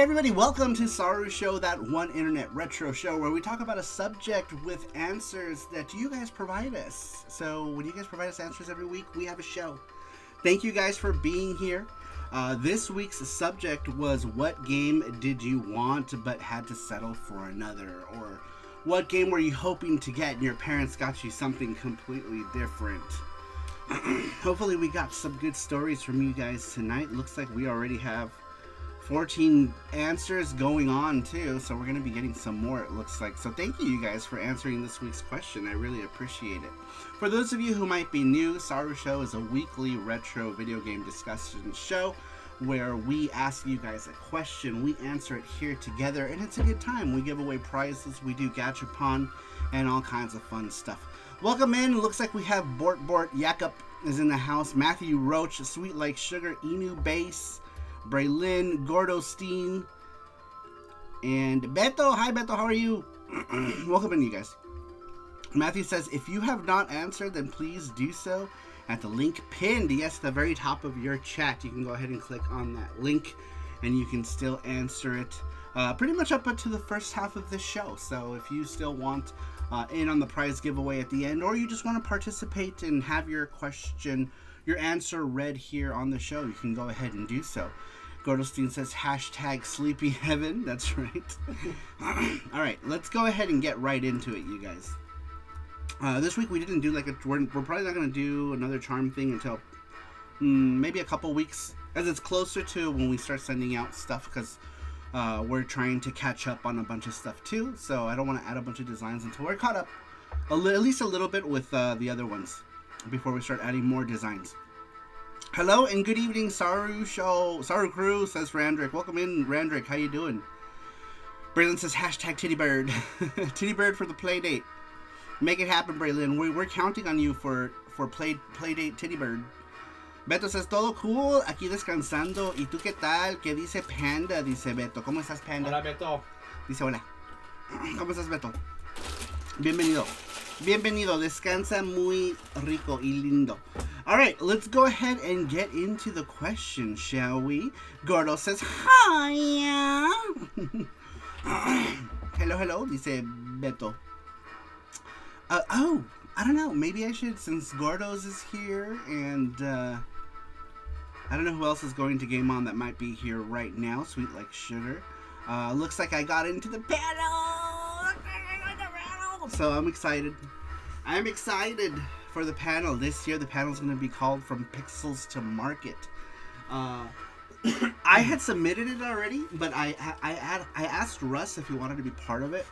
everybody, welcome to SaruShow, that one internet retro show where we talk about a subject with answers that you guys provide us. So when you guys provide us answers every week, we have a show. Thank you guys for being here. This week's subject was, what game did you want but had to settle for another? Or what game were you hoping to get and your parents got you something completely different? Hopefully we got some good stories from you guys tonight. Looks like we already have 14 answers going on too, so we're going to be getting some more, it looks like. So thank you guys for answering this week's question. I really appreciate it. For those of you who might be new, SaruShow is a weekly retro video game discussion show where we ask you guys a question, we answer it here together, and it's a good time. We give away prizes, we do gachapon, and all kinds of fun stuff. Welcome in. Looks like we have Bort, Jakob is in the house, Matthew Roach, Sweet Like Sugar, Inu Bass, Braylin, Gordo Steen, and Beto. Hi Beto, how are you? Welcome in, you guys. Matthew says, if you have not answered, then please do so at the link pinned, yes, at the very top of your chat. You can go ahead and click on that link and you can still answer it pretty much up to the first half of this show. So if you still want in on the prize giveaway at the end, or you just want to participate and have your question, your answer read here on the show, you can go ahead and do so. Gordolstein says hashtag sleepy heaven. That's right. All right, let's go ahead and get right into it, you guys. This week we didn't do we're probably not going to do another charm thing until maybe a couple weeks, as it's closer to when we start sending out stuff, because we're trying to catch up on a bunch of stuff too. So I don't want to add a bunch of designs until we're caught up at least a little bit with the other ones before we start adding more designs. Hello and good evening, SaruShow. Saru Crew, says Randrick. Welcome in, Randrick. How you doing? Braylon says hashtag tittybird. Tittybird for the play date. Make it happen, Braylon. We're counting on you for play date tittybird. Beto says todo cool, aquí descansando. ¿Y tú qué tal? ¿Qué dice Panda? Dice Beto. ¿Cómo estás, Panda? Hola, Beto. Dice hola. ¿Cómo estás, Beto? Bienvenido. Bienvenido. Descansa muy rico y lindo. All right, let's go ahead and get into the question, shall we? Gordo says hi. Hello, dice Beto. I don't know. Maybe I should, since Gordo's is here, and I don't know who else is going to Game On that might be here right now. Sweet Like Sugar. Looks like I got into the panel. So I'm excited. I'm excited for the panel. This year the panel's going to be called From Pixels to Market. I had submitted it already, but I asked Russ if he wanted to be part of it.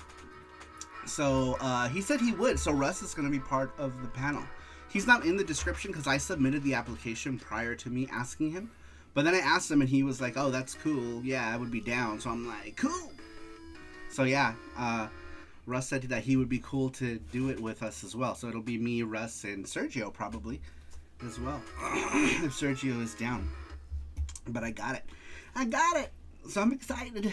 So he said he would. So Russ is going to be part of the panel. He's not in the description because I submitted the application prior to me asking him. But then I asked him and he was like, oh, that's cool. Yeah, I would be down. So I'm like, cool. So yeah, Russ said that he would be cool to do it with us as well. So it'll be me, Russ, and Sergio probably as well. If Sergio is down. But I got it. I got it. So I'm excited.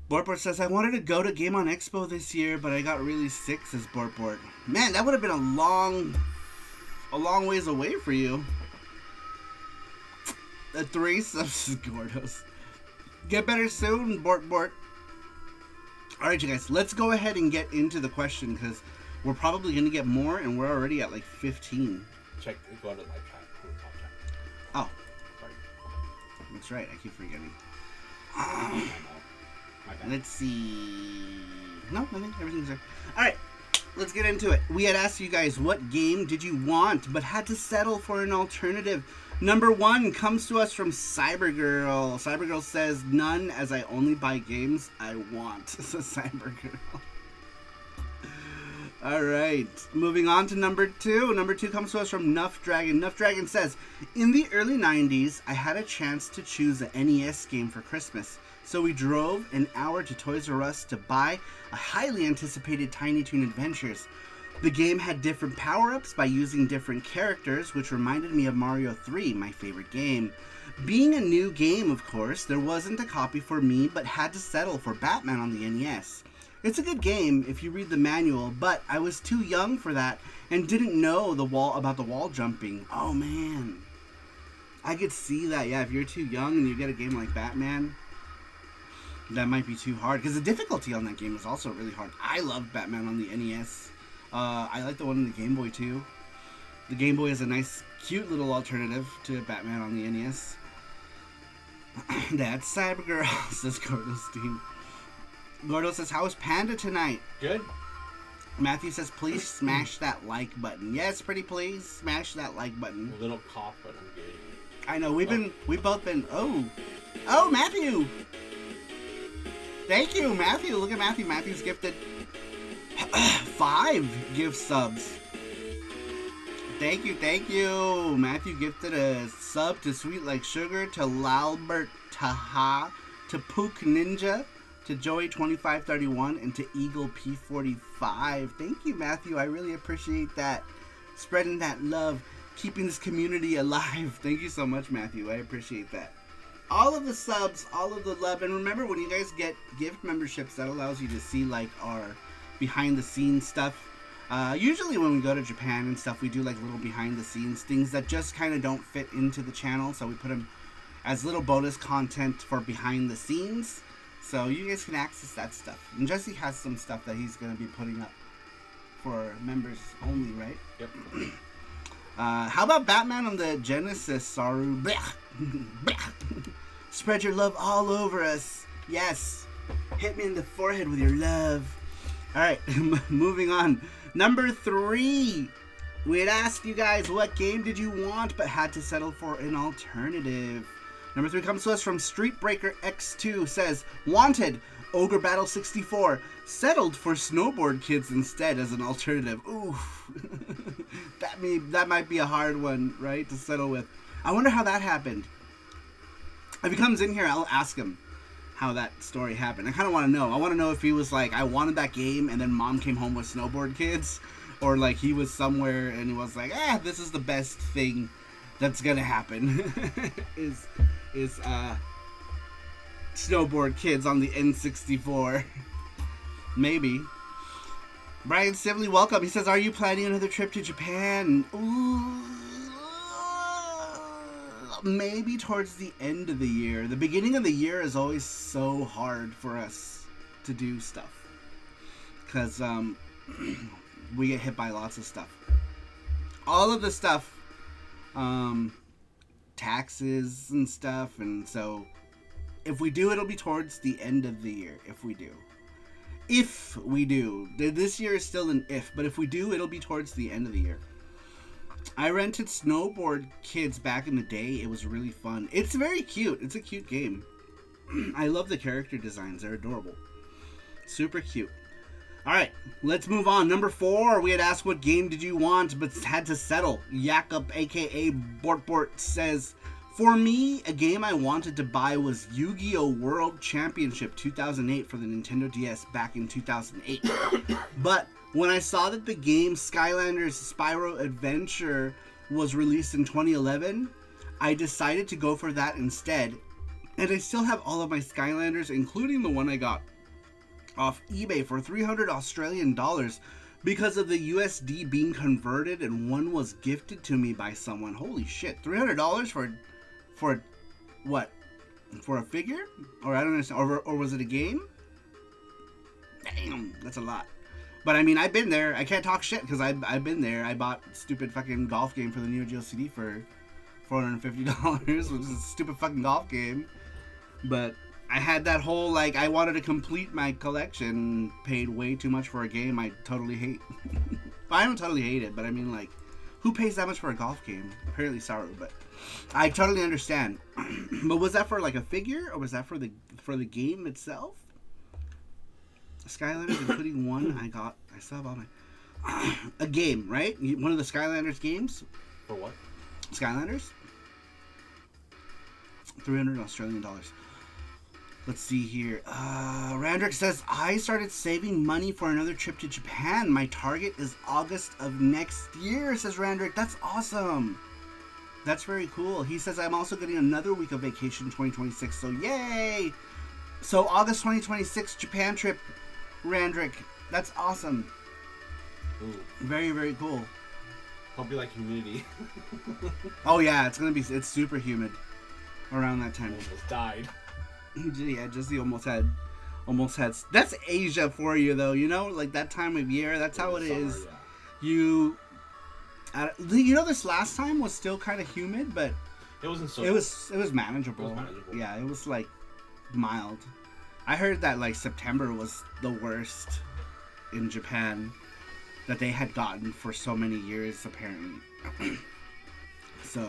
Bortbort says, I wanted to go to Game On Expo this year, but I got really sick, says Bortbort. Man, that would have been a long ways away for you. The three subs Gordos. Get better soon, Bortbort. Alright, you guys, let's go ahead and get into the question, because we're probably going to get more, and we're already at like 15. Go to my chat. Top chat. Oh. Sorry. That's right, I keep forgetting. Let's see. No, nothing. Everything's there. Alright, let's get into it. We had asked you guys, what game did you want but had to settle for an alternative? Number 1 comes to us from Cybergirl. Cybergirl says, none, as I only buy games I want. So Cybergirl. Alright, moving on to number 2. Number 2 comes to us from Nuff Dragon. Nuff Dragon says, in the early 90s, I had a chance to choose an NES game for Christmas. So we drove an hour to Toys R Us to buy a highly anticipated Tiny Toon Adventures. The game had different power-ups by using different characters, which reminded me of Mario 3, my favorite game. Being a new game, of course, there wasn't a copy for me, but had to settle for Batman on the NES. It's a good game if you read the manual, but I was too young for that and didn't know about the wall jumping. Oh man. I could see that, yeah, if you're too young and you get a game like Batman, that might be too hard because the difficulty on that game is also really hard. I love Batman on the NES. I like the one on the Game Boy too. The Game Boy is a nice, cute little alternative to Batman on the NES. That's Cybergirl, says Gordostein. Gordo says, how is Panda tonight? Good. Matthew says, please smash that like button. Yes, pretty please, smash that like button. A little cough, but I'm good. I know, we've both been, oh, Matthew! Thank you, Matthew. Look at Matthew. Matthew's gifted 5 gift subs. Thank you. Matthew gifted a sub to Sweet Like Sugar, to Lalbert Taha, to Pook Ninja, to Joey2531, and to Eagle P45. Thank you, Matthew. I really appreciate that. Spreading that love, keeping this community alive. Thank you so much, Matthew. I appreciate that. All of the subs, all of the love, and remember when you guys get gift memberships, that allows you to see like our behind the scenes stuff. Usually when we go to Japan and stuff, we do like little behind the scenes things that just kind of don't fit into the channel, so we put them as little bonus content for behind the scenes, so you guys can access that stuff. And Jesse has some stuff that he's going to be putting up for members only, right? Yep. How about Batman on the Genesis, Saru? Blah. Blah. Spread your love all over us. Yes. Hit me in the forehead with your love. Alright, moving on. Number 3. We had asked you guys what game did you want, but had to settle for an alternative. Number 3 comes to us from Streetbreaker X2. Says, wanted Ogre Battle 64. Settled for Snowboard Kids instead as an alternative. Ooh. that might be a hard one, right, to settle with. I wonder how that happened. If he comes in here, I'll ask him how that story happened. I kind of want to know. I want to know if he was like, I wanted that game, and then mom came home with Snowboard Kids, or like he was somewhere and he was like, this is the best thing that's gonna happen. is Snowboard Kids on the N64. Maybe. Brian Sibley, welcome. He says, are you planning another trip to Japan? Ooh. Maybe towards the end of the year. The beginning of the year is always so hard for us to do stuff. Because we get hit by lots of stuff. All of the stuff, taxes and stuff. And so if we do, it'll be towards the end of the year. If we do. This year is still an if. But if we do, it'll be towards the end of the year. I rented Snowboard Kids back in the day. It was really fun. It's very cute. It's a cute game. I love the character designs. They're adorable. Super cute. Alright, let's move on. Number 4, we had asked what game did you want, but had to settle. Jakob, aka Bortbort, says, for me, a game I wanted to buy was Yu-Gi-Oh! World Championship 2008 for the Nintendo DS back in 2008. But when I saw that the game Skylanders Spyro Adventure was released in 2011, I decided to go for that instead. And I still have all of my Skylanders, including the one I got off eBay for 300 Australian dollars because of the USD being converted, and one was gifted to me by someone. Holy shit, $300 for what? For a figure? Or I don't understand. Or was it a game? Damn, that's a lot. But I mean, I've been there. I can't talk shit because I've been there. I bought a stupid fucking golf game for the neo-geo CD for $450, which is a stupid fucking golf game. But I had that whole, like, I wanted to complete my collection, paid way too much for a game I totally hate. I don't totally hate it, but I mean, like, who pays that much for a golf game? Apparently Saru, but I totally understand. But was that for, like, a figure, or was that for the game itself? Skylanders, including one I still have all my... a game, right? One of the Skylanders games? For what? Skylanders? 300 Australian dollars. Let's see here. Randrick says, I started saving money for another trip to Japan. My target is August of next year, says Randrick. That's awesome. That's very cool. He says, I'm also getting another week of vacation in 2026, so yay! So August 2026 Japan trip, Randrick. That's awesome. Ooh. Very, very cool. Hope you like humidity. Oh yeah, it's super humid around that time. Almost died. Yeah, Jesse almost had. That's Asia for you, though. You know, like that time of year. That's how it is. Summer, You know, this last time was still kind of humid, but it wasn't so. it was manageable. It was manageable. Yeah, it was like mild. I heard that like September was the worst in Japan that they had gotten for so many years, apparently. So,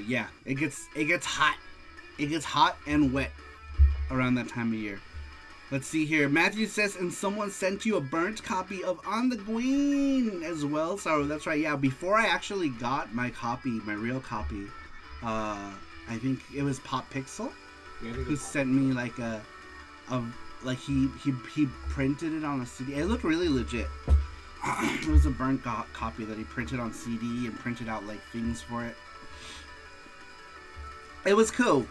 yeah, it gets hot. It gets hot and wet around that time of year. Let's see here. Matthew says, and someone sent you a burnt copy of On the Green as well. Saru, that's right. Yeah, before I actually got my copy, my real copy, I think it was Pop Pixel who sent me like like he printed it on a CD. It looked really legit. It was a burnt copy that he printed on CD and printed out like things for it. It was cool.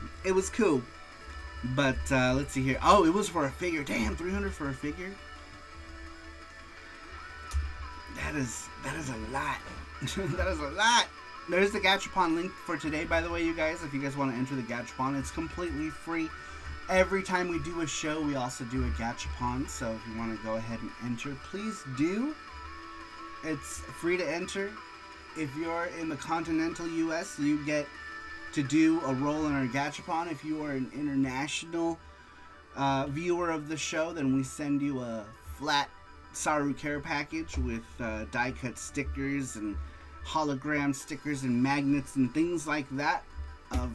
But let's see here. Oh, it was for a figure. Damn, $300 for a figure. That is a lot. That is a lot. There's the Gachapon link for today, by the way, you guys. If you guys want to enter the Gachapon, it's completely free. Every time we do a show, we also do a Gachapon. So if you want to go ahead and enter, please do. It's free to enter. If you're in the continental U.S., you get to do a roll in our Gachapon. If you are an international viewer of the show, then we send you a flat Saru care package with die-cut stickers and hologram stickers and magnets and things like that of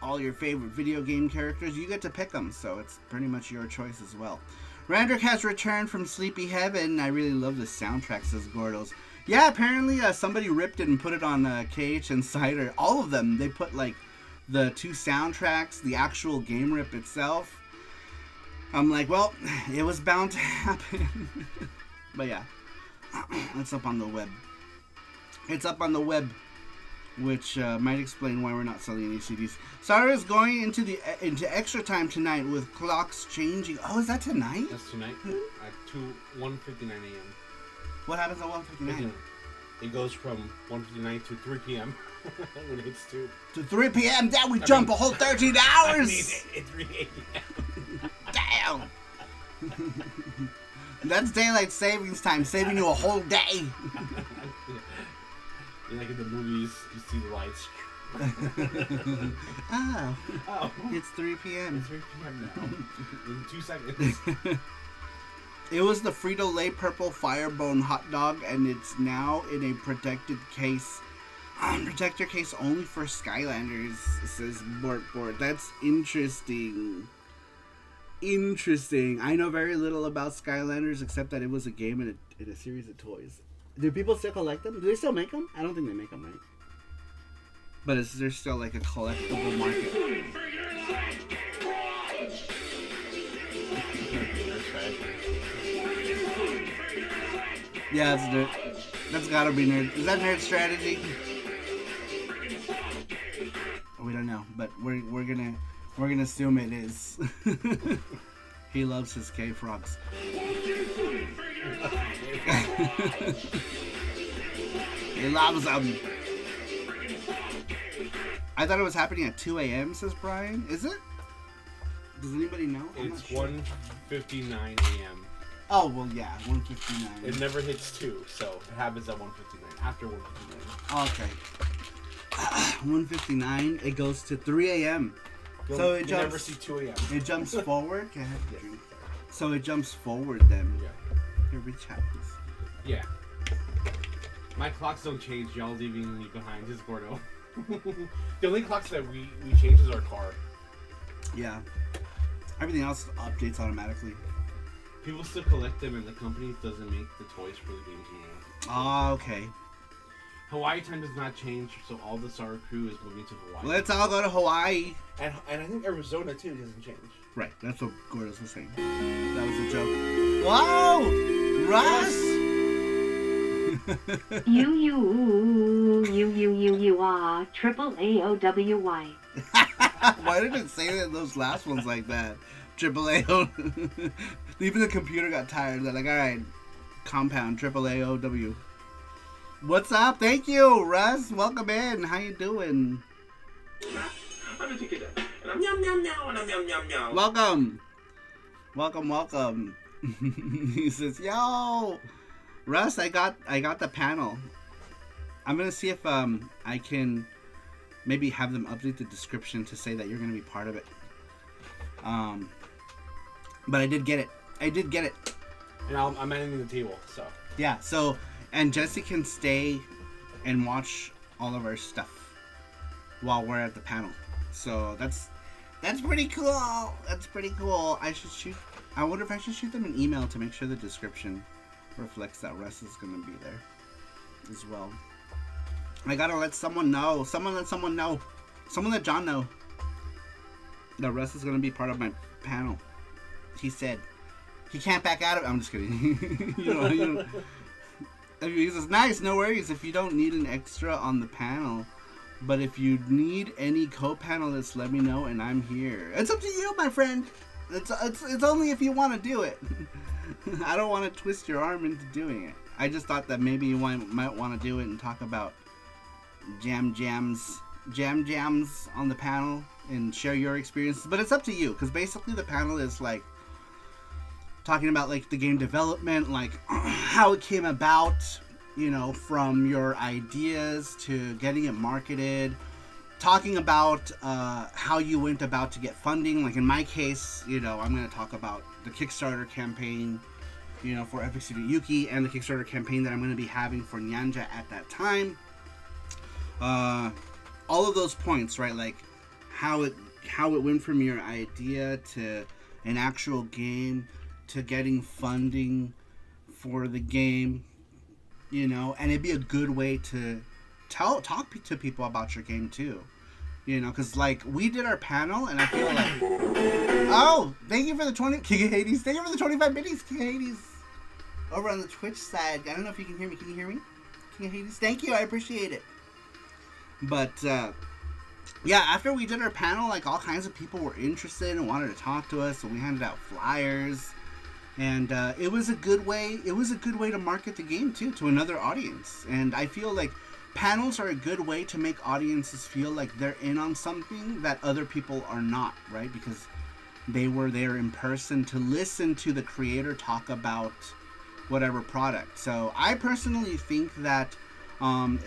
all your favorite video game characters. You get to pick them, so it's pretty much your choice as well. Randrick has returned from Sleepy Heaven. I really love the soundtrack, says Gordos. Yeah, apparently somebody ripped it and put it on KH Insider. All of them. They put like the 2 soundtracks, the actual game rip itself. I'm like, well, it was bound to happen. But yeah, it's up on the web. It's up on the web, which might explain why we're not selling any CDs. Saru is going into extra time tonight with clocks changing. Oh, is that tonight? That's tonight at 1:59 a.m. What happens at 1:59? It goes from 1:59 to 3 p.m. when it hits 2. To 3 p.m. Then we jump a whole 13 hours. It's 3 a.m. Damn. That's daylight savings time, saving you a whole day. Like in the movies, you see the lights. Oh, it's 3 p.m. It's 3 p.m. now. In 2 seconds. It was the Frito-Lay purple Firebone hot dog, and it's now in a protected case. Protector case only for Skylanders, says Bort. That's interesting. Interesting. I know very little about Skylanders except that it was a game in a series of toys. Do people still collect them? Do they still make them? I don't think they make them, right? But there's still like a collectible market. Yeah, that's gotta be nerd. Is that nerd strategy? We don't know, but we're gonna assume it is. He loves his cave frogs. He loves them. I thought it was happening at 2 a.m., says Brian. Is it? Does anybody know? It's 1:59 a.m. Oh, well, yeah, 1:59. It never hits 2, so it happens at 1:59. After 1:59. Okay. 1:59, it goes to 3 a.m. So it jumps. You never see 2 a.m. It jumps forward. Can I have a drink? So it jumps forward then. Yeah. Here, reach out, please. Yeah. My clocks don't change. Y'all leaving me behind. This is Gordo. The only clocks that we change is our car. Yeah. Everything else updates automatically. People still collect them, and the company doesn't make the toys for the games anymore. Oh, okay. Hawaii time does not change, so all the Saru crew is moving to Hawaii. Let's all go to Hawaii. And I think Arizona too doesn't change. Right, that's what Gordos was saying. That was a joke. Whoa! Russ! You are triple AOWY. Why did it say that those last ones like that? Triple AO. Even the computer got tired. They're like, all right, compound triple AOW. What's up? Thank you, Russ. Welcome in. How you doing? I'm a ticket, and Welcome. Welcome. He says, "Yo, Russ, I got the panel. I'm gonna see if I can maybe have them update the description to say that you're gonna be part of it. But I did get it. And I'm ending the table, so. Yeah. So, and Jesse can stay and watch all of our stuff while we're at the panel. So that's pretty cool. That's pretty cool. I wonder if I should shoot them an email to make sure the description reflects that Russ is gonna be there as well. I gotta let someone know. Someone let John know that Russ is gonna be part of my panel. He said he can't back out of it. I'm just kidding. you know. He says, "Nice, no worries. If you don't need an extra on the panel, but if you need any co-panelists, let me know, and I'm here." It's up to you, my friend. It's only if you want to do it. I don't want to twist your arm into doing it. I just thought that maybe you might want to do it and talk about jams on the panel and share your experiences. But it's up to you, because basically the panel is like talking about like the game development, like how it came about, you know, from your ideas to getting it marketed, talking about how you went about to get funding. Like in my case, you know, I'm going to talk about the Kickstarter campaign, you know, for Epic Studio Yuki, and the Kickstarter campaign that I'm going to be having for Nyanja at that time. All of those points, right? Like how it went from your idea to an actual game to getting funding for the game, you know, and it'd be a good way to talk to people about your game too, you know, because like we did our panel and I feel like, oh, thank you for the 20 King of Hades, thank you for the 25 biddies, King of Hades, over on the Twitch side. I don't know if you can hear me. Can you hear me, King of Hades? Thank you, I appreciate it. But yeah, after we did our panel, like all kinds of people were interested and wanted to talk to us, so we handed out flyers. And it was a good way to market the game too to another audience. And I feel like panels are a good way to make audiences feel like they're in on something that other people are not, right? Because they were there in person to listen to the creator talk about whatever product. So I personally think that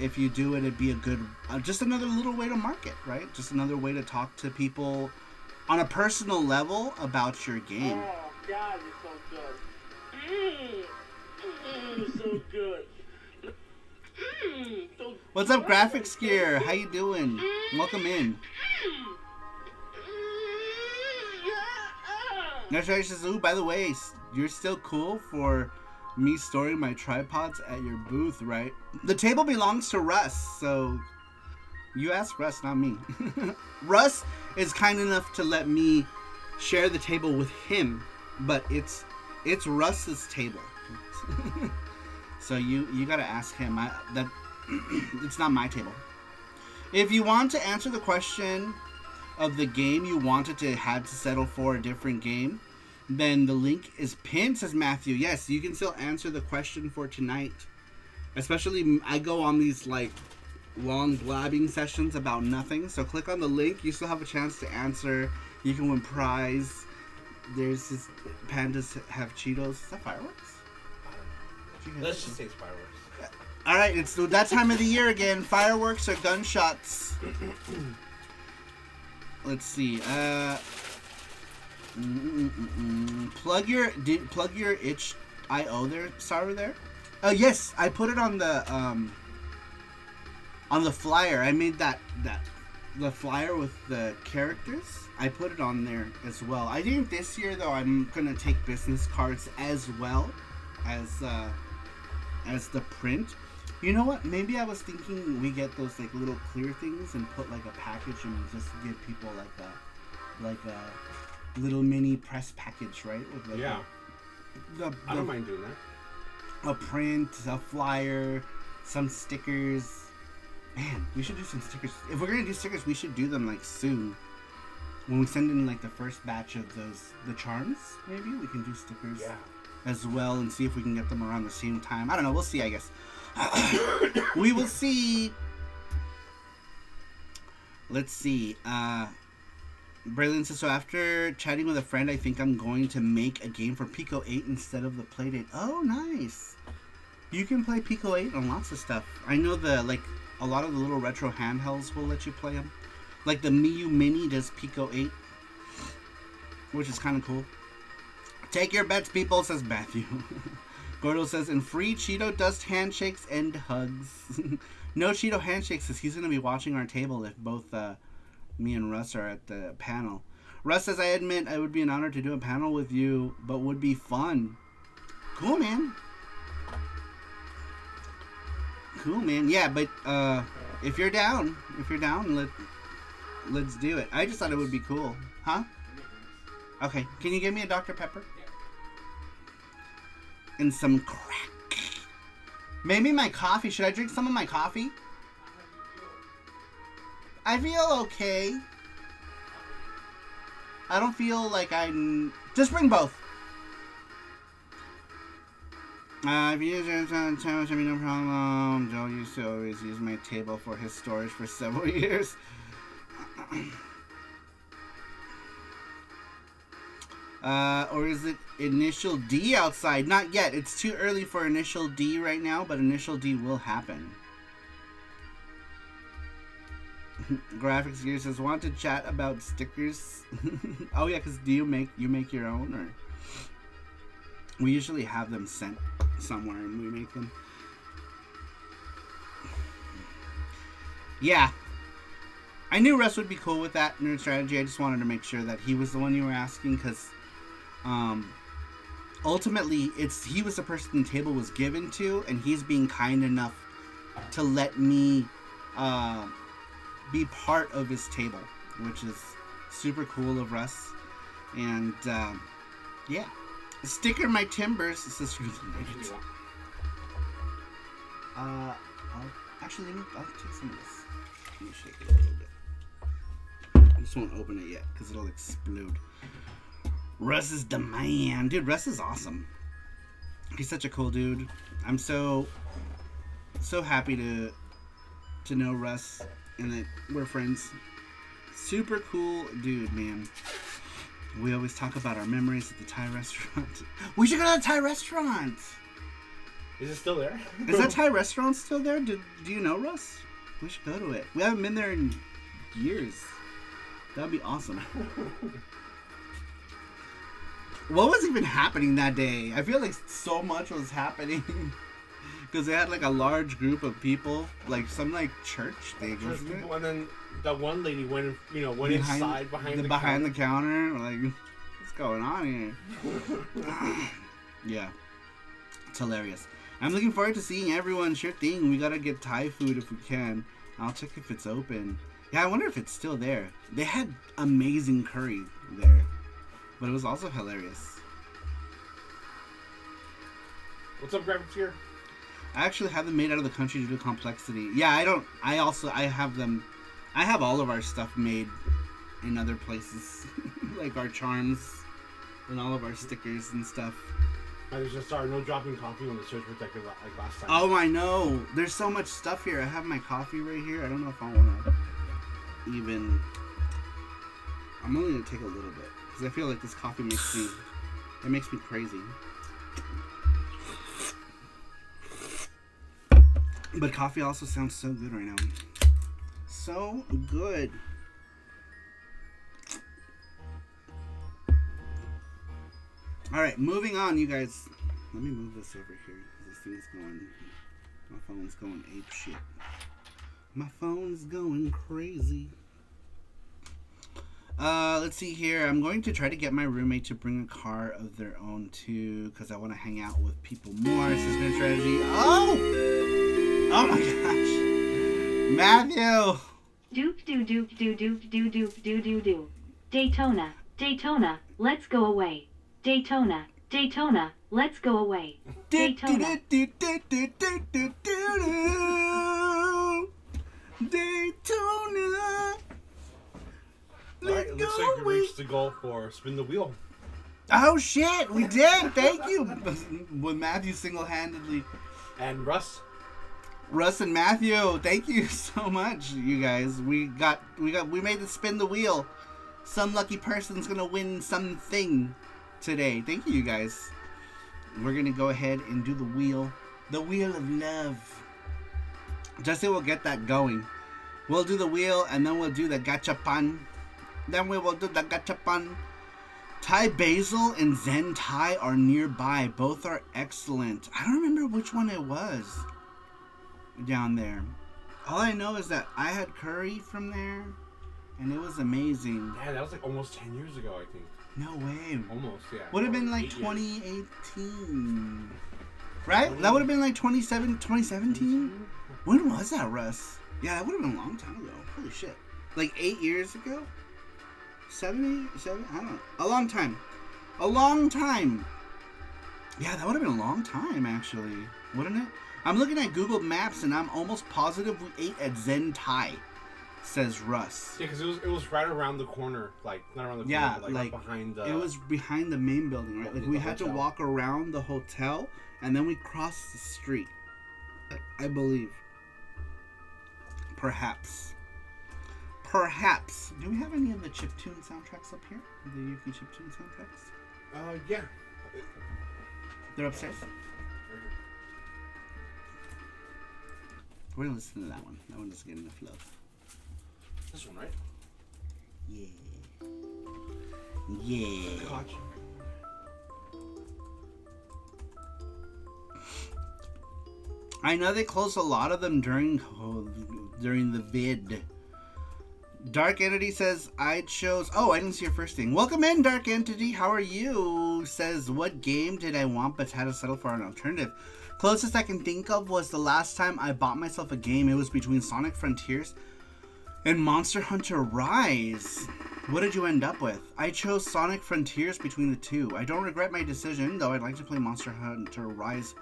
if you do it, it'd be a good, just another little way to market, right? Just another way to talk to people on a personal level about your game. Oh, God, it's so good. So good. So What's up, Graphics Gear? How you doing? Welcome in. Next says, ooh, by the way, you're still cool for me storing my tripods at your booth, right? The table belongs to Russ, so you ask Russ, not me. Russ is kind enough to let me share the table with him, but it's Russ's table. So you gotta ask him. That it's not my table. If you want to answer the question of the game you wanted to had to settle for a different game, then the link is pinned, says Matthew. Yes, you can still answer the question for tonight. Especially, I go on these like long blabbing sessions about nothing. So click on the link. You still have a chance to answer. You can win prize. There's this pandas have Cheetos. Is that fireworks? Let's just say it's fireworks. All right, it's that time of the year again. Fireworks or gunshots. Let's see. Plug your itch.io there, Saru there. Oh yes, I put it on the flyer. I made the flyer with the characters. I put it on there as well. I think this year though I'm gonna take business cards as well as the print. You know what? Maybe I was thinking we get those like little clear things and put like a package and just give people like a little mini press package, right? With like yeah. I don't mind doing that. A print, a flyer, some stickers. Man, we should do some stickers. If we're gonna do stickers, we should do them like soon. When we send in like the first batch of the charms, maybe we can do stickers as well and see if we can get them around the same time. I don't know. We'll see, I guess. We will see. Let's see. Braylon says, so after chatting with a friend, I think I'm going to make a game for Pico 8 instead of the Playdate. Oh, nice. You can play Pico 8 on lots of stuff. I know a lot of the little retro handhelds will let you play them. Like the Miu Mini does Pico 8, which is kind of cool. Take your bets, people, says Matthew. Gordo says, and free Cheeto dust handshakes and hugs. No Cheeto handshakes, says he's going to be watching our table if both me and Russ are at the panel. Russ says, I admit I would be an honor to do a panel with you, but would be fun. Cool, man. Cool, man. Yeah, but if you're down, let's do it. I just thought it would be cool. Huh? Okay. Can you give me a Dr. Pepper? And some crack. Maybe my coffee. Should I drink some of my coffee? I feel okay. I don't feel like I'm... Just bring both. If you use it on time, should be no problem. Joe used to always use my table for his storage for several years. Or is it Initial D outside? Not yet. It's too early for Initial D right now, but Initial D will happen. Graphics Gear says, want to chat about stickers? Oh yeah, because do you make your own, or we usually have them sent somewhere and we make them. Yeah, I knew Russ would be cool with that nerd strategy. I just wanted to make sure that he was the one you were asking, because ultimately he was the person the table was given to, and he's being kind enough to let me be part of his table, which is super cool of Russ. And yeah, sticker my timbers. Says I'll take some of this. Let me shake it a little bit. I just won't open it yet because it'll explode. Russ is the man, dude. Russ is awesome. He's such a cool dude. I'm so happy to know Russ and that we're friends. Super cool dude, man. We always talk about our memories at the Thai restaurant. We should go to the Thai restaurant. Is it still there? Is that Thai restaurant still there? Do you know, Russ? We should go to it. We haven't been there in years. That would be awesome. What was even happening that day? I feel like so much was happening. Because they had like a large group of people, like some like church thing. And then that one lady went inside behind the counter. We're like, what's going on here? Yeah, it's hilarious. I'm looking forward to seeing everyone. Sure thing. We gotta get Thai food if we can. I'll check if it's open. Yeah, I wonder if it's still there. They had amazing curry there, but it was also hilarious. What's up, Graphics Gear? I actually have them made out of the country due to complexity. Yeah, I have them. I have all of our stuff made in other places, like our charms and all of our stickers and stuff. I just started no dropping coffee on the surge protector like last time. Oh, I know. There's so much stuff here. I have my coffee right here. I don't know if I want to even. I'm only gonna take a little bit because I feel like this coffee makes me crazy. But coffee also sounds so good right now. So good. Alright, moving on, you guys. Let me move this over here. This thing's going... My phone's going ape shit. My phone's going crazy. Let's see here. I'm going to try to get my roommate to bring a car of their own too, because I want to hang out with people more. Assistant strategy. Oh my gosh. Matthew! Doop doo doop doo doop doo doop doo doo doo. Daytona, Daytona, let's go away. Daytona, Daytona, let's go away. Daytona. Daytona. Alright, it looks like we reached the goal for spin the wheel. Oh shit, we did! Thank you! With Matthew single-handedly. And Russ and Matthew, thank you so much, you guys. We made the spin the wheel. some lucky person's gonna win something today. Thank you guys. We're gonna go ahead and do the wheel of love. Justin will get that going. We'll do the wheel and then we'll do the gachapan. Then we will do the gachapan. Thai Basil and Zen Thai are nearby. Both are excellent. I don't remember which one it was down there. All I know is that I had curry from there and it was amazing. Yeah, that was like almost 10 years ago, I think. No way. Almost, yeah. Would have been like 2018. Right? That would have been like 2017? When was that, Russ? Yeah, that would have been a long time ago. Holy shit. Like 8 years ago? 7? I don't know. A long time. A long time. Yeah, that would have been a long time, actually. Wouldn't it? I'm looking at Google Maps, and I'm almost positive we ate at Zen Thai, says Russ. Yeah, because it was right around the corner. Like, not around the corner, Yeah, but like right behind the... It was behind the main building, right? Like, we had to walk around the hotel, and then we crossed the street. I believe. Perhaps. Do we have any of the chiptune soundtracks up here? The Yuki chiptune soundtracks? Yeah. They're upstairs? We're gonna listen to that one. That one doesn't get enough love. This one, right? Yeah. Gotcha. I know they closed a lot of them during the vid. Dark Entity says, I chose... Oh, I didn't see your first thing. Welcome in, Dark Entity. How are you? Says, what game did I want but had to settle for an alternative? Closest I can think of was the last time I bought myself a game. It was between Sonic Frontiers and Monster Hunter Rise. What did you end up with? I chose Sonic Frontiers between the two. I don't regret my decision, though I'd like to play Monster Hunter Rise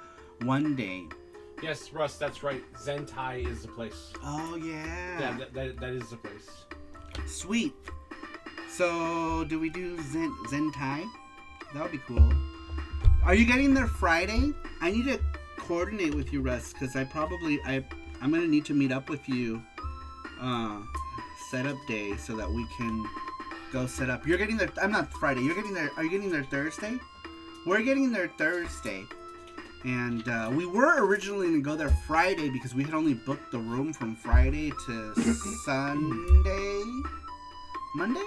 one day. Yes, Russ, that's right. Zen Thai is the place. Oh, yeah. Yeah, that is the place. Sweet. So, do we do Zen Thai? That would be cool. Are you getting there Friday? I need to coordinate with you, Russ, because I'm going to need to meet up with you setup day so that we can go set up. You're getting there... I'm not Friday. You're getting there... Are you getting there Thursday? We're getting there Thursday. And we were originally going to go there Friday because we had only booked the room from Friday to Sunday? Monday?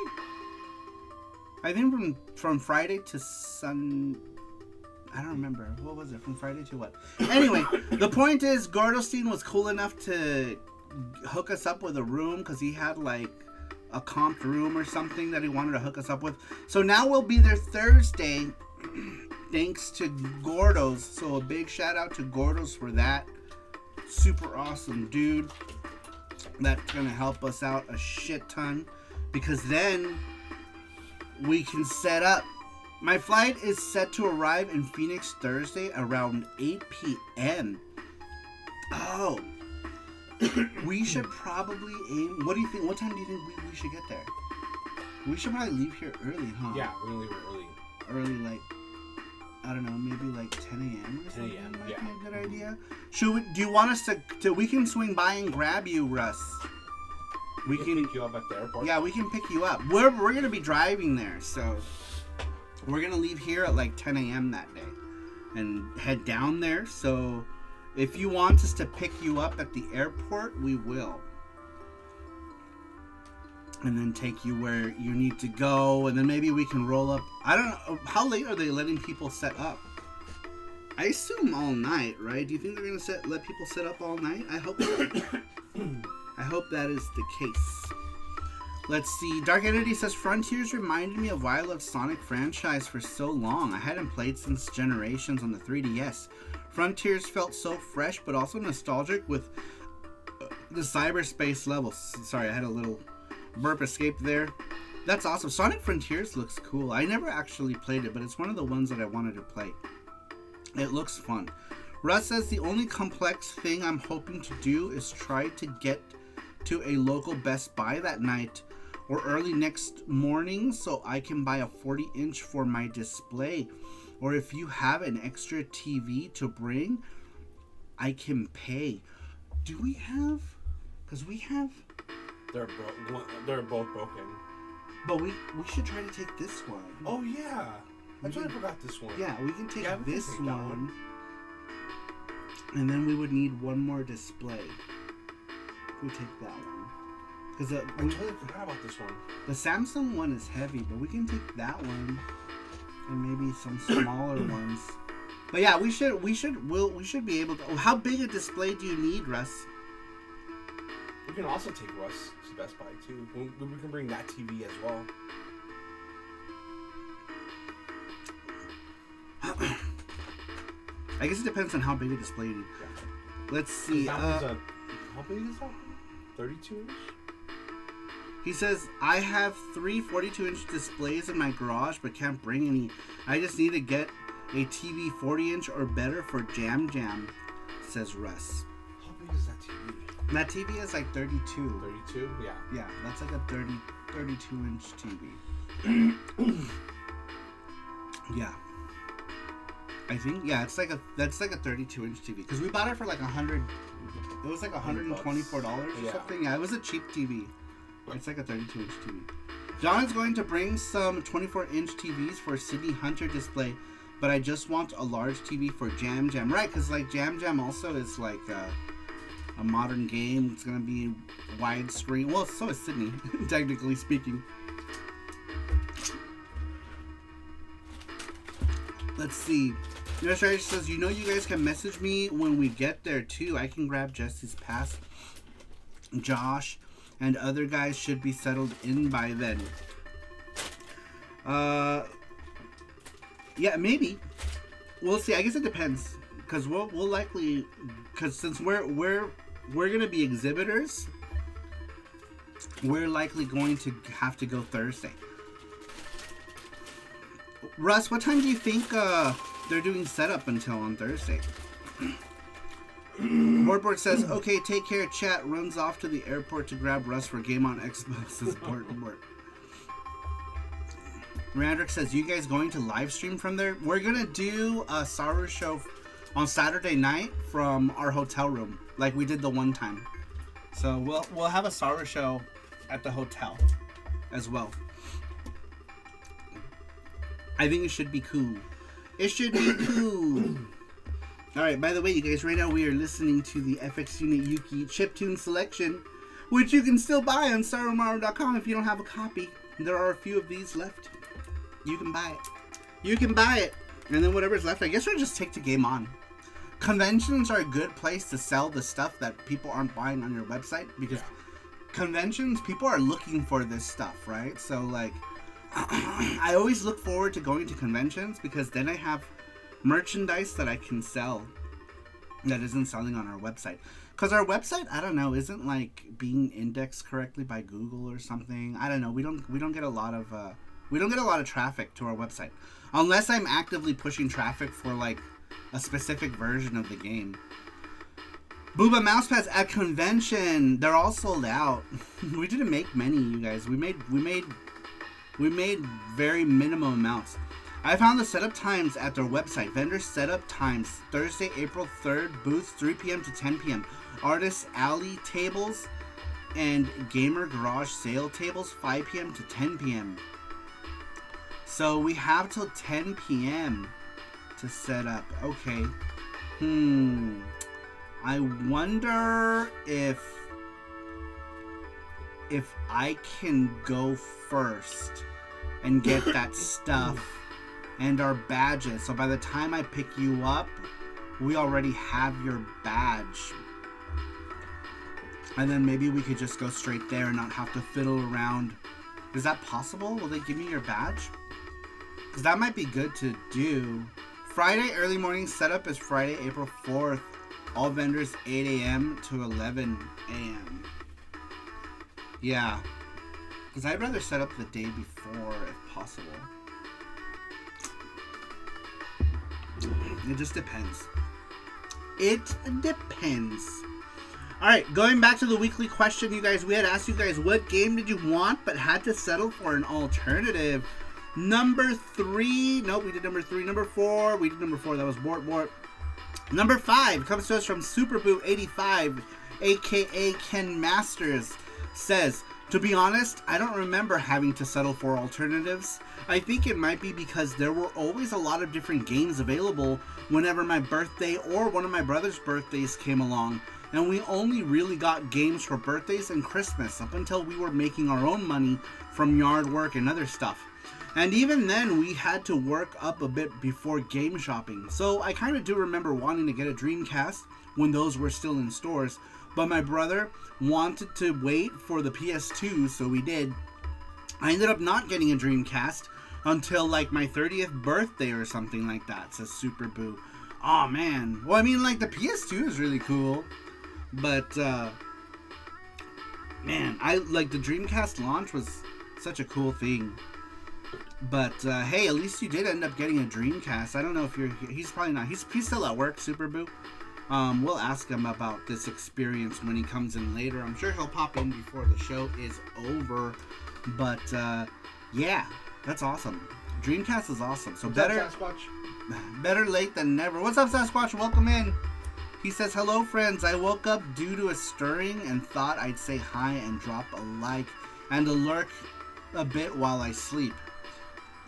I think from Friday to I don't remember. What was it? From Friday to what? Anyway, the point is Gordostein was cool enough to hook us up with a room because he had like a comped room or something that he wanted to hook us up with. So now we'll be there Thursday. Thanks to Gordo's. So a big shout out to Gordo's for that. Super awesome dude. That's going to help us out a shit ton. Because then we can set up. My flight is set to arrive in Phoenix Thursday around 8 p.m. Oh. We should probably aim. What do you think? What time do you think we should get there? We should probably leave here early, huh? Yeah, we're going to leave it early. Early, like... I don't know, maybe like 10 a.m. or something. 10 a.m., Might yeah. be a good idea. Should we, do you want us to... We can swing by and grab you, Russ. We can pick you up at the airport. Yeah, we can pick you up. We're going to be driving there, so... We're going to leave here at like 10 a.m. that day. And head down there, so... If you want us to pick you up at the airport, we will. And then take you where you need to go, and then maybe we can roll up. I don't know, how late are they letting people set up? I assume all night, right? Do you think they're gonna let people set up all night? I hope so. I hope that is the case. Let's see. Dark Entity says Frontiers reminded me of why I loved Sonic franchise for so long. I hadn't played since Generations on the 3DS. Frontiers felt so fresh, but also nostalgic with the cyberspace levels. Sorry, I had a little burp escape there. That's awesome. Sonic Frontiers looks cool. I never actually played it, but it's one of the ones that I wanted to play. It looks fun. Russ says the only complex thing I'm hoping to do is try to get to a local Best Buy that night or early next morning so I can buy a 40-inch for my display. Or if you have an extra TV to bring, I can pay. Do we have... Because we have... They're both broken. But we should try to take this one. Oh yeah, I totally forgot this one. Yeah, we can take Yeah, we can this take that one. And then we would need one more display. We take that one. Because I totally forgot about this one. the Samsung one is heavy, but we can take that one and maybe some smaller ones. But yeah, we should be able to. Oh, how big a display do you need, Russ? We can also take Russ to Best Buy too. We can bring that TV as well. I guess it depends on how big a display you need. Let's see. How big is that? 32 inch? He says, I have 3 42-inch displays in my garage, but can't bring any. I just need to get a TV 40-inch or better for Jam Jam, says Russ. How big is that TV? That TV is like 32. 32? Yeah. Yeah, that's like a 32-inch TV. Yeah. I think, yeah, that's like a 32-inch TV. Because we bought it for like 100. It was like $124 or something. Yeah, it was a cheap TV. It's like a 32-inch TV. John is going to bring some 24-inch TVs for Sydney Hunter display, but I just want a large TV for Jam Jam. Right, because like Jam Jam also is like a modern game. It's going to be widescreen. Well, so is Sydney, technically speaking. Let's see. Nurse Rage says, you know you guys can message me when we get there too. I can grab Jesse's pass. Josh and other guys should be settled in by then. Yeah, maybe. We'll see. I guess it depends. Because we'll likely... Because since we're gonna be exhibitors, we're likely going to have to go Thursday. Russ, what time do you think they're doing setup until on Thursday? Boardboard says, okay, take care, chat. Runs off to the airport to grab Russ for Game on Expo, says Boardboard. Randrick says, you guys going to live stream from there? We're going to do a SaruShow on Saturday night from our hotel room, like we did the one time. So we'll have a SaruShow at the hotel as well. I think it should be cool. It should be cool. Alright, by the way, you guys, right now we are listening to the FX Unit Yuki chiptune selection, which you can still buy on sarumaru.com if you don't have a copy. There are a few of these left. You can buy it. You can buy it. And then whatever's left, I guess we'll just take to Game On. Conventions are a good place to sell the stuff that people aren't buying on your website, because conventions, people are looking for this stuff, right? So, like, I always look forward to going to conventions because then I have merchandise that I can sell that isn't selling on our website. Because our website, I don't know, isn't like being indexed correctly by Google or something. I don't know. We don't get a lot of traffic to our website unless I'm actively pushing traffic for like a specific version of the game. Booba Mousepads at convention, they're all sold out. We didn't make many, you guys. We made very minimum amounts. I found the setup times at their website. Vendor setup times, Thursday, April 3rd, booths 3 p.m. to 10 p.m. Artist alley tables and gamer garage sale tables 5 p.m. to 10 p.m. So we have till 10 p.m. to set up. Okay. I wonder if I can go first and get that stuff and our badges. So by the time I pick you up, we already have your badge. And then maybe we could just go straight there and not have to fiddle around. Is that possible? Will they give me your badge? Because that might be good to do. Friday early morning setup is Friday, April 4th. All vendors 8 a.m. to 11 a.m. Yeah. Because I'd rather set up the day before if possible. It just depends. It depends. Alright, going back to the weekly question, you guys. We had asked you guys what game did you want but had to settle for an alternative. Number 3. Nope, we did number 3. Number 4. We did number 4. That was Bort. Number 5 comes to us from Superboot85, aka Ken Masters. Says, To be honest, I don't remember having to settle for alternatives. I think it might be because there were always a lot of different games available whenever my birthday or one of my brother's birthdays came along, and we only really got games for birthdays and Christmas up until we were making our own money from yard work and other stuff. And even then, we had to work up a bit before game shopping. So I kind of do remember wanting to get a Dreamcast when those were still in stores, but my brother wanted to wait for the PS2, so we did. I ended up not getting a Dreamcast until like my 30th birthday or something like that, says Super Boo. Oh man. Well, I mean, like the PS2 is really cool, but man, I like the Dreamcast launch was such a cool thing. But hey, at least you did end up getting a Dreamcast. I don't know if he's probably not. He's still at work, Super Boo. We'll ask him about this experience when he comes in later. I'm sure he'll pop in before the show is over. But yeah, that's awesome. Dreamcast is awesome. So better late than never. What's up, Sasquatch? Welcome in. He says, hello, friends. I woke up due to a stirring and thought I'd say hi and drop a like and a lurk a bit while I sleep.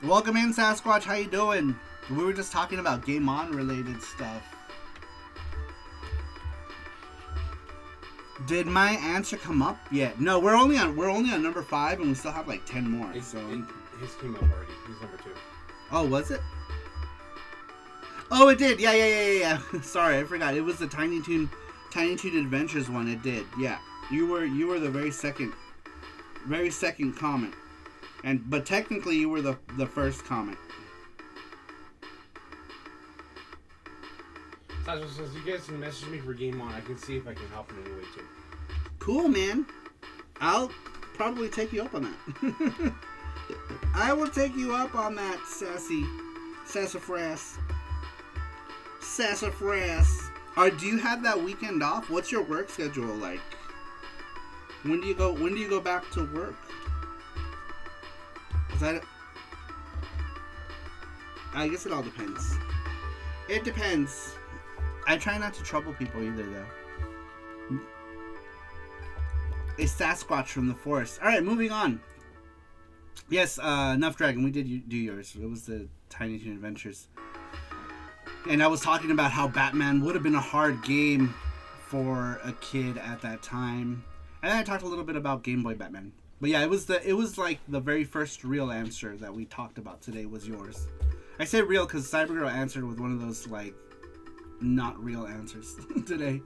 Welcome in, Sasquatch. How you doing? We were just talking about Game On related stuff. Did my answer come up yet? No, we're only on number 5, and we still have like 10 more. His came up already. He's number 2. Oh, was it? Oh, it did. Yeah. Sorry, I forgot. It was the Tiny Toon Adventures one. It did. Yeah, you were the very second comment, but technically you were the first comment. Sasha says you guys can message me for Game On. I can see if I can help in any way too. Cool, man. I'll probably take you up on that. I will take you up on that, sassafras. Do you have that weekend off? What's your work schedule like? When do you go back to work? I guess it all depends. It depends. I try not to trouble people either, though. A Sasquatch from the forest. All right, moving on. Yes, enough dragon. We did do yours. It was the Tiny Toon Adventures. And I was talking about how Batman would have been a hard game for a kid at that time. And then I talked a little bit about Game Boy Batman. But yeah, it was like the very first real answer that we talked about today was yours. I say real because Cybergirl answered with one of those like not real answers today.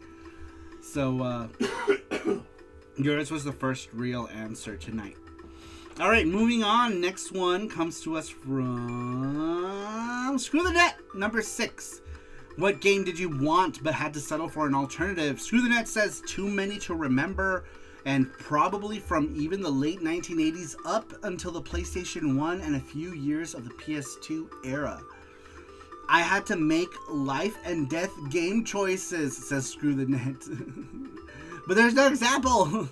So yours was the first real answer tonight. All right, moving on. Next one comes to us from Screw the Net, number 6. What game did you want but had to settle for an alternative? Screw the Net says Too Many to Remember, and probably from even the late 1980s up until the PlayStation 1 and a few years of the PS2 era. I had to make life and death game choices, says Screw the Net. But there's no example.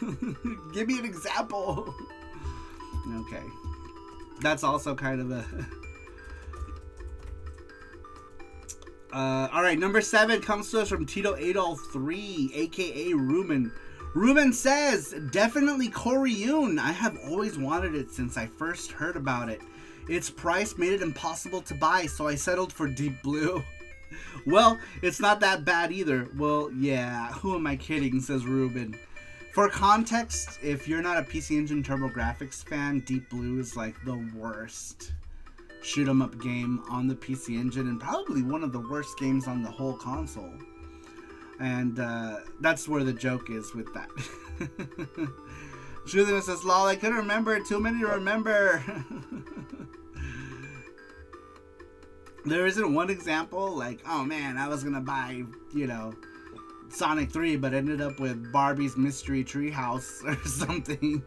Give me an example. Okay. That's also kind of a... Alright, number 7 comes to us from Tito Adol 3, aka Ruben. Ruben says, definitely Koryun. I have always wanted it since I first heard about it. Its price made it impossible to buy, so I settled for Deep Blue. Well, it's not that bad either. Well, yeah, who am I kidding, says Ruben. For context, if you're not a PC Engine TurboGrafx fan, Deep Blue is like the worst shoot 'em up game on the PC Engine and probably one of the worst games on the whole console. And that's where the joke is with that. Julian says, lol, I couldn't remember. Too many to remember. There isn't one example like, oh man, I was going to buy, Sonic 3, but ended up with Barbie's Mystery Treehouse or something.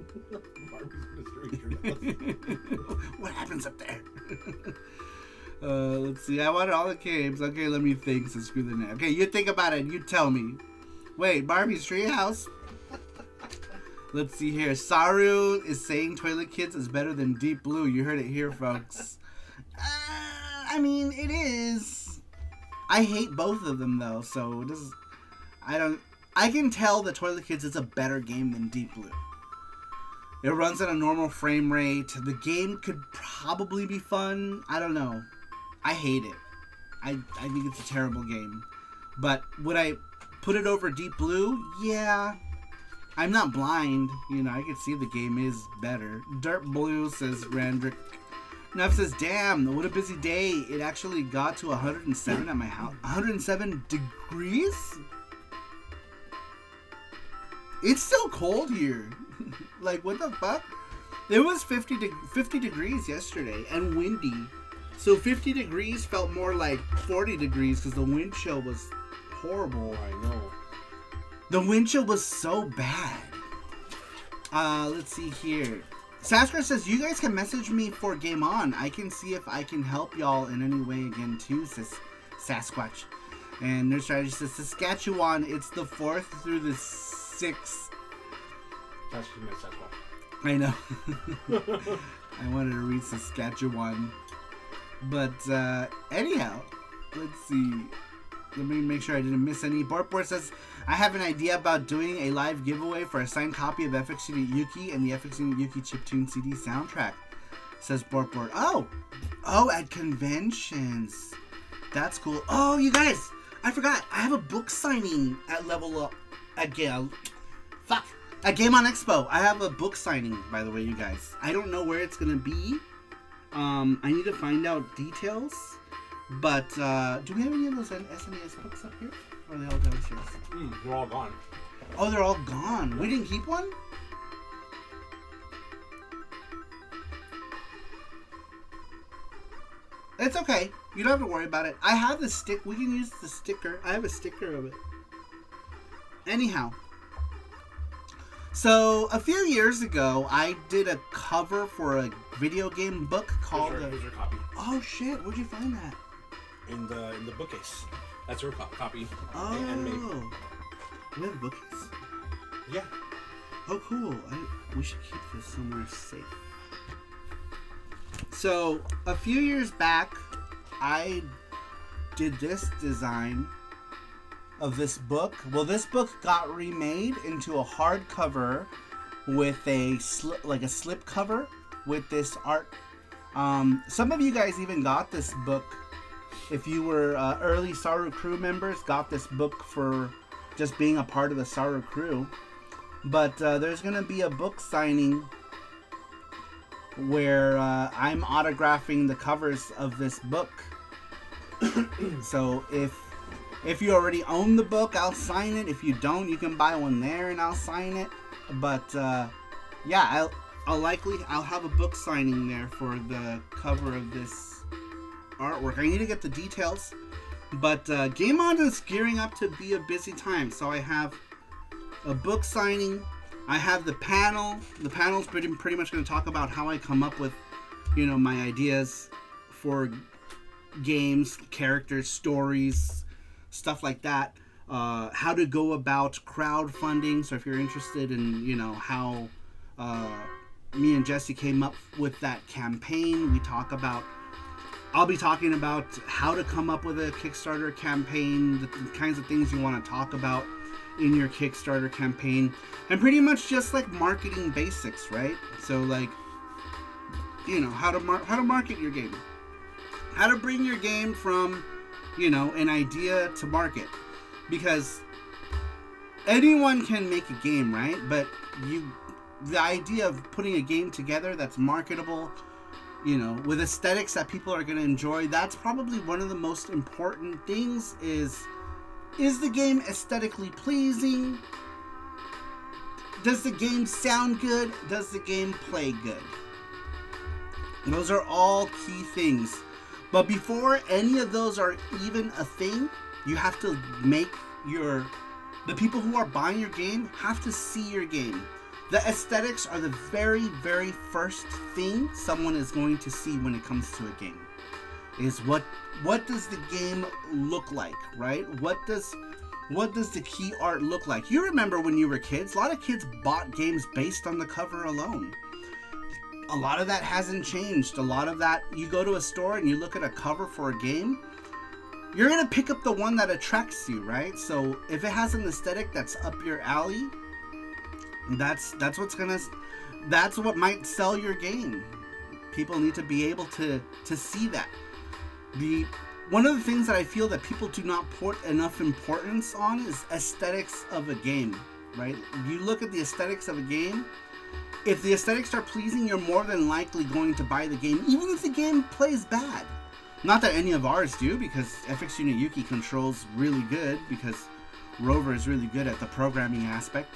Barbie's Mystery Treehouse. What happens up there? Let's see. I wanted all the games. Okay, let me think. So screw the net. Okay, you think about it. You tell me. Wait, Barbie's Treehouse? Let's see here. Saru is saying Toilet Kids is better than Deep Blue. You heard it here, folks. I mean, it is. I hate both of them, though. So this is... I can tell that Toilet Kids is a better game than Deep Blue. It runs at a normal frame rate. The game could probably be fun. I don't know. I hate it. I think it's a terrible game. But would I put it over Deep Blue? Yeah. I'm not blind. You know, I can see the game is better. Dirt Blue, says Randrick. Neff says, damn, what a busy day. It actually got to 107 at my house. 107 degrees? It's still cold here. Like, what the fuck? It was 50 degrees yesterday and windy. So 50 degrees felt more like 40 degrees because the wind chill was horrible. I know. The wind chill was so bad. Let's see here. Sasquatch says, you guys can message me for Game On. I can see if I can help y'all in any way again too, says Sasquatch. And Nerd Strategy says, Saskatchewan, it's the 4th through the 6th. That's just my Sasquatch. I know. I wanted to read Saskatchewan. But anyhow, let's see. Let me make sure I didn't miss any. Bortboard says, I have an idea about doing a live giveaway for a signed copy of FX Unit Yuki and the FX Unit Yuki chiptune CD soundtrack, says Bortboard. Oh, at conventions. That's cool. Oh, you guys, I forgot. I have a book signing at Level Up. At Game On Expo. I have a book signing, by the way, you guys. I don't know where it's going to be. I need to find out details. But, do we have any of those SNES books up here? Or are they all downstairs? They're all gone. Oh, they're all gone. We didn't keep one? It's okay. You don't have to worry about it. I have the stick. We can use the sticker. I have a sticker of it. Anyhow. So, a few years ago, I did a cover for a video game book called... Here's your copy. Oh, shit. Where'd you find that? In the bookcase. That's her copy. Oh. We have bookcase? Yeah. Oh, cool. We should keep this somewhere safe. So, a few years back, I did this design of this book. Well, this book got remade into a hardcover with a slip cover with this art. Some of you guys even got this book. If you were early Saru crew members, got this book for just being a part of the Saru crew. But there's going to be a book signing where I'm autographing the covers of this book. So if you already own the book, I'll sign it. If you don't, you can buy one there and I'll sign it. But yeah, I'll have a book signing there for the cover of this artwork. I need to get the details, but Game On is gearing up to be a busy time. So I have a book signing. I have the panel. The panel's pretty much going to talk about how I come up with, my ideas for games, characters, stories, stuff like that. How to go about crowdfunding. So if you're interested in, how me and Jesse came up with that campaign, I'll be talking about how to come up with a Kickstarter campaign, the kinds of things you want to talk about in your Kickstarter campaign, and pretty much just like marketing basics, right? So like, how to market your game, how to bring your game from, an idea to market, because anyone can make a game, right? But the idea of putting a game together that's marketable, with aesthetics that people are going to enjoy, that's probably one of the most important things. Is the game aesthetically pleasing? Does the game sound good? Does the game play good? Those are all key things. But before any of those are even a thing, you have to make the people who are buying your game have to see your game. The aesthetics are the very, very first thing someone is going to see when it comes to a game. Is what does the game look like, right? What does the key art look like? You remember when you were kids, a lot of kids bought games based on the cover alone. A lot of that hasn't changed. A lot of that, you go to a store and you look at a cover for a game, you're going to pick up the one that attracts you, right? So if it has an aesthetic that's up your alley, That's what might sell your game. People need to be able to see that. One of the things that I feel that people do not put enough importance on is aesthetics of a game, right? You look at the aesthetics of a game. If the aesthetics are pleasing, you're more than likely going to buy the game, even if the game plays bad. Not that any of ours do, because FX Unit Yuki controls really good, because Rover is really good at the programming aspect.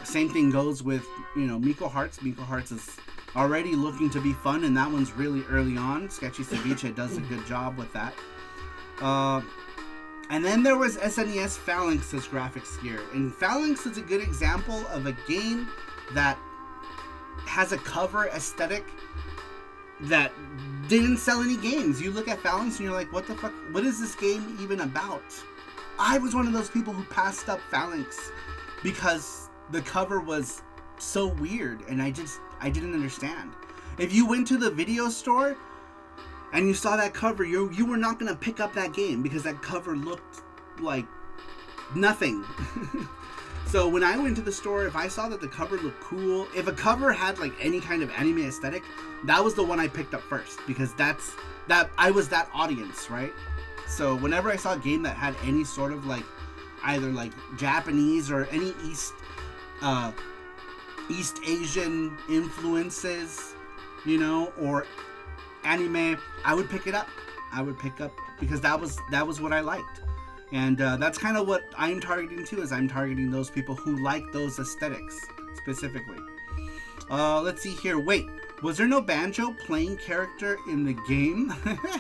Same thing goes with, Miko Hearts. Miko Hearts is already looking to be fun, and that one's really early on. Sketchy Ceviche does a good job with that. And then there was SNES Phalanx's graphics here. And Phalanx is a good example of a game that has a cover aesthetic that didn't sell any games. You look at Phalanx and you're like, what the fuck? What is this game even about? I was one of those people who passed up Phalanx because the cover was so weird and I didn't understand. If you went to the video store and you saw that cover, you were not going to pick up that game because that cover looked like nothing. So when I went to the store, if I saw that the cover looked cool, if a cover had like any kind of anime aesthetic, that was the one I picked up first, because I was that audience, right? So whenever I saw a game that had any sort of like either like Japanese or any East Asian influences, or anime, I would pick it up. Because that was what I liked. And that's kind of what I'm targeting too, is I'm targeting those people who like those aesthetics specifically. Let's see here. Wait, was there no banjo playing character in the game?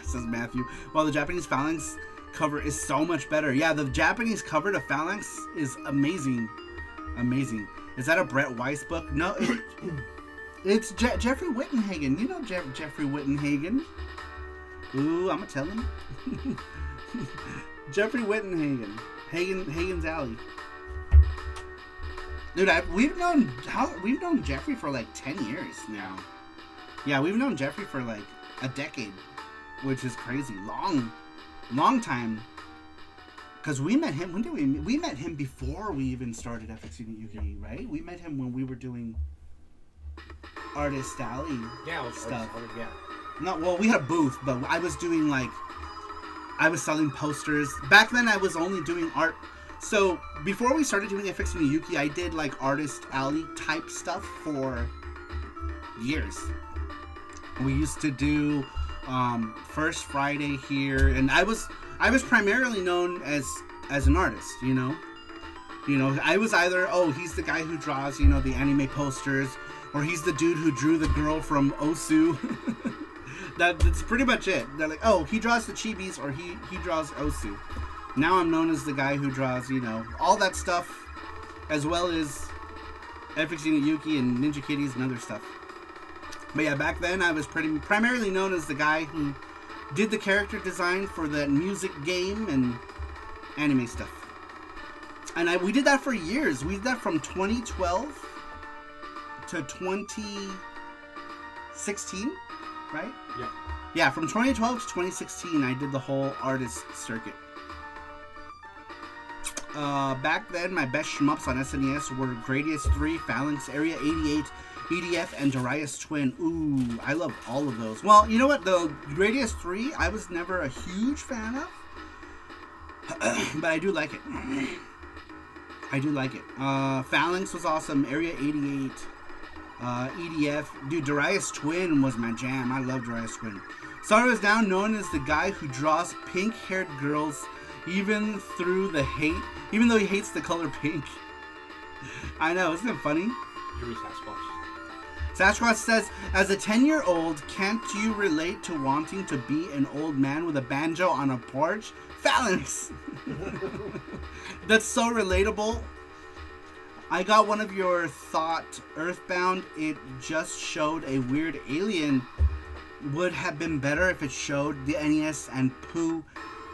Says Matthew. Well, the Japanese Phalanx cover is so much better. Yeah, the Japanese cover to Phalanx is amazing. Amazing. Is that a Brett Weiss book? No, it's Jeffrey Wittenhagen. You know Jeffrey Wittenhagen. Ooh, I'm gonna tell him. Jeffrey Wittenhagen. Hagen's Alley. Dude, we've known Jeffrey for like 10 years now. Yeah, we've known Jeffrey for like a decade, which is crazy. Long time. Because we met him, when did we met him before we even started FX Unit Yuki, right? We met him when we were doing Artist Alley stuff. No, well, we had a booth, but I was doing I was selling posters. Back then, I was only doing art. So before we started doing FX Unit Yuki, I did like Artist Alley type stuff for years. We used to do First Friday here, and I was primarily known as an artist, I was either, he's the guy who draws, the anime posters, or he's the dude who drew the girl from Osu. That's pretty much it. They're like, he draws the chibis, or he draws Osu. Now I'm known as the guy who draws, all that stuff, as well as FX Unit Yuki and Ninja Kitties and other stuff. But yeah, back then I was primarily known as the guy who did the character design for that music game and anime stuff. And we did that for years. We did that from 2012 to 2016, right? Yeah. Yeah, from 2012 to 2016, I did the whole artist circuit. Back then, my best shmups on SNES were Gradius 3, Phalanx, Area 88, EDF, and Darius Twin. Ooh, I love all of those. Well, you know what? The Gradius 3, I was never a huge fan of. But I do like it. Phalanx was awesome. Area 88. EDF. Dude, Darius Twin was my jam. I love Darius Twin. Saru is now known as the guy who draws pink-haired girls even though he hates the color pink. I know, isn't it funny? You're Sasquatch. Sasquatch says, as a 10-year-old, can't you relate to wanting to be an old man with a banjo on a porch? Phalanx! That's so relatable. I got one of your thought, Earthbound. It just showed a weird alien. Would have been better if it showed the NES and Pooh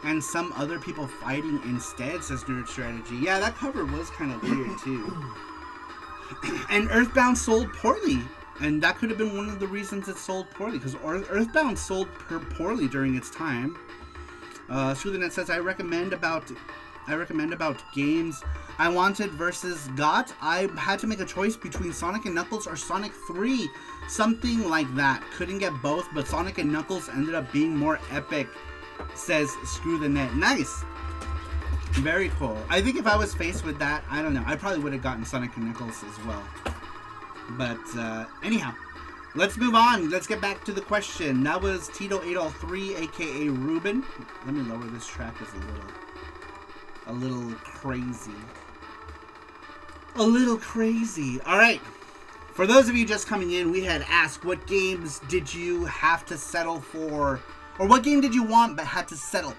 and some other people fighting instead, says Nerd Strategy. Yeah, that cover was kind of weird too. And Earthbound sold poorly. And that could have been one of the reasons it sold poorly, because Earthbound sold poorly during its time. Sulinet says, I recommend about games. I wanted versus got. I had to make a choice between Sonic and Knuckles or Sonic 3. Something like that. Couldn't get both, but Sonic and Knuckles ended up being more epic, says Screw the Net. Nice. Very cool. I think if I was faced with that, I don't know. I probably would have gotten Sonic and Knuckles as well. But anyhow, let's move on. Let's get back to the question. That was Tito803, aka Ruben. Let me lower this track. It's a little crazy. A little crazy. All right. For those of you just coming in, we had asked what games did you have to settle for, or what game did you want but had to settle?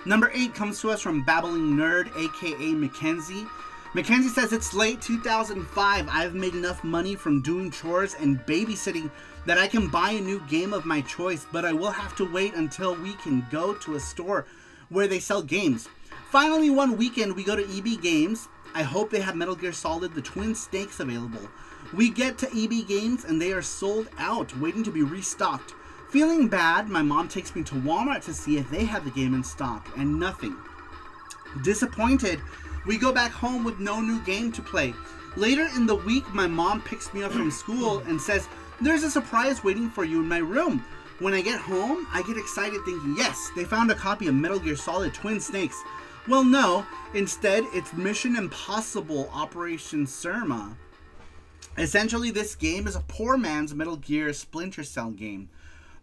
Number 8 comes to us from Babbling Nerd, aka Mackenzie. Mackenzie says, it's late 2005. I've made enough money from doing chores and babysitting that I can buy a new game of my choice, but I will have to wait until we can go to a store where they sell games. Finally, one weekend we go to EB Games. I hope they have Metal Gear Solid The Twin Snakes available. We get to EB Games and they are sold out, waiting to be restocked. Feeling bad, my mom takes me to Walmart to see if they have the game in stock, and nothing. Disappointed, we go back home with no new game to play. Later in the week, my mom picks me up from school and says, there's a surprise waiting for you in my room. When I get home, I get excited thinking, yes, they found a copy of Metal Gear Solid Twin Snakes. Well, no, instead, it's Mission Impossible Operation Surma. Essentially, this game is a poor man's Metal Gear Splinter Cell game.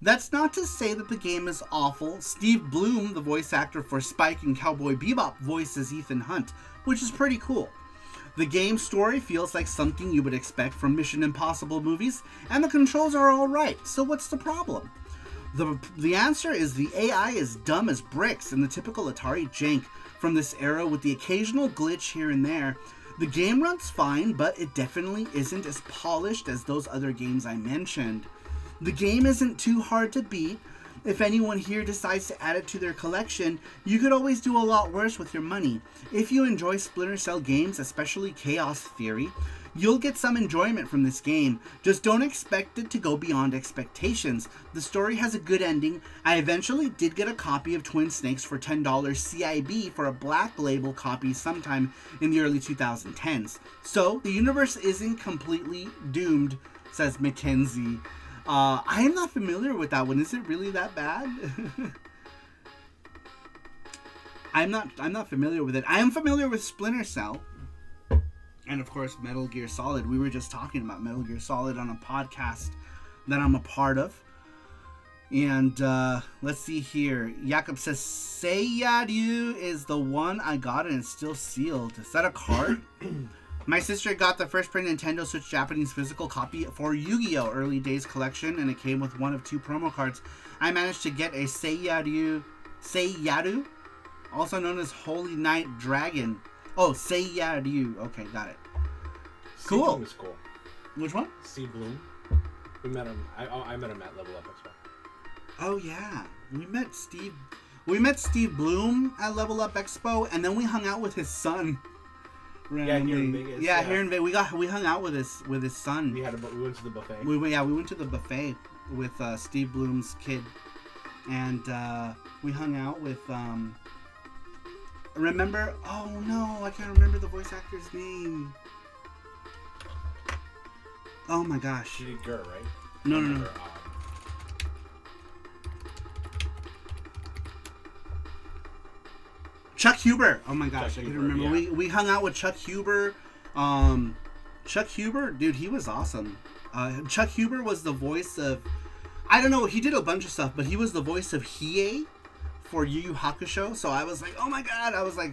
That's not to say that the game is awful. Steve Bloom, the voice actor for Spike and Cowboy Bebop, voices Ethan Hunt, which is pretty cool. The game's story feels like something you would expect from Mission Impossible movies, and the controls are alright, so what's the problem? The answer is the AI is dumb as bricks and the typical Atari jank from this era with the occasional glitch here and there. The game runs fine, but it definitely isn't as polished as those other games I mentioned. The game isn't too hard to beat. If anyone here decides to add it to their collection, you could always do a lot worse with your money. If you enjoy Splinter Cell games, especially Chaos Theory, you'll get some enjoyment from this game. Just don't expect it to go beyond expectations. The story has a good ending. I eventually did get a copy of Twin Snakes for $10 CIB for a black label copy sometime in the early 2010s. So, the universe isn't completely doomed, says Mackenzie. I am not familiar with that one. Is it really that bad? I'm not familiar with it. I am familiar with Splinter Cell. And of course, Metal Gear Solid. We were just talking about Metal Gear Solid on a podcast that I'm a part of. And let's see here. Jakob says, Seiyaru is the one I got and it's still sealed. Is that a card? My sister got the first print Nintendo Switch Japanese physical copy for Yu-Gi-Oh! Early Days collection, and it came with one of 2 promo cards. I managed to get a Seiyaru, also known as Holy Knight Dragon. Oh, Seiyaru. Okay, got it. Cool. Bloom is cool. Which one? Steve Bloom. We met him. I met him at Level Up Expo. Oh yeah, we met Steve Bloom at Level Up Expo, and then we hung out with his son. Randomly. Yeah, here in Vegas. Yeah, here in Vegas. We hung out with his son. We went to the buffet. We went to the buffet with Steve Bloom's kid, and we hung out with. Remember? Oh no, I can't remember the voice actor's name. Oh my gosh. She did Gurr, right? No. Chuck Huber. Oh my gosh, I can remember. Yeah. We hung out with Chuck Huber. Chuck Huber, dude, he was awesome. Chuck Huber was the voice of, I don't know, he did a bunch of stuff, but he was the voice of Hiei for Yu Yu Hakusho. So I was like, oh my god, I was like,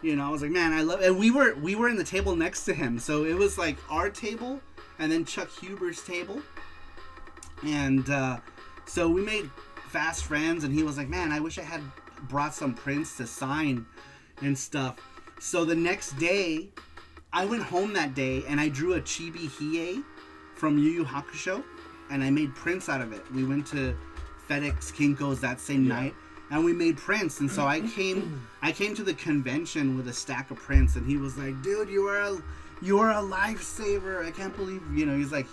man, I love it. And we were in the table next to him, so it was like our table and then Chuck Huber's table, and so we made fast friends. And he was like, man, I wish I had brought some prints to sign and stuff. So the next day, I went home that day and I drew a chibi Hiei from Yu Yu Hakusho, and I made prints out of it. We went to FedEx Kinko's that same night, and we made prints. And so I came to the convention with a stack of prints, and he was like, dude, you are a lifesaver. I can't believe, he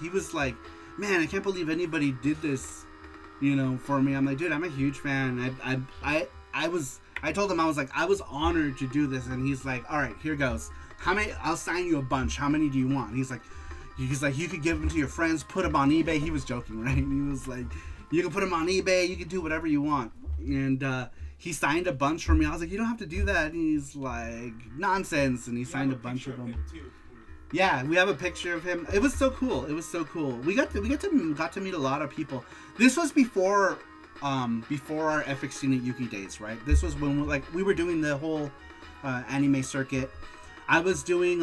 was like, man, I can't believe anybody did this, for me. I'm like, dude, I'm a huge fan. I told him, I was like, I was honored to do this, and he's like, all right, here goes. How many? I'll sign you a bunch. How many do you want? He's like, you could give them to your friends, put them on eBay. He was joking, right? He was like, you can put them on eBay. You can do whatever you want. And he signed a bunch for me. I was like, you don't have to do that. And he's like, nonsense. And he signed a bunch of them. Yeah, we have a picture of him. It was so cool. It was so cool. We got to meet a lot of people. This was before our FX Unit Yuki days, right? This was when we were doing the whole anime circuit. I was doing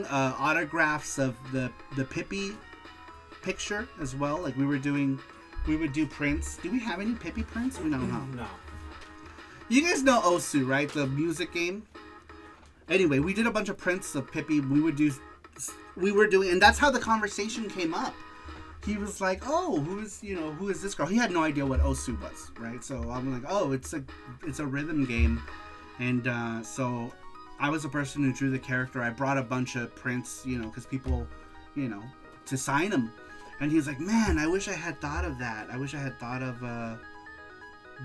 autographs of the Pippi picture as well. Like we would do prints. Do we have any Pippi prints? We don't know. No. You guys know Osu, right? The music game. Anyway, we did a bunch of prints of Pippi. We were doing, and that's how the conversation came up. He was like, "Oh, who is this girl?" He had no idea what Osu was, right? So I'm like, "Oh, it's a rhythm game," and so I was the person who drew the character. I brought a bunch of prints, because people, to sign them, and he was like, "Man, I wish I had thought of that. I wish I had thought of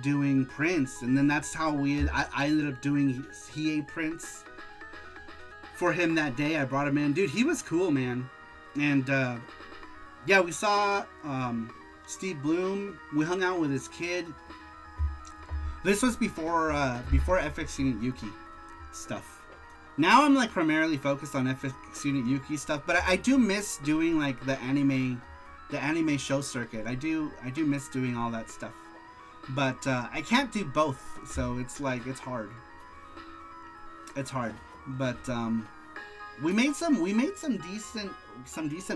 doing prints." And then that's how I ended up doing Hiei prints for him that day. I brought him in. Dude, he was cool, man. And yeah, we saw Steve Bloom. We hung out with his kid. This was before FX Unit Yuki stuff. Now I'm like primarily focused on FX Unit Yuki stuff, but I do miss doing like the anime show circuit. I do miss doing all that stuff. But I can't do both, so it's like it's hard. It's hard. But we made some decent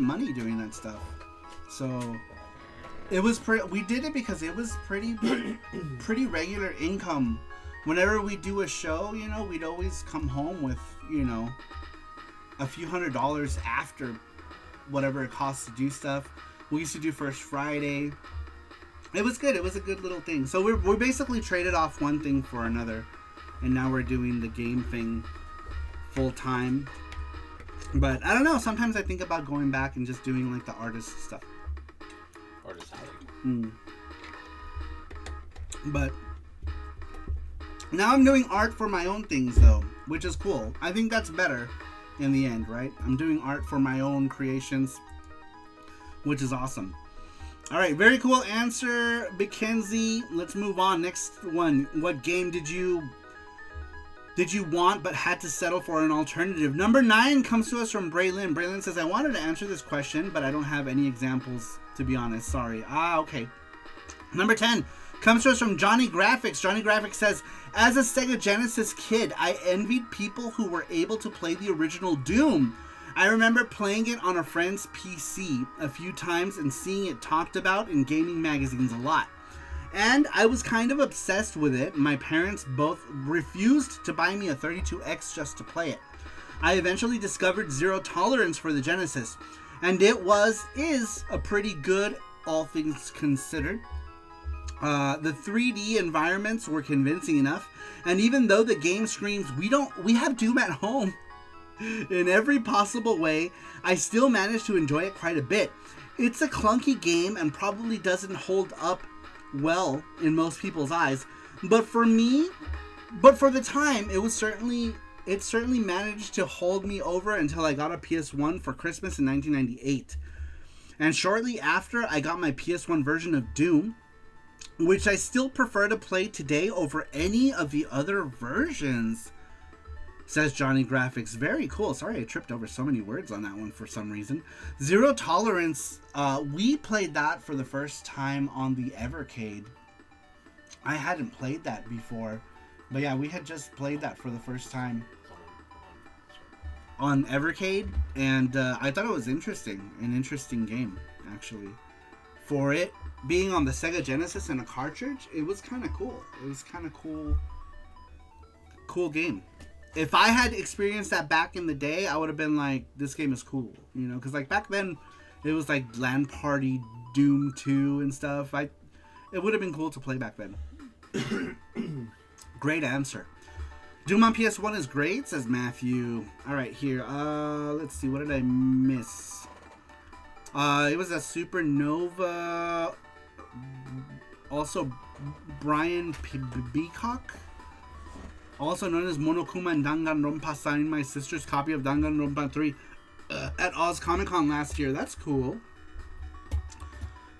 money doing that stuff. So it was we did it because it was pretty regular income. Whenever we do a show, we'd always come home with, a few $100s after whatever it costs to do stuff. We used to do First Friday. It was good. It was a good little thing. So we basically traded off one thing for another, and now we're doing the game thing full time. But I don't know. Sometimes I think about going back and just doing like the artist stuff. Artist alley. But now I'm doing art for my own things though, which is cool. I think that's better in the end, right? I'm doing art for my own creations, which is awesome. All right, very cool answer, Mackenzie. Let's move on. Next one. What game did you want but had to settle for an alternative? Number 9 comes to us from Braylon. Braylon says, I wanted to answer this question, but I don't have any examples, to be honest. Sorry. Okay. Number 10 comes to us from Johnny Graphics. Johnny Graphics says, as a Sega Genesis kid, I envied people who were able to play the original Doom. I remember playing it on a friend's PC a few times and seeing it talked about in gaming magazines a lot. And I was kind of obsessed with it. My parents both refused to buy me a 32X just to play it. I eventually discovered Zero Tolerance for the Genesis, and it is a pretty good, all things considered. The 3D environments were convincing enough, and even though the game screams, we have Doom at home in every possible way, I still managed to enjoy it quite a bit. It's a clunky game and probably doesn't hold up well in most people's eyes, but for the time, it certainly managed to hold me over until I got a PS1 for Christmas in 1998. And shortly after, I got my PS1 version of Doom, which I still prefer to play today over any of the other versions, says Johnny Graphics. Very cool. Sorry I tripped over so many words on that one for some reason. Zero Tolerance, we played that for the first time on the Evercade. I hadn't played that before, but yeah, we had just played that for the first time on Evercade, and I thought it was an interesting game, actually. For it being on the Sega Genesis and a cartridge, it was kind of cool. It was kind of cool game. If I had experienced that back in the day, I would have been like, this game is cool, because like back then it was like LAN Party Doom 2 and stuff. It would have been cool to play back then. Great answer. Doom on PS1 is great, says Matthew. All right, here. Let's see. What did I miss? It was a Supernova. Also, Brian Beacock, also known as Monokuma and Danganronpa, signed my sister's copy of Danganronpa 3 at Oz Comic Con last year. That's cool.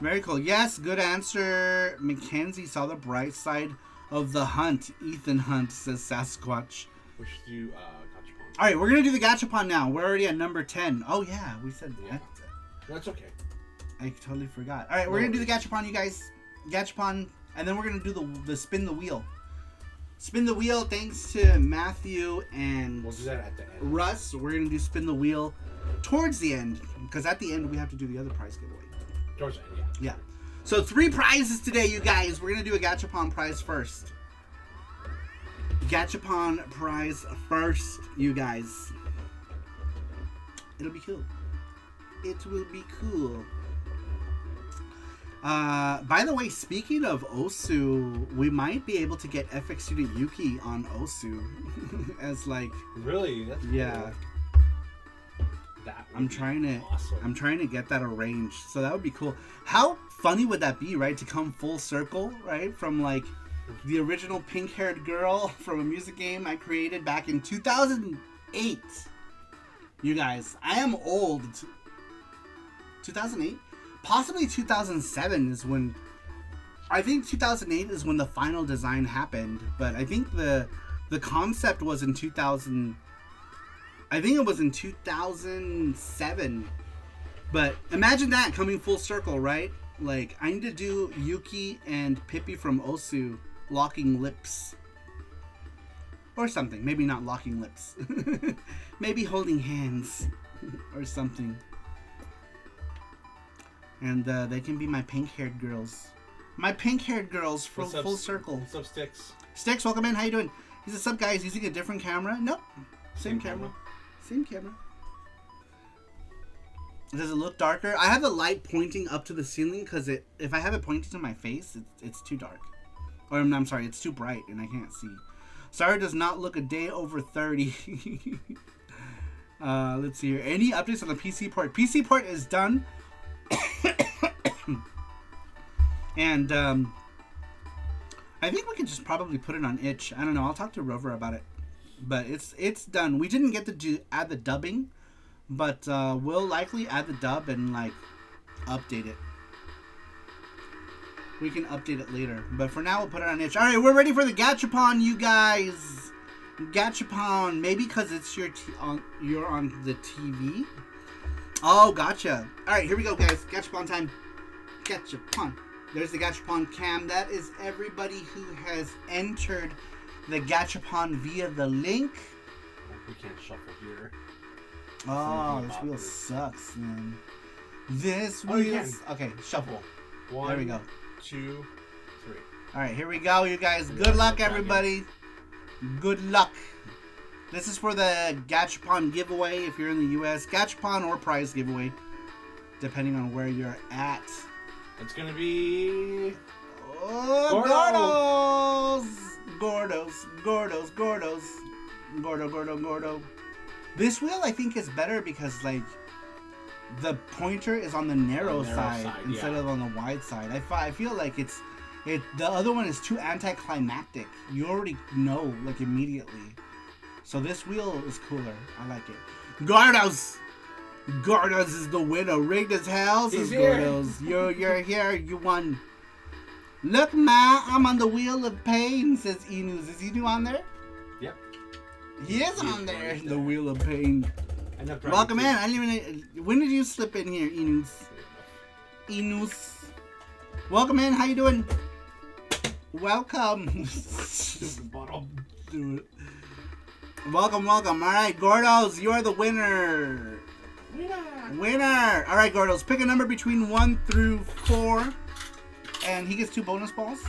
Very cool. Yes, good answer. Mackenzie saw the bright side of the hunt. Ethan Hunt, says Sasquatch. We should do Gachapon. Alright, we're going to do the Gachapon now. We're already at number 10. Oh, yeah, we said that. That's okay. I totally forgot. Alright, we're going to do the Gachapon, you guys. Gachapon, and then we're going to do the spin the wheel. Spin the wheel, thanks to Matthew and We'll do that at the end. Russ. We're going to do spin the wheel towards the end, because at the end we have to do the other prize giveaway. Towards the end, Yeah. So 3 prizes today, you guys. We're going to do a Gachapon prize first. Gachapon prize first, you guys. It'll be cool. It will be cool. By the way, speaking of Osu, we might be able to get FX Student Yuki on Osu as like. Really? That's cool. Yeah. That would I'm be trying to awesome. get that arranged. So that would be cool. How funny would that be, right? To come full circle, right? From like the original pink-haired girl from a music game I created back in 2008. You guys, I am old. 2008? Possibly 2007 is when... I think 2008 is when the final design happened. But I think the concept was in 2000... I think it was in 2007. But imagine that coming full circle, right? Like, I need to do Yuki and Pippi from Osu locking lips. Or something. Maybe not locking lips. Maybe holding hands. Or something. And they can be my pink-haired girls. My pink-haired girls from full circle. What's up, Sticks? Sticks, welcome in. How you doing? He says, "Sup, guys? Using a different camera?" Nope. Same camera. Same camera. Does it look darker? I have the light pointing up to the ceiling because if I have it pointing to my face, it's too dark. Or I'm sorry, it's too bright and I can't see. Saru does not look a day over 30. Let's see here. Any updates on the PC port? PC port is done. And I think we could just probably put it on itch. I don't know. I'll talk to Rover about it. But it's done. We didn't get to add the dubbing, but we'll likely add the dub and like update it. We can update it later, but for now we'll put it on itch. All right, we're ready for the Gachapon, you guys. Gachapon, maybe because it's you're on the TV. Oh, gotcha. All right, here we go, guys. Gachapon time. Gachapon. There's the Gachapon cam. That is everybody who has entered the Gachapon via the link. We can't shuffle here. Oh, this wheel sucks, man. This wheel. Okay, shuffle. One, there we go. 2, 3. All right, here we go, you guys. Good luck, everybody. Good luck. This is for the Gachapon giveaway if you're in the U.S. Gachapon or prize giveaway, depending on where you're at. It's gonna be. Oh, Gordo. This wheel I think is better because like the pointer is on the narrow side instead of on the wide side. I feel like the other one is too anticlimactic. You already know like immediately. So this wheel is cooler. I like it. Gordos is the winner. Rigged as hell, says Gordos. You're here. You won. Look, Ma, I'm on the wheel of pain, says Inus. Is Inu on there? Yep. He is on there. The wheel of pain. Welcome in. I didn't even. When did you slip in here, Inus? Inus. Welcome in. How you doing? Welcome. Welcome. All right, Gordos, you are the winner. Winner. All right, Gordos, pick a number between 1 through 4. And he gets 2 bonus balls.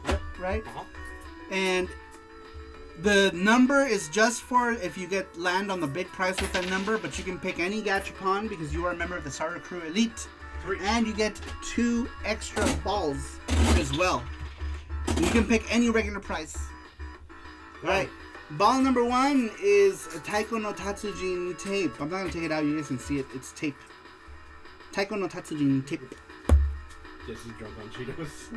Yep. Right? Uh-huh. And the number is just for if you land on the big prize with that number, but you can pick any Gachapon because you are a member of the Saru Crew Elite. 3. And you get 2 extra balls as well. And you can pick any regular prize. All right. Ball number 1 is a Taiko no Tatsujin tape. I'm not going to take it out. You guys can see it. It's tape. Taiko no Tatsujin tape. This is drunk on Cheetos.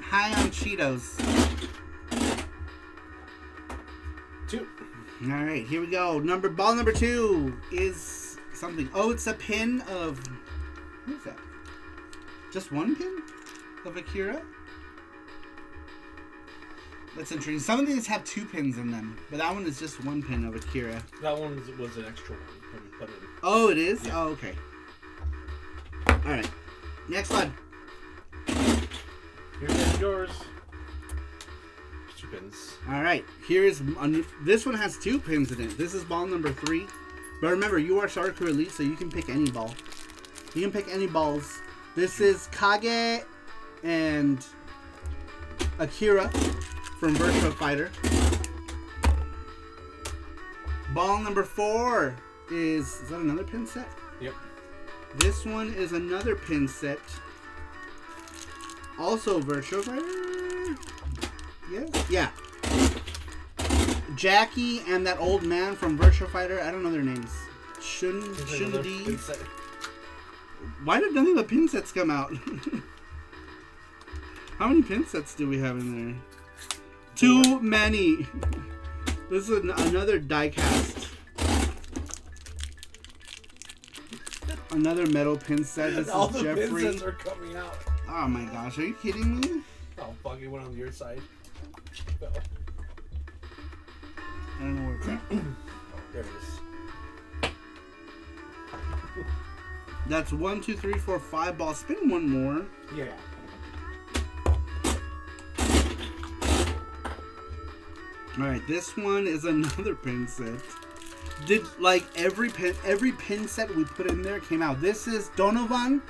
High on Cheetos. 2. All right, here we go. Ball number 2 is something. Oh, it's a pin of. What is that? Just one pin of Akira? That's interesting. Some of these have 2 pins in them, but that one is just one pin of Akira. That one was an extra one. When we put it in. Oh, it is? Yeah. Oh, okay. Alright. Next one. Here's yours. 2 pins. Alright. This one has 2 pins in it. This is ball number 3. But remember, you are SaruPro Elite, so you can pick any ball. You can pick any balls. This is Kage and Akira from Virtua Fighter. Ball number 4 is that another pin set? Yep. This one is another pin set. Also Virtua Fighter? Yes? Yeah. Jackie and that old man from Virtua Fighter, I don't know their names. Shundi. Why did nothing but pin sets come out? How many pin sets do we have in there? Too many. This is another die cast. Another metal pin set. This All is the Jeffrey. pin sets are coming out. Oh my gosh, are you kidding me? Oh fuck! It went on your side. Oh, I don't know where it's at. there it is. That's 1, 2, 3, 4, 5 balls. Spin one more. Yeah. Alright, this one is another pin set. Did like every pin set we put in there came out. This is Donovan.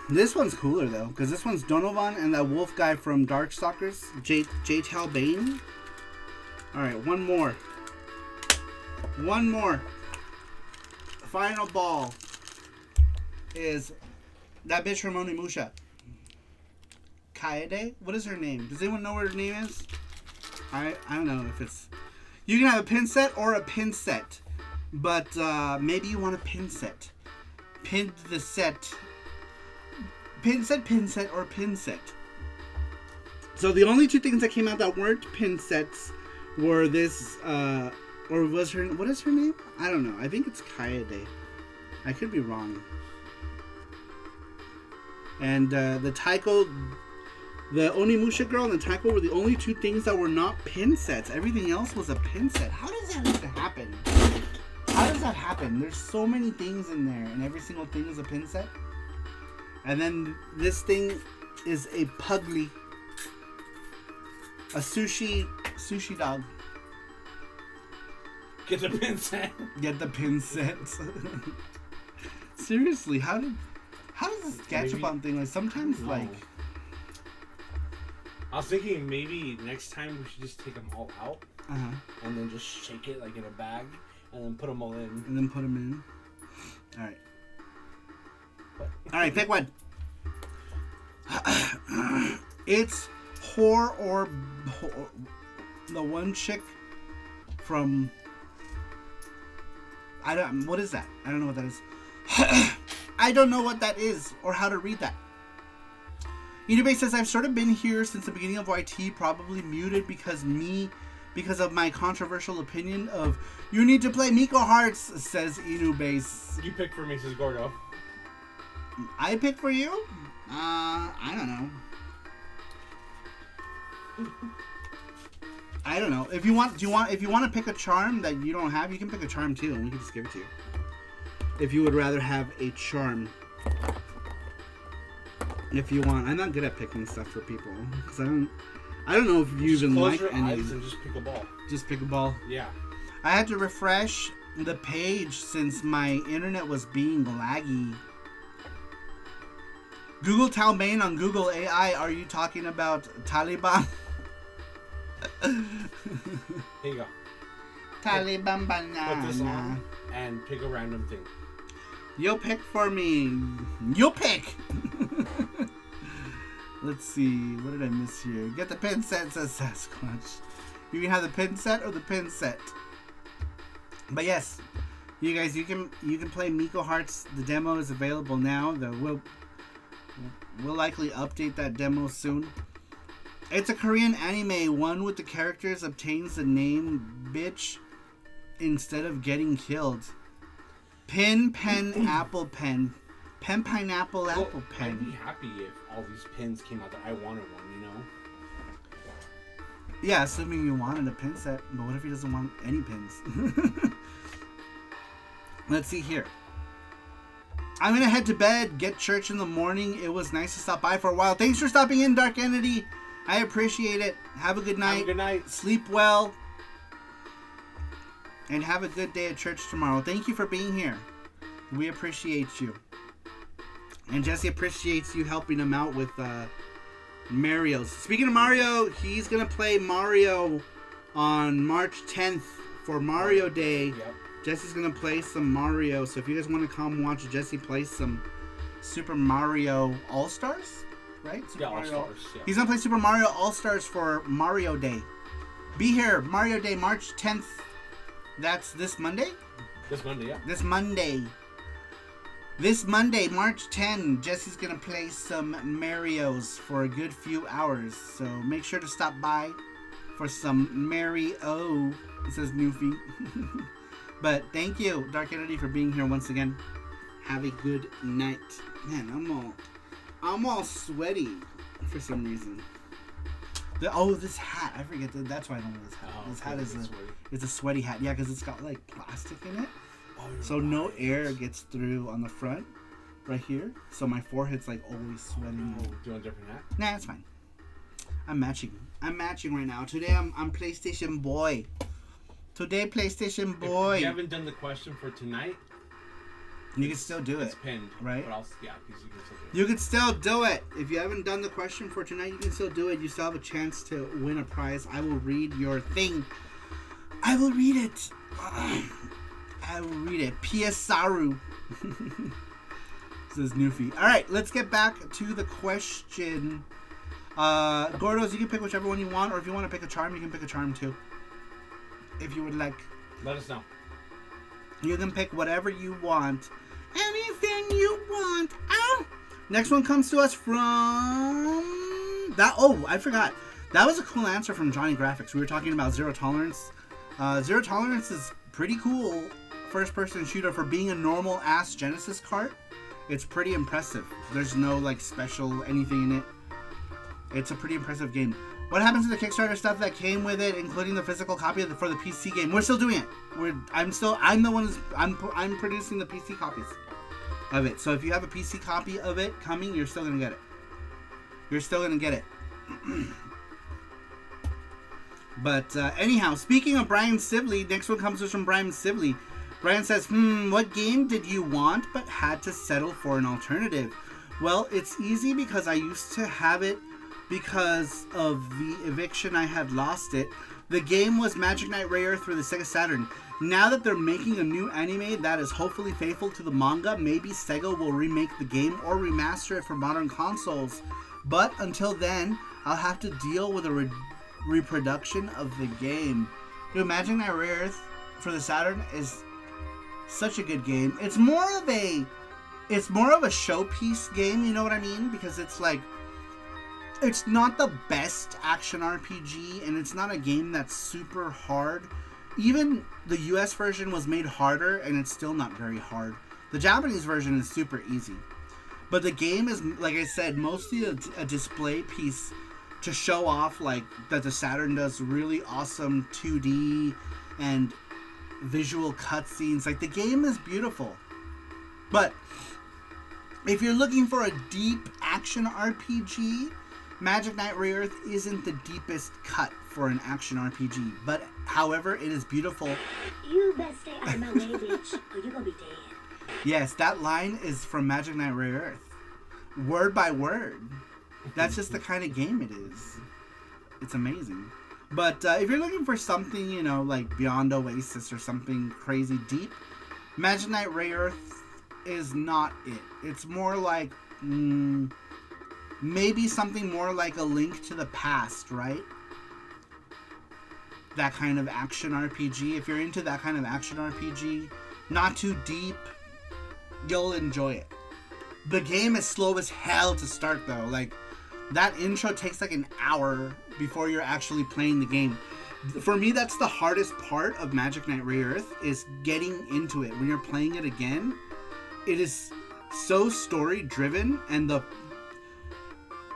This one's cooler though, because this one's Donovan and that wolf guy from Darkstalkers, J-Tal Bane. Alright, one more. One more. Final ball is that bitch from Onimusha. Kaede? What is her name? Does anyone know what her name is? I don't know if it's... You can have a pin set or a pin set. But maybe you want a pin set. Pin the set. Pin set, or pin set. So the only 2 things that came out that weren't pin sets were this... or was her... What is her name? I don't know. I think it's Kaede. I could be wrong. And the Taiko... The Onimusha girl and the Taiko were the only 2 things that were not pin sets. Everything else was a pin set. How does that even happen? How does that happen? There's so many things in there, and every single thing is a pin set. And then this thing is a Pugly. A sushi dog. Get the pin set. Get the pin set. Seriously, how does this Gachapon thing, like, sometimes, No. like... I was thinking maybe next time we should just take them all out Uh-huh. and then just shake it like in a bag and then put them all in. And then put them in. Alright. Alright, pick one. It's or the one chick from... What is that? I don't know what that is. I don't know what that is or how to read that. Inube says, I've sort of been here since the beginning of YT, probably muted because of my controversial opinion of you need to play Miko Hearts, says Inube. You pick for me, says Gordo. I pick for you? I don't know. I don't know. If you want to pick a charm that you don't have, you can pick a charm too, and we can just give it to you. If you would rather have a charm. If you want. I'm not good at picking stuff for people because I don't know if you even like your any. eyes and just pick a ball. Just pick a ball. Yeah. I had to refresh the page since my internet was being laggy. Google Talbane on Google AI. Are you talking about Taliban? Here you go. Taliban Put this banana. on and pick a random thing. You'll pick for me. You'll pick. Let's see. What did I miss here? Get the pin set, says Sasquatch. You can have the pin set or the pin set. But yes, you guys, you can play Miko Hearts. The demo is available now. We'll likely update that demo soon. It's a Korean anime. One with the characters obtains the name bitch instead of getting killed. Pen, apple, pen. Pen, pineapple, apple, pen. I'd be happy if all these pins came out that I wanted one, you know? Yeah, assuming you wanted a pin set. But what if he doesn't want any pins? Let's see here. I'm going to head to bed, get church in the morning. It was nice to stop by for a while. Thanks for stopping in, Dark Entity. I appreciate it. Have a good night. Have a good night. Sleep well. And have a good day at church tomorrow. Thank you for being here. We appreciate you. And Jesse appreciates you helping him out with Mario's. Speaking of Mario, he's going to play Mario on March 10th for Mario Day. Yep. Jesse's going to play some Mario. So if you guys want to come watch Jesse play some Super Mario All-Stars, right? Super Mario. All-Stars. Yeah. He's going to play Super Mario All-Stars for Mario Day. Be here, Mario Day, March 10th. That's this Monday? This Monday, yeah. This Monday. This Monday, March 10, Jesse's going to play some Marios for a good few hours. So make sure to stop by for some Mario. It says Newfie. But thank you, Dark Entity, for being here once again. Have a good night. Man, I'm all sweaty for some reason. This hat. I forget. That's why I don't know this hat. This hat is a sweaty hat. Yeah, because it's got like plastic in it. So no air gets through on the front, right here. So my forehead's like always sweating. Do you want a different hat? Nah, it's fine. I'm matching right now. Today I'm PlayStation Boy. Today PlayStation Boy. If you haven't done the question for tonight, you can still do it. It's pinned, right? But yeah, because you can still do it. You can still do it. If you haven't done the question for tonight, you can still do it. You still have a chance to win a prize. I will read your thing. I will read it. I will read it. P.S. Saru. Says Newfie. Alright, let's get back to the question. Gordos, you can pick whichever one you want, or if you want to pick a charm, you can pick a charm too. If you would like. Let us know. You can pick whatever you want. Anything you want. Ow! Next one comes to us from... I forgot. That was a cool answer from Johnny Graphics. We were talking about Zero Tolerance. Zero Tolerance is pretty cool first-person shooter for being a normal-ass Genesis cart. It's pretty impressive. There's no, like, special anything in it. It's a pretty impressive game. What happens to the Kickstarter stuff that came with it, including the physical copy for the PC game? We're still doing it. I'm producing the PC copies of it. So if you have a PC copy of it coming, you're still gonna get it. You're still gonna get it. But anyhow, speaking of Brian Sibley, next one comes to us from Brian Sibley. Brian says, what game did you want but had to settle for an alternative? Well, it's easy because I used to have it because of the eviction. I had lost it. The game was Magic Knight Ray Earth for the Sega Saturn. Now that they're making a new anime that is hopefully faithful to the manga, maybe Sega will remake the game or remaster it for modern consoles. But until then, I'll have to deal with a reproduction of the game. Dude, Magic Knight Ray Earth for the Saturn is such a good game. It's more of a showpiece game, you know what I mean? Because it's like, it's not the best action RPG, and it's not a game that's super hard. Even the US version was made harder, and it's still not very hard. The Japanese version is super easy. But the game is, like I said, mostly a display piece to show off like that the Saturn does really awesome 2D and visual cutscenes. Like, the game is beautiful. But if you're looking for a deep action RPG, Magic Knight Ray Earth isn't the deepest cut for an action RPG, but however, it is beautiful. You best stay out of my way, bitch, or you're gonna be dead. Yes, that line is from Magic Knight Ray Earth. Word by word. That's just the kind of game it is. It's amazing. But if you're looking for something, you know, like Beyond Oasis or something crazy deep, Magic Knight Ray Earth is not it. It's more like... maybe something more like A Link to the Past, right? That kind of action RPG. If you're into that kind of action RPG, not too deep, you'll enjoy it. The game is slow as hell to start though. Like, that intro takes like an hour before you're actually playing the game. For me, that's the hardest part of Magic Knight Re-Earth, is getting into it. When you're playing it again, it is so story driven, and the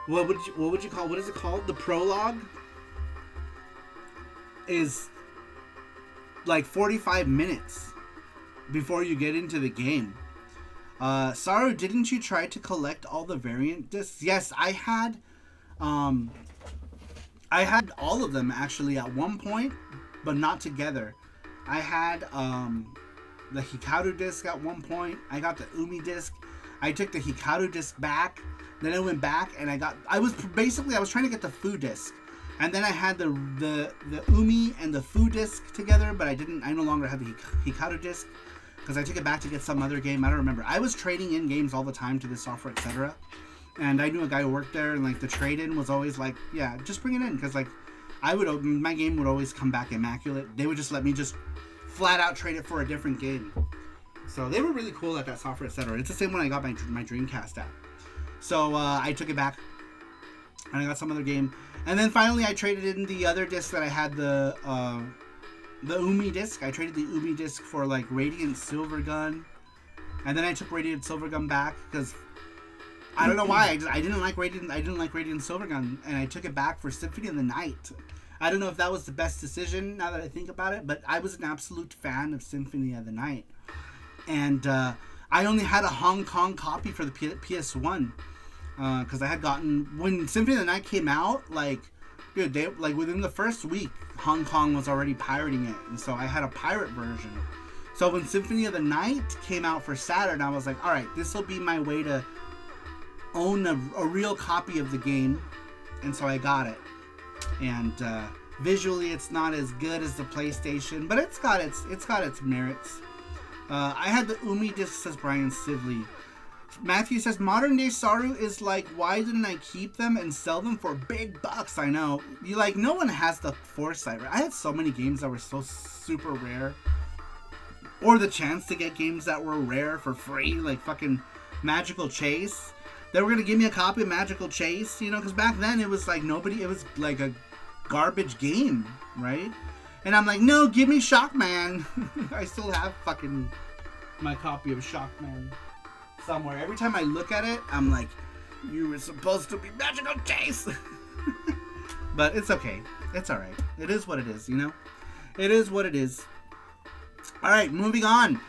what would you call, what is it called? The prologue is like 45 minutes before you get into the game. Saru, didn't you try to collect all the variant discs? Yes, I had all of them actually at one point, but not together. I had the Hikaru disc at one point. I got the Umi disc. I took the Hikaru disc back. Then I went back and I was trying to get the Fu disc. And then I had the Umi and the Fu disc together, but I no longer have the Hikaru disc because I took it back to get some other game. I don't remember. I was trading in games all the time to this software, etc. And I knew a guy who worked there, and like the trade-in was always like, yeah, just bring it in, because like my game would always come back immaculate. They would just let me just flat out trade it for a different game. So they were really cool at that software, etc. It's the same one I got my Dreamcast at. So I took it back, and I got some other game. And then finally I traded in the other disc that I had, the Umi disc. I traded the Umi disc for like Radiant Silvergun. And then I took Radiant Silvergun back because I don't know why. I didn't like Radiant Silvergun, and I took it back for Symphony of the Night. I don't know if that was the best decision now that I think about it, but I was an absolute fan of Symphony of the Night. And I only had a Hong Kong copy for the PS1 because I had gotten, when Symphony of the Night came out, like, dude, they like within the first week, Hong Kong was already pirating it, and so I had a pirate version. So when Symphony of the Night came out for Saturn, I was like, all right, this will be my way to own a real copy of the game, and so I got it. And visually, it's not as good as the PlayStation, but it's got its merits. I had the Umi disc, says Brian Sively. Matthew says, modern day Saru is like, why didn't I keep them and sell them for big bucks? I know. No one has the foresight, right? I had so many games that were so super rare. Or the chance to get games that were rare for free, like fucking Magical Chase. They were going to give me a copy of Magical Chase, because back then it was like it was like a garbage game, right? And I'm like, no, give me Shockman. I still have fucking my copy of Shockman somewhere. Every time I look at it, I'm like, you were supposed to be Magical Chase. But it's okay. It's alright. It is what it is, It is what it is. Alright, moving on.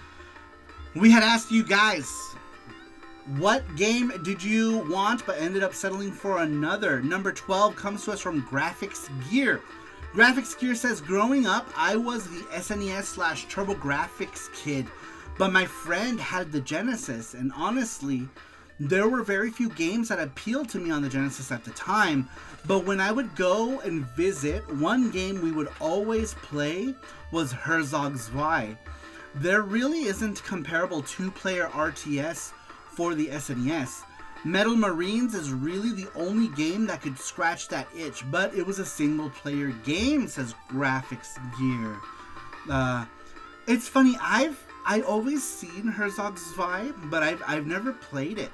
We had asked you guys, what game did you want but ended up settling for another? Number 12 comes to us from Graphics Gear. Graphics Gear says, growing up, I was the SNES/TurboGrafx kid, but my friend had the Genesis, and honestly, there were very few games that appealed to me on the Genesis at the time, but when I would go and visit, one game we would always play was Herzog Zwei. There really isn't comparable two-player RTS for the SNES. Metal Marines is really the only game that could scratch that itch, but it was a single-player game, says Graphics Gear. It's funny, I've always seen Herzog Zwei, but I've never played it.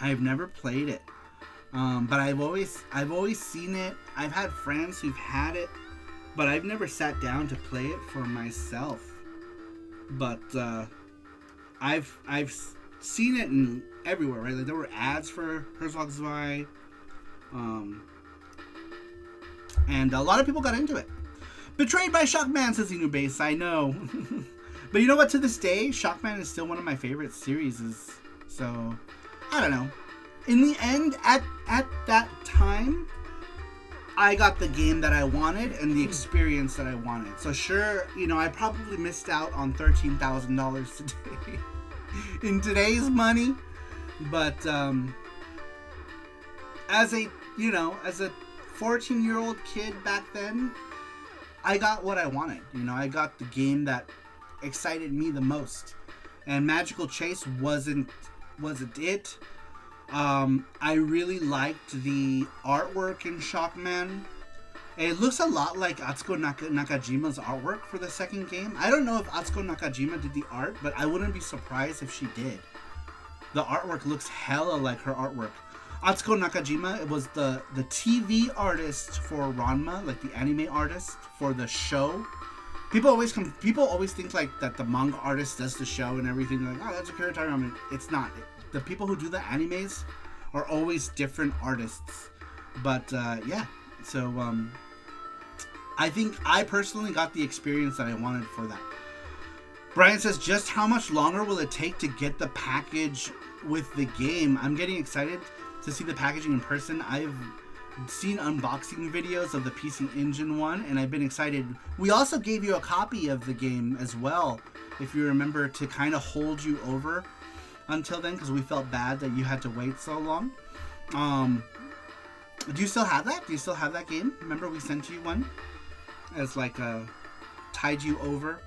But I've always seen it. I've had friends who've had it, but I've never sat down to play it for myself. But I've seen it everywhere, right? Like there were ads for Herzog Zwei, and a lot of people got into it. Betrayed by Shockman, says Inubase. I know. But you know what? To this day, Shockman is still one of my favorite series. So, I don't know. In the end, at that time, I got the game that I wanted and the experience that I wanted. So sure, I probably missed out on $13,000 today. In today's money. But, as a 14-year-old kid back then, I got what I wanted. I got the game that excited me the most, and Magical Chase wasn't it. I really liked the artwork in Shockman. It looks a lot like Atsuko Nakajima's artwork for the second game. I don't know if Atsuko Nakajima did the art, but I wouldn't be surprised if she did. the artwork looks hella like her artwork. Atsuko Nakajima, it was the TV artist for Ranma, like the anime artist for the show. People always think like that the manga artist does the show and everything. Like, oh, that's Akira Toriyama. I mean, it's not. The people who do the animes are always different artists. But yeah, so I think I personally got the experience that I wanted for that. Brian says, just how much longer will it take to get the package with the game? I'm getting excited to see the packaging in person. I've seen unboxing videos of the PC Engine one, and I've been excited. We also gave you a copy of the game as well, if you remember, to kind of hold you over until then, because we felt bad that you had to wait so long. Do you still have that? Do you still have that game? Remember we sent you one as like a tide you over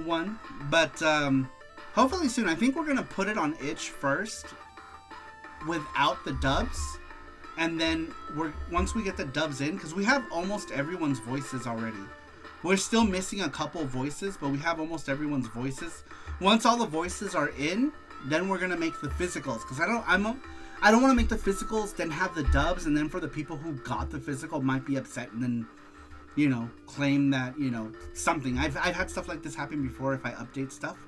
one, but hopefully soon. I think we're gonna put it on itch first without the dubs, and then once we get the dubs in, because we have almost everyone's voices already. We're still missing a couple voices, but we have almost everyone's voices. Once all the voices are in, then we're gonna make the physicals, because I don't want to make the physicals then have the dubs, and then for the people who got the physical might be upset and then, you know, claim that, you know, something. I've had stuff like this happen before if I update stuff.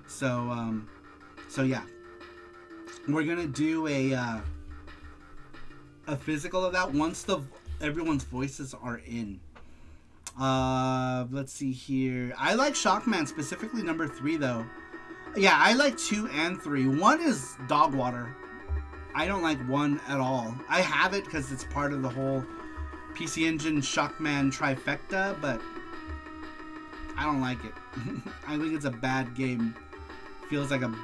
So yeah, we're gonna do a physical of that once everyone's voices are in. Let's see here. I like Shockman, specifically number 3 though. Yeah, I like 2 and 3. 1 is dog water. I don't like 1 at all. I have it because it's part of the whole PC Engine Shockman trifecta, but I don't like it. I think it's a bad game. Feels like an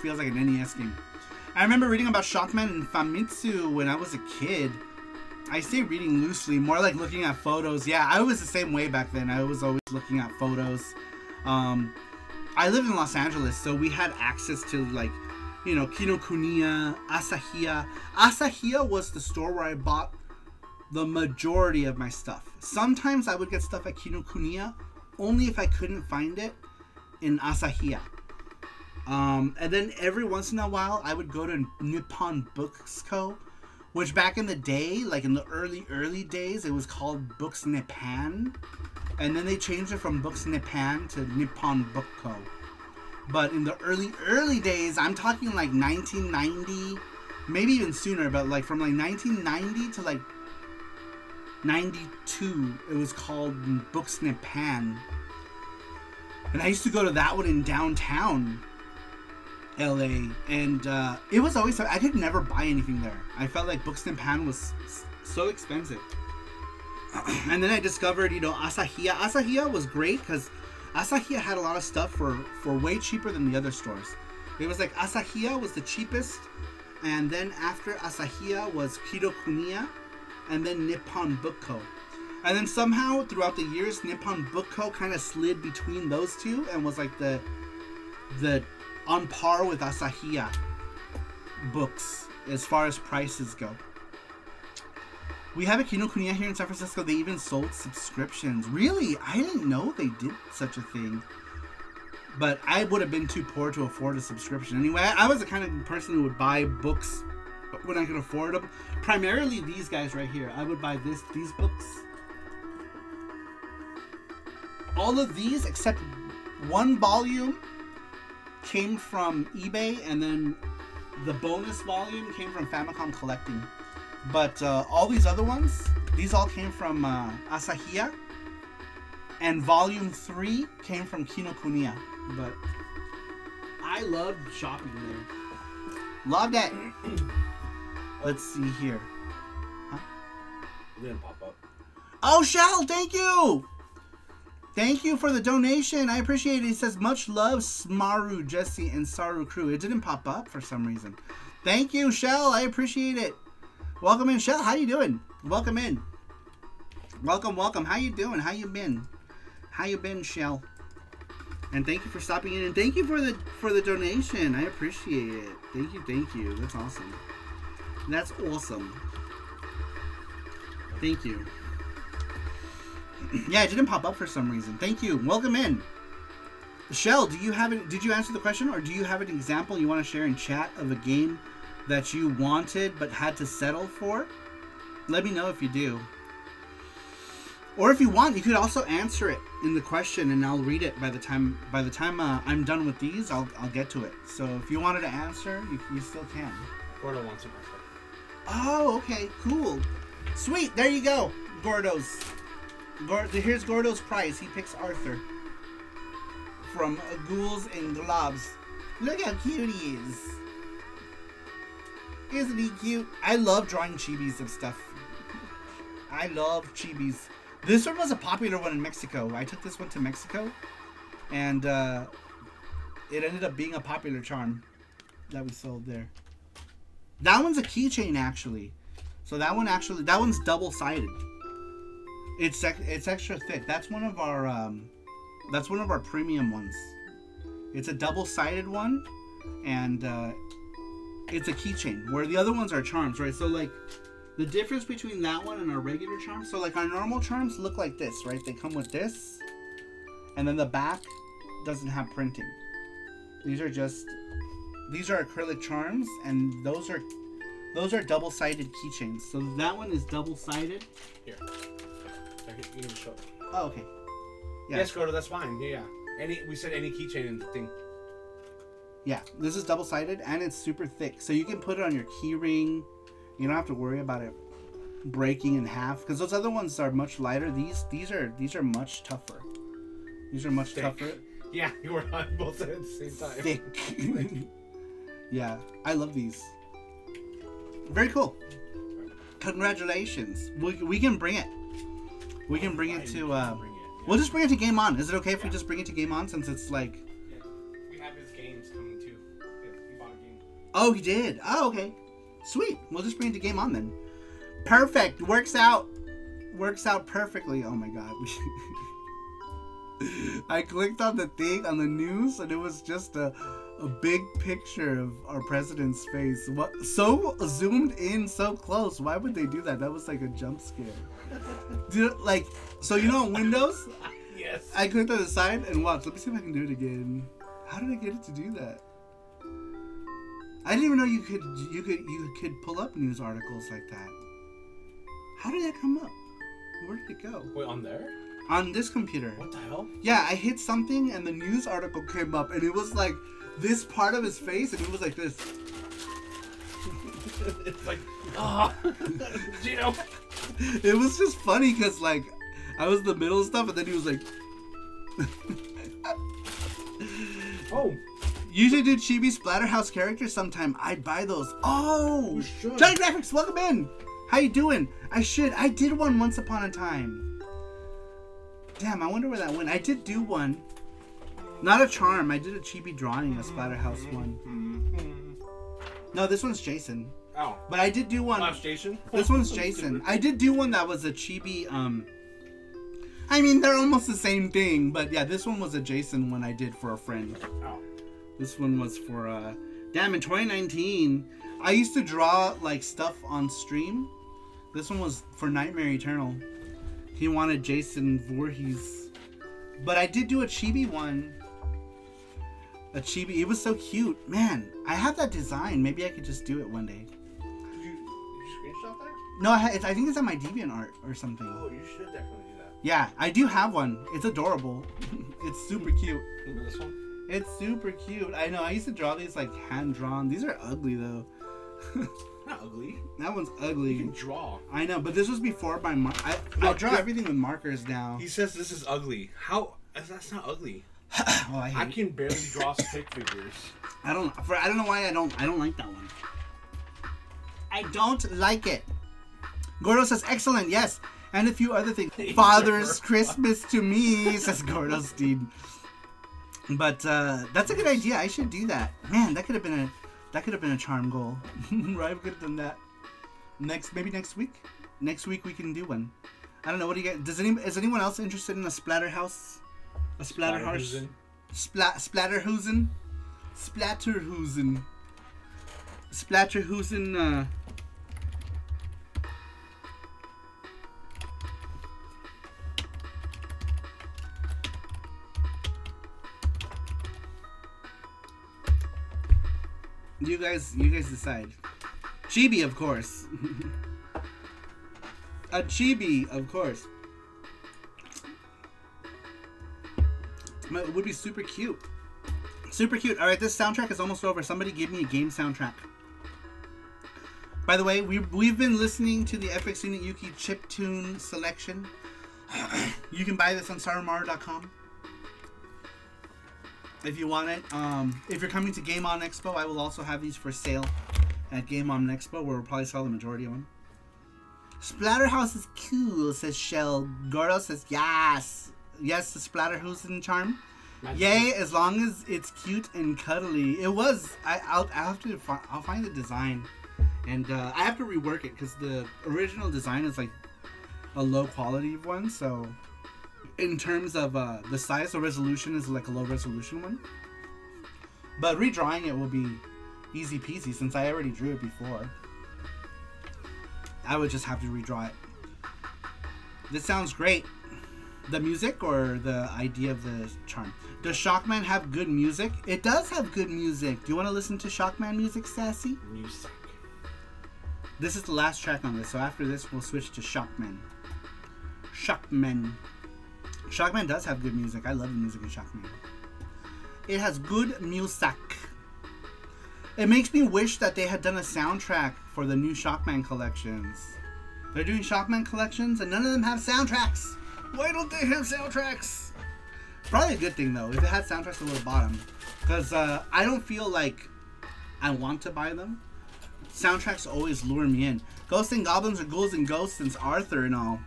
NES game. I remember reading about Shockman and Famitsu when I was a kid. I say reading loosely, more like looking at photos. Yeah, I was the same way back then. I was always looking at photos. I lived in Los Angeles, so we had access to, like, you know, Kinokuniya, Asahiya. Asahiya was the store where I bought the majority of my stuff. Sometimes I would get stuff at Kinokuniya, only if I couldn't find it in Asahiya. And then every once in a while, I would go to Nippon Books Co., which back in the day, like in the early days, it was called Books Nippon. And then they changed it from Books Nippon to Nippon Book Co. But in the early days, I'm talking like 1990, maybe even sooner, but like from like 1990 to like 92, it was called Books Nippon. And I used to go to that one in downtown LA, and it was always, I could never buy anything there. I felt like Books Nippon was so expensive. And then I discovered, you know, Asahiya. Asahiya was great because Asahiya had a lot of stuff for way cheaper than the other stores. It was like Asahiya was the cheapest, and then after Asahiya was Kinokuniya, and then Nippon Book Co. And then somehow throughout the years, Nippon Book Co. kind of slid between those two and was like the on par with Asahiya books as far as prices go. We have a Kinokuniya here in San Francisco. They even sold subscriptions. Really? I didn't know they did such a thing. But I would have been too poor to afford a subscription. Anyway, I was the kind of person who would buy books when I could afford them. Primarily these guys right here. I would buy these books. All of these except one volume came from eBay, and then the bonus volume came from Famicom Collecting. But all these other ones, these all came from Asahiya, and volume 3 came from Kinokuniya. But I loved shopping there. Loved it. Let's see here. Huh? It didn't pop up. Oh, Shell, thank you! Thank you for the donation. I appreciate it. He says, much love, Smaru, Jesse, and Saru crew. It didn't pop up for some reason. Thank you, Shell. I appreciate it. Welcome in, Shell. How you doing? Welcome in. Welcome. How you doing? How you been? How you been, Shell? And thank you for stopping in. And thank you for the donation. I appreciate it. Thank you. That's awesome. That's awesome. Thank you. Yeah, it didn't pop up for some reason. Thank you. Welcome in. Shell, did you answer the question, or do you have an example you want to share in chat of a game that you wanted but had to settle for? Let me know if you do. Or if you want, you could also answer it in the question, and I'll read it by the time I'm done with these. I'll get to it. So if you wanted to answer, you still can. Gordo wants it myself. Oh, okay, cool, sweet. There you go, Gordo's. Here's Gordo's prize. He picks Arthur from Ghouls and Globs. Look how cute he is. Isn't he cute? I love drawing chibis of stuff. I love chibis. This one was a popular one in Mexico. I took this one to Mexico, and it ended up being a popular charm that we sold there. That one's a keychain, actually. So that one's double-sided. It's extra thick. That's one of our premium ones. It's a double-sided one, and it's a keychain. Where the other ones are charms, right? So like, the difference between that one and our regular charms. So like our normal charms look like this, right? They come with this, and then the back doesn't have printing. These are acrylic charms, and those are double-sided keychains. So that one is double-sided. Here, you can show. Oh, okay. Yeah. Yes, Gordo, that's fine. Yeah. We said any keychain in the thing. Yeah, this is double-sided, and it's super thick, so you can put it on your key ring. You don't have to worry about it breaking in half, because those other ones are much lighter. These are much tougher. These are much tougher. Yeah, you were on both at the same time. Thick. Yeah, I love these. Very cool. Congratulations. We can bring it. We can bring it to. We'll just bring it to Game On. Is it okay if we just bring it to Game On, since it's like? Yeah. We have his games coming too. Yeah, he bought a game. Oh, he did. Oh, okay. Sweet. We'll just bring it to Game On then. Perfect. Works out perfectly. Oh my god. I clicked on the thing on the news, and it was just a big picture of our president's face. What? So zoomed in so close. Why would they do that? That was like a jump scare. So you know on Windows? Yes. I clicked on the side and watch. Let me see if I can do it again. How did I get it to do that? I didn't even know you could pull up news articles like that. How did that come up? Where did it go? Wait, on there? On this computer. What the hell? Yeah, I hit something and the news article came up, and it was like this part of his face, and it was like this. It's like, ah, Gino. It was just funny because like I was in the middle of stuff, and then he was like. Oh. Usually do chibi Splatterhouse characters sometime. I'd buy those. Oh! Johnny Graphics, welcome in! How you doing? I did one once upon a time. Damn, I wonder where that went. I did do one. Not a charm. I did a chibi drawing, a Splatterhouse one. No, this one's Jason. Oh. But I did do one. Oh, Jason? This one's Jason. I did do one that was a chibi, I mean, they're almost the same thing, but yeah, this one was a Jason one I did for a friend. Oh. This one was for, in 2019, I used to draw, like, stuff on stream. This one was for Nightmare Eternal. He wanted Jason Voorhees. But I did do a chibi one. A chibi, it was so cute. Man, I have that design. Maybe I could just do it one day. Did you screenshot that? No, I think it's on my DeviantArt or something. Oh, you should definitely do that. Yeah, I do have one. It's adorable. It's super cute. Remember this one? It's super cute. I know. I used to draw these like hand drawn. These are ugly though. Not ugly. That one's ugly. You can draw. I know, but this was before my I draw everything with markers now. He says this is ugly. How? That's not ugly. Oh, I can barely draw stick figures. I don't know why I don't like that one. I don't like it. Gordo says excellent. Yes, and a few other things. Father's Christmas to me, says Gordo Steed. But that's a good idea. I should do that. Man, that could have been a charm goal. Right? We could have done that. Maybe next week. Next week we can do one. I don't know. What do you guys? Is anyone else interested in a Splatterhouse? A Splatterhouse? Splatterhoosen? Splatterhoosen. Splatterhoosen. You guys decide. Chibi, of course. A chibi, of course. It would be super cute. Super cute. All right, this soundtrack is almost over. Somebody give me a game soundtrack. By the way, we've been listening to the FX Unit Yuki chiptune selection. You can buy this on sarumaro.com if you want it. If you're coming to Game On Expo, I will also have these for sale at Game On Expo, where we'll probably sell the majority of them. Splatterhouse is cool, says Shell. Gordo says yes. Yes, the Splatterhouse in charm. Yay, as long as it's cute and cuddly. It was. I'll find the design, and I have to rework it because the original design is like a low quality one. So, in terms of the size, the resolution is like a low resolution one. But redrawing it will be easy peasy since I already drew it before. I would just have to redraw it. This sounds great. The music or the idea of the charm? Does Shockman have good music? It does have good music. Do you want to listen to Shockman music, Sassy? Music. This is the last track on this, so after this we'll switch to Shockman. Shockman. Shockman does have good music. I love the music in Shockman. It has good music. It makes me wish that they had done a soundtrack for the new Shockman collections. They're doing Shockman collections and none of them have soundtracks. Why don't they have soundtracks? Probably a good thing though, if it had soundtracks at the bottom. Because I don't feel like I want to buy them. Soundtracks always lure me in. Ghosts and Goblins or Ghouls and Ghosts since Arthur and all.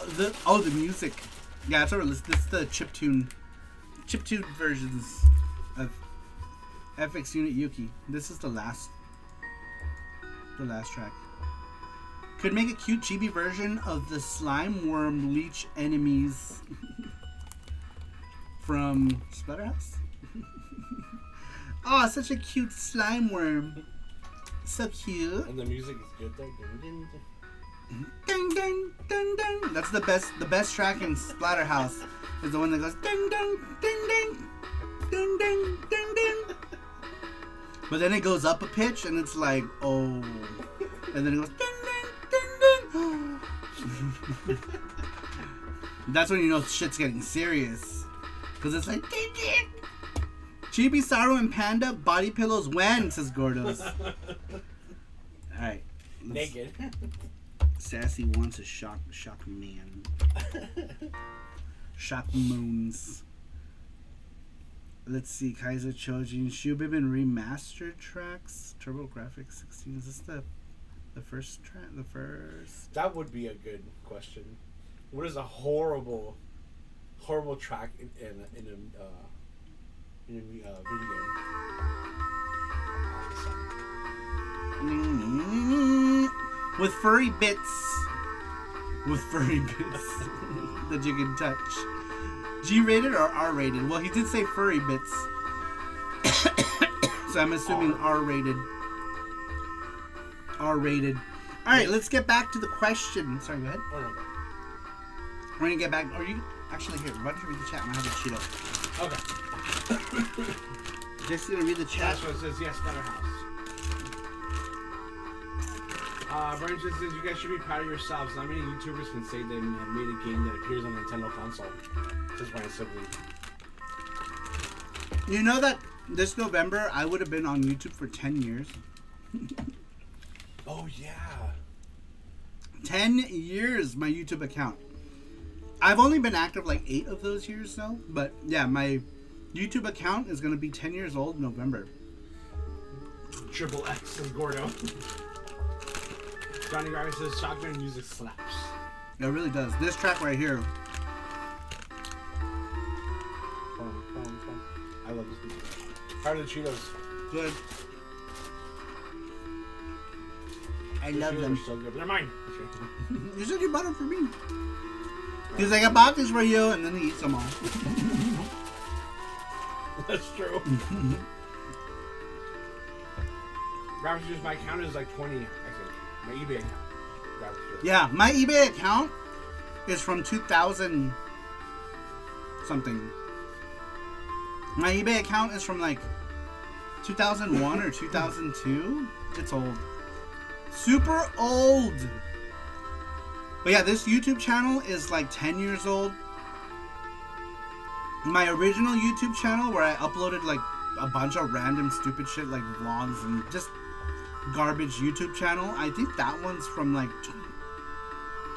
The music. Yeah, it's over. This is the chiptune versions of FX Unit Yuki. This is the last track. Could make a cute chibi version of the slime worm leech enemies from Splatterhouse. Oh, such a cute slime worm. So cute. And the music is good though. Dun, Ding ding ding ding. That's the best track in Splatterhouse. Is the one that goes ding ding ding ding ding ding ding ding. But then it goes up a pitch and it's like oh, and then it goes ding ding ding ding. That's when you know shit's getting serious, cause it's like ding ding. Chibi, Saru, and Panda body pillows when, says Gordos. Alright. Naked. Sassy wants a shock man. Shock moons. Let's see, Kaiser Chojin, Shubibin remastered tracks, TurboGrafx 16. Is this the first track? The first? That would be a good question. What is a horrible track in a video game? With furry bits. With furry bits that you can touch. G-rated or R-rated? Well, he did say furry bits. So I'm assuming R-rated. R-rated. Alright, let's get back to the question. Sorry, go ahead. Oh, no. We're gonna get back. Are you actually here? Why don't you read the chat? I'm gonna have a cheat up. Okay. Just gonna read the chat. That's what it says. Yes, Splatterhouse. Brian just says you guys should be proud of yourselves. Not many YouTubers can say they have made a game that appears on a Nintendo console. Says Brian simply. You know that this November I would have been on YouTube for 10 years. Oh yeah. 10 years my YouTube account. I've only been active like 8 of those years though. But yeah, my YouTube account is gonna be 10 years old in November. Triple X says Gordo. Johnny Garner says shotgun music slaps. It really does. This track right here. I love this music. How are the Cheetos? Good. I The love Cheetos them. are so good. They're mine. You said you bought them for me. He's like, I bought this for you, and then he eats them all. That's true. Ravagers, my account is like 20, I think. My eBay account. Ravagers. Yeah, my eBay account is from 2000 something. My eBay account is from like 2001 or 2002. It's old. Super old. But yeah, this YouTube channel is like 10 years old. My original YouTube channel where I uploaded like a bunch of random stupid shit like vlogs and just garbage YouTube channel, I think that one's from like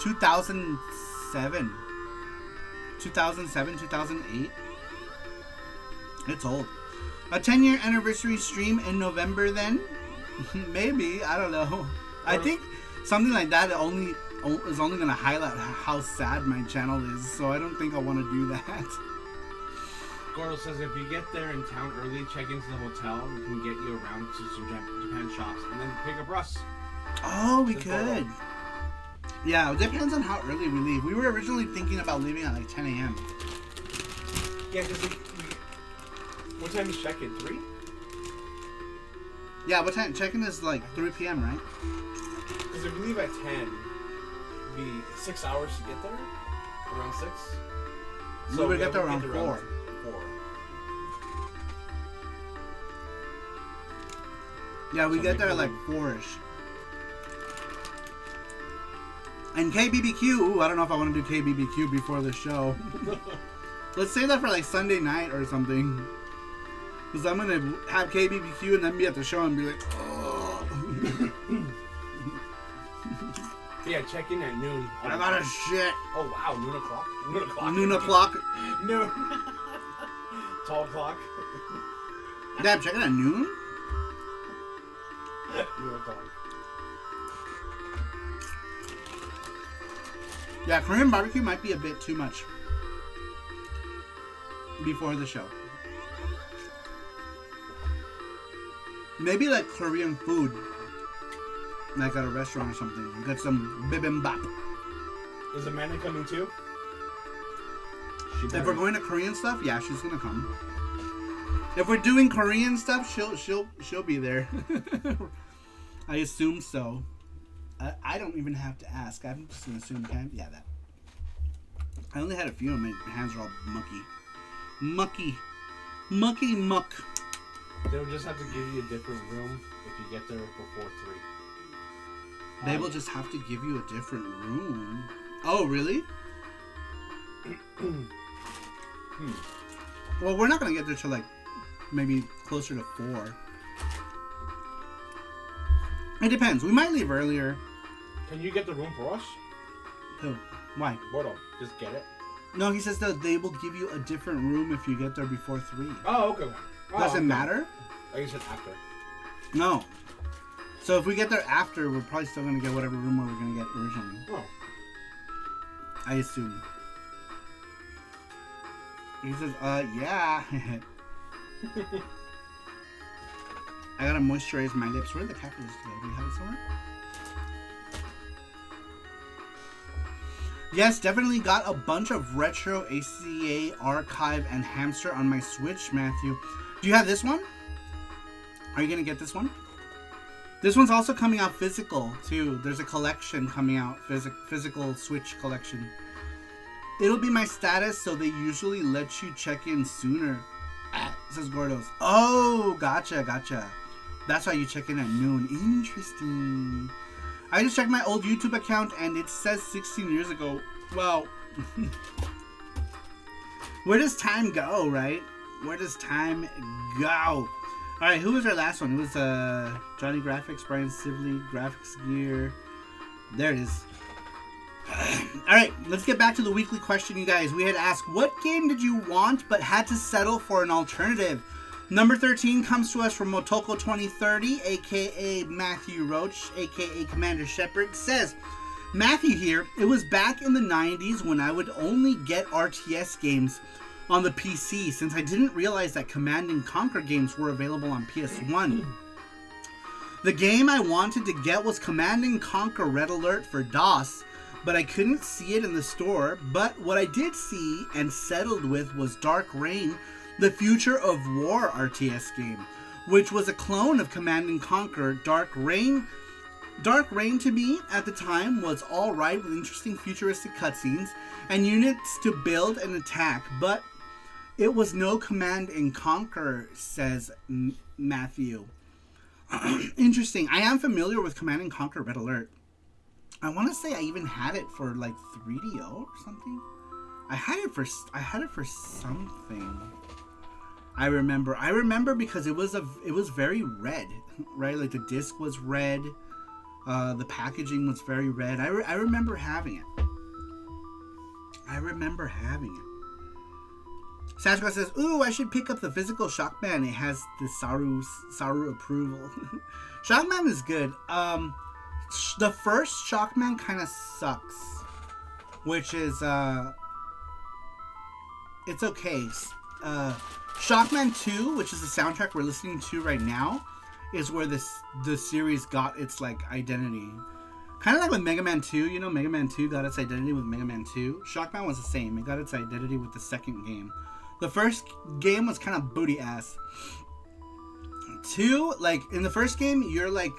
2007, 2008. It's old. A 10-year anniversary stream in November then? Maybe, I don't know. I think something like that is only going to highlight how sad my channel is, so I don't think I want to do that. Gordo says if you get there in town early, check into the hotel, we can get you around to some Japan shops, and then pick up Russ. Oh, we could. Yeah, it depends on how early we leave. We were originally thinking about leaving at like 10 a.m. Yeah, because what time is check-in? 3? Yeah, what time? Check-in is like 3 p.m., right? Because if we leave at 10, it'd be 6 hours to get there? Around 6? So we would get there around 4. Yeah, we get there at like 4-ish. And KBBQ, ooh, I don't know if I want to do KBBQ before the show. Let's say that for like Sunday night or something. Because I'm going to have KBBQ and then be at the show and be like, oh. Yeah, check in at noon. I got a shit. Oh, wow, noon o'clock? Noon o'clock. Noon o'clock. Noon. 12 o'clock. Damn, check in at noon? Noon o'clock. Yeah, Korean barbecue might be a bit too much before the show. Maybe like Korean food, like at a restaurant or something. Get some bibimbap. Is Amanda coming too? If we're going to Korean stuff, yeah, she's gonna come. If we're doing Korean stuff, she'll be there. I assume so. I don't even have to ask. I'm just gonna assume. Okay? Yeah, that. I only had a few, and my hands are all mucky. Muck. They'll just have to give you a different room if you get there before 3. They will just have to give you a different room. Oh, really? Well, we're not gonna get there till like maybe closer to 4. It depends. We might leave earlier. Can you get the room for us? Who? Why? Bordo, just get it. No, he says that they will give you a different room if you get there before 3. Oh, okay. Oh, Does it matter? I guess it's after. No. So if we get there after, we're probably still gonna get whatever room we were gonna get originally. Oh. I assume. He says, yeah. I gotta moisturize my lips. Where did the calculus go? Do you have it somewhere? Yes, definitely got a bunch of retro ACA archive and hamster on my Switch, Matthew. Do you have this one? Are you gonna get this one? This one's also coming out physical too. There's a collection coming out, physical Switch collection. It'll be my status, so they usually let you check in sooner. Says Gordos. Oh, gotcha. That's why you check in at noon. Interesting. I just checked my old YouTube account and it says 16 years ago. Wow. Where does time go, right? Where does time go? Alright, who was our last one? It was Johnny Graphics, Brian Sibley, Graphics Gear. There it is. Alright, let's get back to the weekly question, you guys. We had asked, what game did you want but had to settle for an alternative? Number 13 comes to us from Motoko2030, aka Matthew Roach, aka Commander Shepard. Says, Matthew here, it was back in the 90s when I would only get RTS games on the PC since I didn't realize that Command & Conquer games were available on PS1. The game I wanted to get was Command & Conquer Red Alert for DOS, but I couldn't see it in the store. But what I did see and settled with was Dark Reign, the Future of War RTS game, which was a clone of Command & Conquer. Dark Reign to me at the time was alright with interesting futuristic cutscenes and units to build and attack, but It was no Command and Conquer, says Matthew. Interesting. I am familiar with Command and Conquer Red Alert. I want to say I even had it for like 3DO or something. I had it for something. I remember because it was very red, right? Like the disc was red. The packaging was very red. I remember having it. Sasquatch says, "Ooh, I should pick up the physical Shockman. It has the Saru approval." Shockman is good. The first Shockman kind of sucks, which is it's okay. Shockman 2, which is the soundtrack we're listening to right now, is where the series got its like identity. Kind of like with Mega Man 2, you know, Mega Man 2 got its identity with Mega Man 2. Shockman was the same. It got its identity with the second game. The first game was kind of booty ass. 2, like in the first game, you're like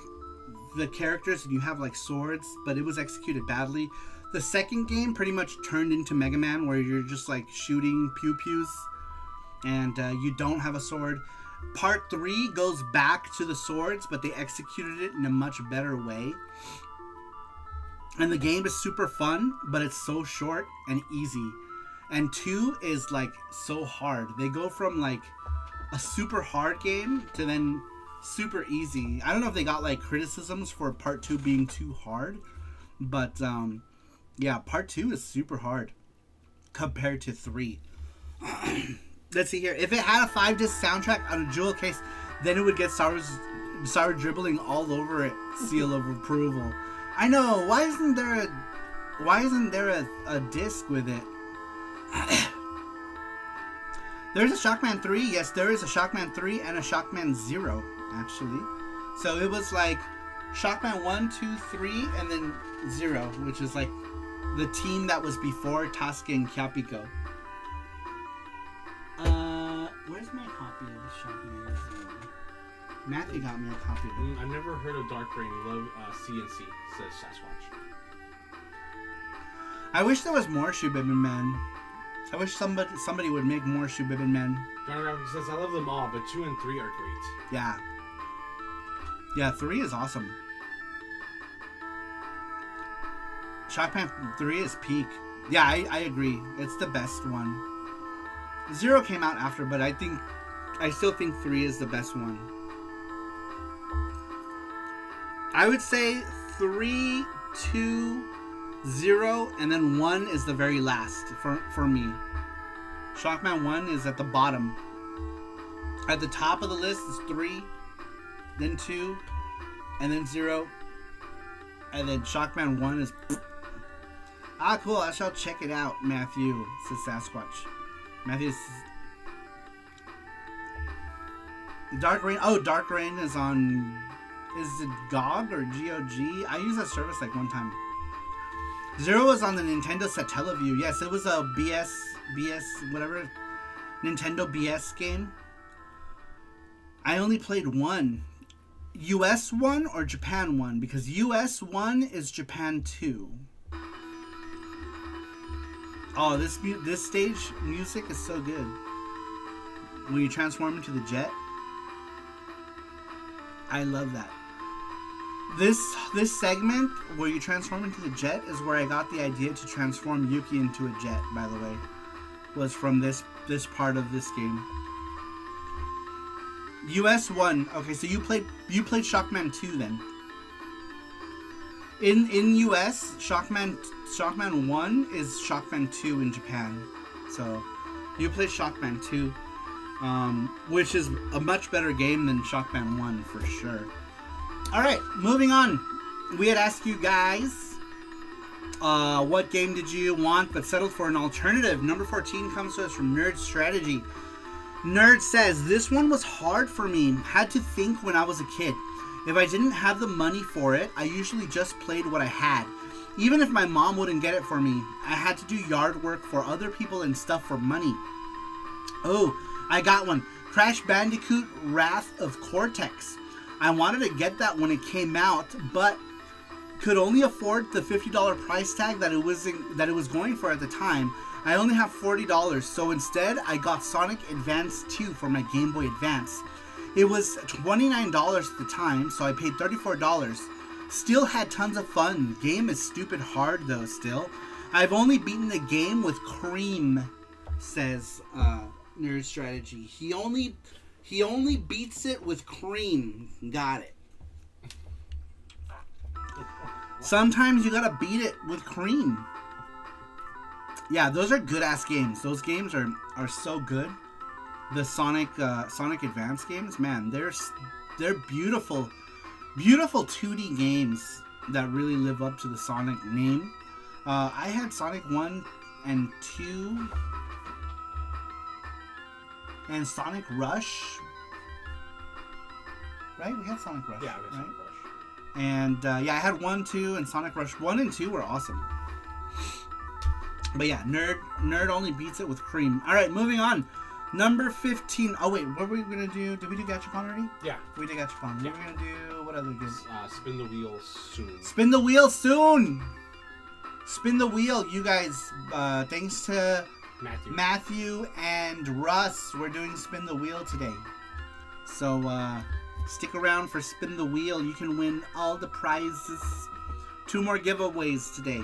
the characters and you have like swords, but it was executed badly. The second game pretty much turned into Mega Man, where you're just like shooting pew-pews and you don't have a sword. Part 3 goes back to the swords, but they executed it in a much better way. And the game is super fun, but it's so short and easy. And 2 is like so hard. They go from like a super hard game to then super easy. I don't know if they got like criticisms for part 2 being too hard, but yeah, part 2 is super hard compared to 3. Let's see here. If it had a 5-disc soundtrack on a jewel case, then it would get Saru dribbling all over it. Seal of approval. I know. Why isn't there a disc with it? There's a Shockman 3. Yes, there is a Shockman 3 and a Shockman 0, actually. So it was like Shockman 1, 2, 3, and then 0, which is like the team that was before Tasca and Kyapico. Where's my copy of the Shockman 0? Matthew got me a copy of it. I've never heard of Dark Rain. Love CNC, says Sasquatch. I wish there was more Shubibin Men. I wish somebody would make more Shubibin Men. John Graphic says, I love them all, but 2 and 3 are great. Yeah. Yeah, 3 is awesome. Shockman 3 is peak. Yeah, I agree. It's the best one. 0 came out after, but I still think 3 is the best one. I would say 3, 2, 0, and then 1 is the very last for me. Shockman 1 is at the bottom. At the top of the list is 3, then 2, and then 0, and then Shockman 1 is... Ah, cool. I shall check it out, Matthew, says Sasquatch. Matthew says... Dark Rain... Oh, Dark Rain is on... Is it GOG or GOG? I used that service like one time. 0 was on the Nintendo Satellaview. Yes, it was a BS, whatever, Nintendo BS game. I only played 1. US 1 or Japan 1? Because US 1 is Japan 2. Oh, this stage music is so good. When you transform into the jet. I love that. This segment where you transform into the jet is where I got the idea to transform Yuki into a jet, by the way. Was from this part of this game. US 1. Okay, so you played Shockman 2 then. In US, Shockman 1 is Shockman 2 in Japan. So you played Shockman 2, which is a much better game than Shockman 1 for sure. Alright, moving on. We had asked you guys what game did you want but settled for an alternative. Number 14 comes to us from Nerd Strategy. Nerd says, this one was hard for me. Had to think when I was a kid. If I didn't have the money for it, I usually just played what I had. Even if my mom wouldn't get it for me, I had to do yard work for other people and stuff for money. Oh, I got one. Crash Bandicoot Wrath of Cortex. I wanted to get that when it came out, but could only afford the $50 price tag that it was going for at the time. I only have $40, so instead I got Sonic Advance 2 for my Game Boy Advance. It was $29 at the time, so I paid $34. Still had tons of fun. Game is stupid hard though still. I've only beaten the game with cream, says Nerd Strategy. He only beats it with cream. Got it. Sometimes you gotta beat it with cream. Yeah, those are good ass games. Those games are so good. The Sonic Advance games, man, they're beautiful, beautiful 2D games that really live up to the Sonic name. I had Sonic 1 and 2 and Sonic Rush. Right? We had Sonic Rush. Yeah, we had right? Sonic Rush. And yeah, I had 1, 2, and Sonic Rush 1 and 2 were awesome. But yeah, Nerd only beats it with cream. All right, moving on. Number 15. Oh wait, what were we gonna do? Did we do Gachapon already? Yeah. We did Gachapon. Yeah. What were we gonna do? What other games? Spin the wheel soon. Spin the wheel soon. Spin the wheel, you guys. Thanks to Matthew and Russ, we're doing Spin the Wheel today. So stick around for Spin the Wheel. You can win all the prizes. 2 more giveaways today.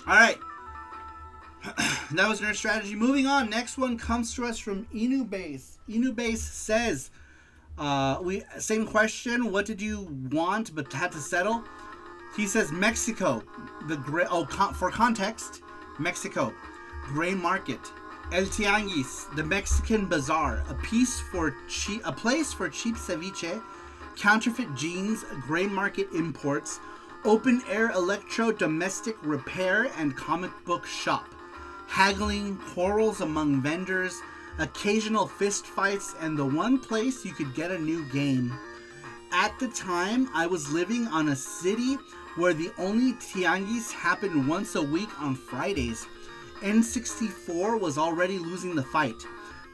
All right. That was Nerd Strategy. Moving on. Next one comes to us from Inubase. Inubase says, same question. What did you want but had to settle? He says Mexico. For context, Mexico. Gray Market. El Tianguis. The Mexican Bazaar. A place for cheap ceviche. Counterfeit jeans. Gray Market imports. Open air electro domestic repair and comic book shop. Haggling, quarrels among vendors, occasional fist fights, and the one place you could get a new game. At the time, I was living on a city where the only tianguis happened once a week on Fridays. N64 was already losing the fight.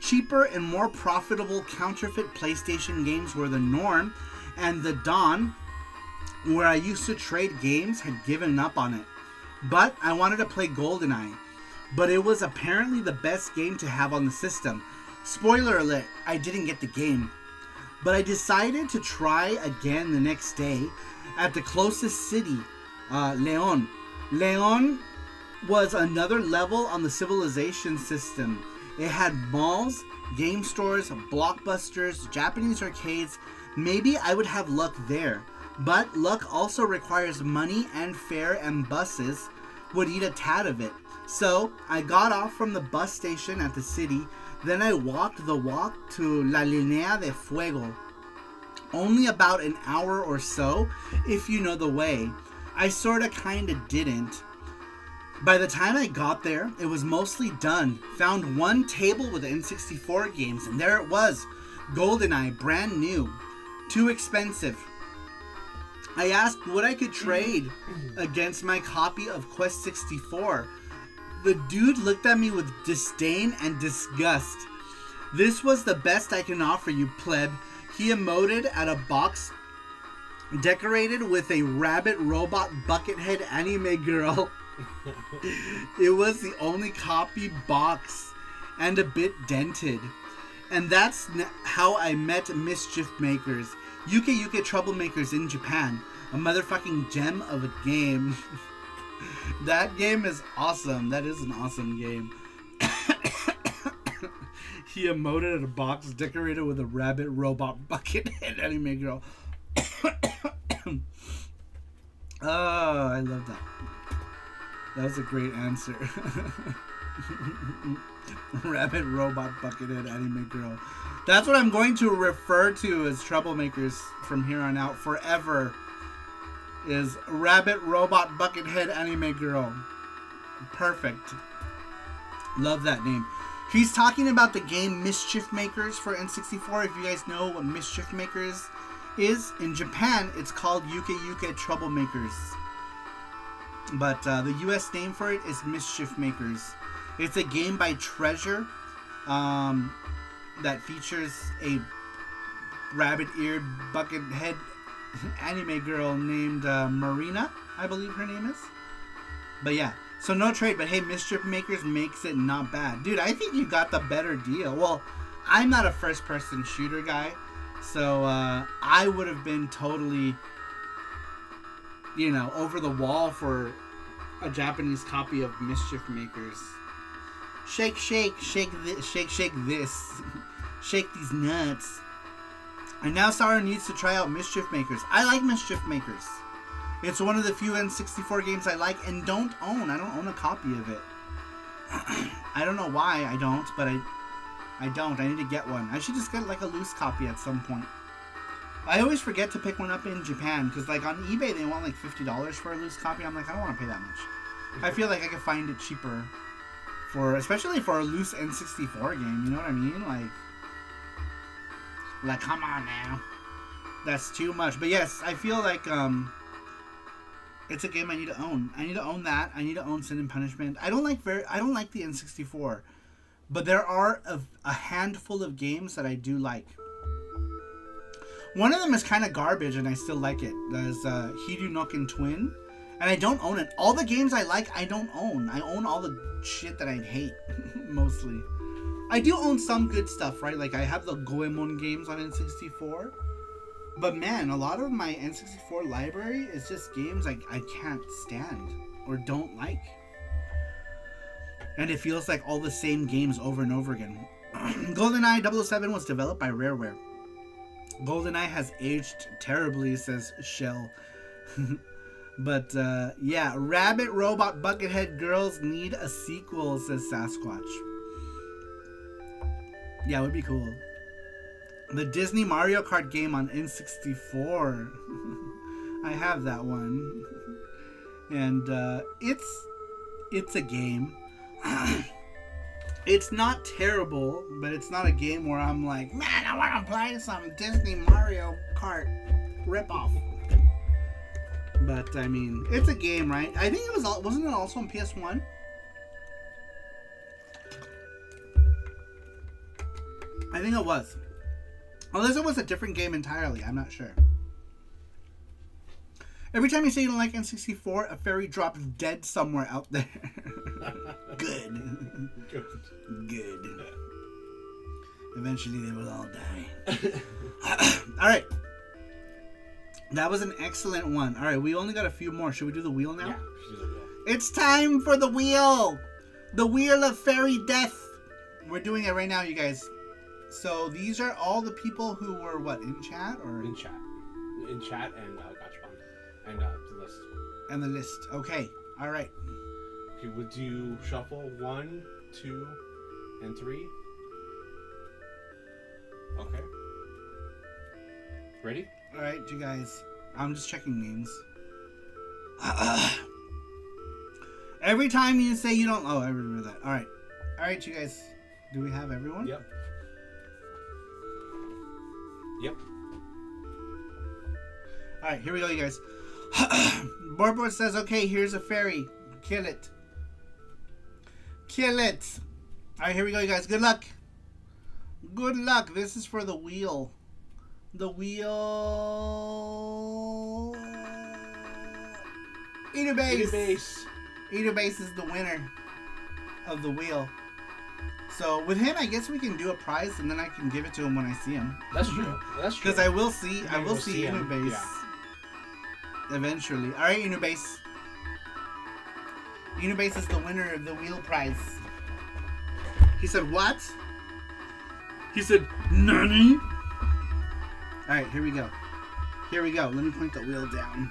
Cheaper and more profitable counterfeit PlayStation games were the norm, and the Dawn, where I used to trade games, had given up on it. But I wanted to play GoldenEye. But it was apparently the best game to have on the system. Spoiler alert, I didn't get the game. But I decided to try again the next day at the closest city, Leon. Leon was another level on the civilization system. It had malls, game stores, blockbusters, Japanese arcades. Maybe I would have luck there. But luck also requires money and fare, and buses would eat a tad of it. So I got off from the bus station at the city, then I walked the walk to La Línea de Fuego. Only about an hour or so, if you know the way. I sorta kinda didn't. By the time I got there, it was mostly done. Found one table with N64 games, and there it was. GoldenEye, brand new. Too expensive. I asked what I could trade against my copy of Quest 64. The dude looked at me with disdain and disgust. This was the best I can offer you, pleb. He emoted at a box decorated with a rabbit robot buckethead anime girl. It was the only copy box and a bit dented. And that's how I met Mischief Makers. Yuke Troublemakers in Japan. A motherfucking gem of a game. That game is awesome. That is an awesome game. He emoted at a box decorated with a rabbit robot buckethead anime girl. Oh, I love that. That was a great answer. Rabbit robot buckethead anime girl. That's what I'm going to refer to as Troublemakers from here on out forever. Is Rabbit Robot Buckethead Anime Girl. Perfect. Love that name. He's talking about the game Mischief Makers for N64. If you guys know what Mischief Makers is, in Japan it's called Yuke Troublemakers. But the US name for it is Mischief Makers. It's a game by Treasure that features a rabbit-eared buckethead anime girl named Marina, I believe her name is. But yeah, So no trade, but hey, Mischief Makers makes it not bad. Dude, I think you got the better deal. Well, I'm not a first-person shooter guy, so I would have been totally, over the wall for a Japanese copy of Mischief Makers. Shake, shake, shake this, shake this. Shake these nuts. And now Saru needs to try out Mischief Makers. I like Mischief Makers. It's one of the few N64 games I like and don't own. I don't own a copy of it. I don't know why I don't, but I don't. I need to get one. I should just get like a loose copy at some point. I always forget to pick one up in Japan because like on eBay they want like $50 for a loose copy. I'm like, I don't want to pay that much. I feel like I could find it cheaper especially for a loose N64 game. You know what I mean? Like come on now. That's too much. But yes, I feel like it's a game I need to own. I need to own that. I need to own Sin and Punishment. I don't like the N64, but there are a handful of games that I do like. One of them is kind of garbage, and I still like it. There's Hiru no Ken Twin, and I don't own it. All the games I like, I don't own. I own all the shit that I hate, mostly. I do own some good stuff, right? Like I have the Goemon games on N64. But man, a lot of my N64 library is just games I can't stand or don't like. And it feels like all the same games over and over again. GoldenEye 007 was developed by Rareware. GoldenEye has aged terribly, says Shell. But yeah, Rabbit Robot Buckethead Girls need a sequel, says Sasquatch. Yeah, it would be cool. The Disney Mario Kart game on N64. I have that one. And it's a game. It's not terrible, but it's not a game where I'm like, man, I want to play some Disney Mario Kart ripoff. But I mean, it's a game, right? I think wasn't it also on PS1? I think it was. Unless it was a different game entirely, I'm not sure. Every time you say you don't like N64, a fairy drops dead somewhere out there. Good. Good. Eventually they will all die. Alright. That was an excellent one. Alright, we only got a few more. Should we do the wheel now? Yeah, we should do the wheel. It's time for the wheel! The Wheel of Fairy Death! We're doing it right now, you guys. So these are all the people who were what, in chat or in chat and Gachapon and the list and the list. Okay, all right. Okay, we'll do shuffle 1, 2, and 3. Okay. Ready? All right, you guys. I'm just checking names. Every time you say you don't. Oh, I remember that. All right, you guys. Do we have everyone? Yep. Yep. Alright, here we go, you guys. Borbor says, okay, here's a fairy. Kill it. Kill it. Alright, here we go, you guys. Good luck. Good luck. This is for the wheel. The wheel. Eaterbase. Eaterbase is the winner of the wheel. So with him, I guess we can do a prize, and then I can give it to him when I see him. That's true. That's true. Because I will see Unibase eventually. All right, Unibase. Unibase is the winner of the wheel prize. He said what? He said nani? All right, here we go. Here we go. Let me point the wheel down.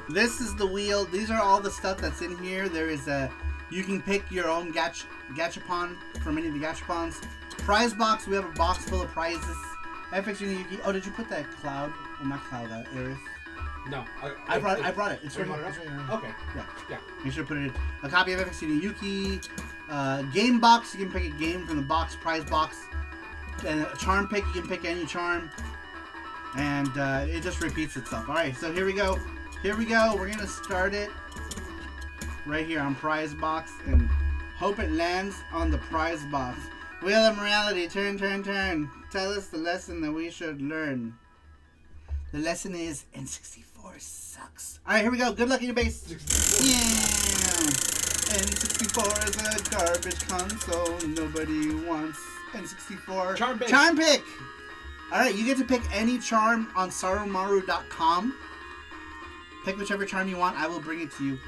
This is the wheel. These are all the stuff that's in here. There is a. You can pick your own gachapon from any of the gachapons. Prize box. We have a box full of prizes. FX Yuki. Oh, did you put that cloud? Well, not cloud. Aerith. No. I brought it. It's right here. Okay. Yeah. Make sure to put it in. A copy of FX Yuki. Game box. You can pick a game from the box. Prize box. And a charm pick. You can pick any charm. And it just repeats itself. All right. So here we go. Here we go. We're gonna start it. Right here on prize box and hope it lands on the prize box. Wheel of Morality, turn. Tell us the lesson that we should learn. The lesson is N64 sucks. Alright, here we go. Good luck in your base. Yeah. N64 is a garbage console. Nobody wants N64. Charm pick. Charm pick. All right, you get to pick any charm on sarumaru.com. Pick whichever charm you want. I will bring it to you.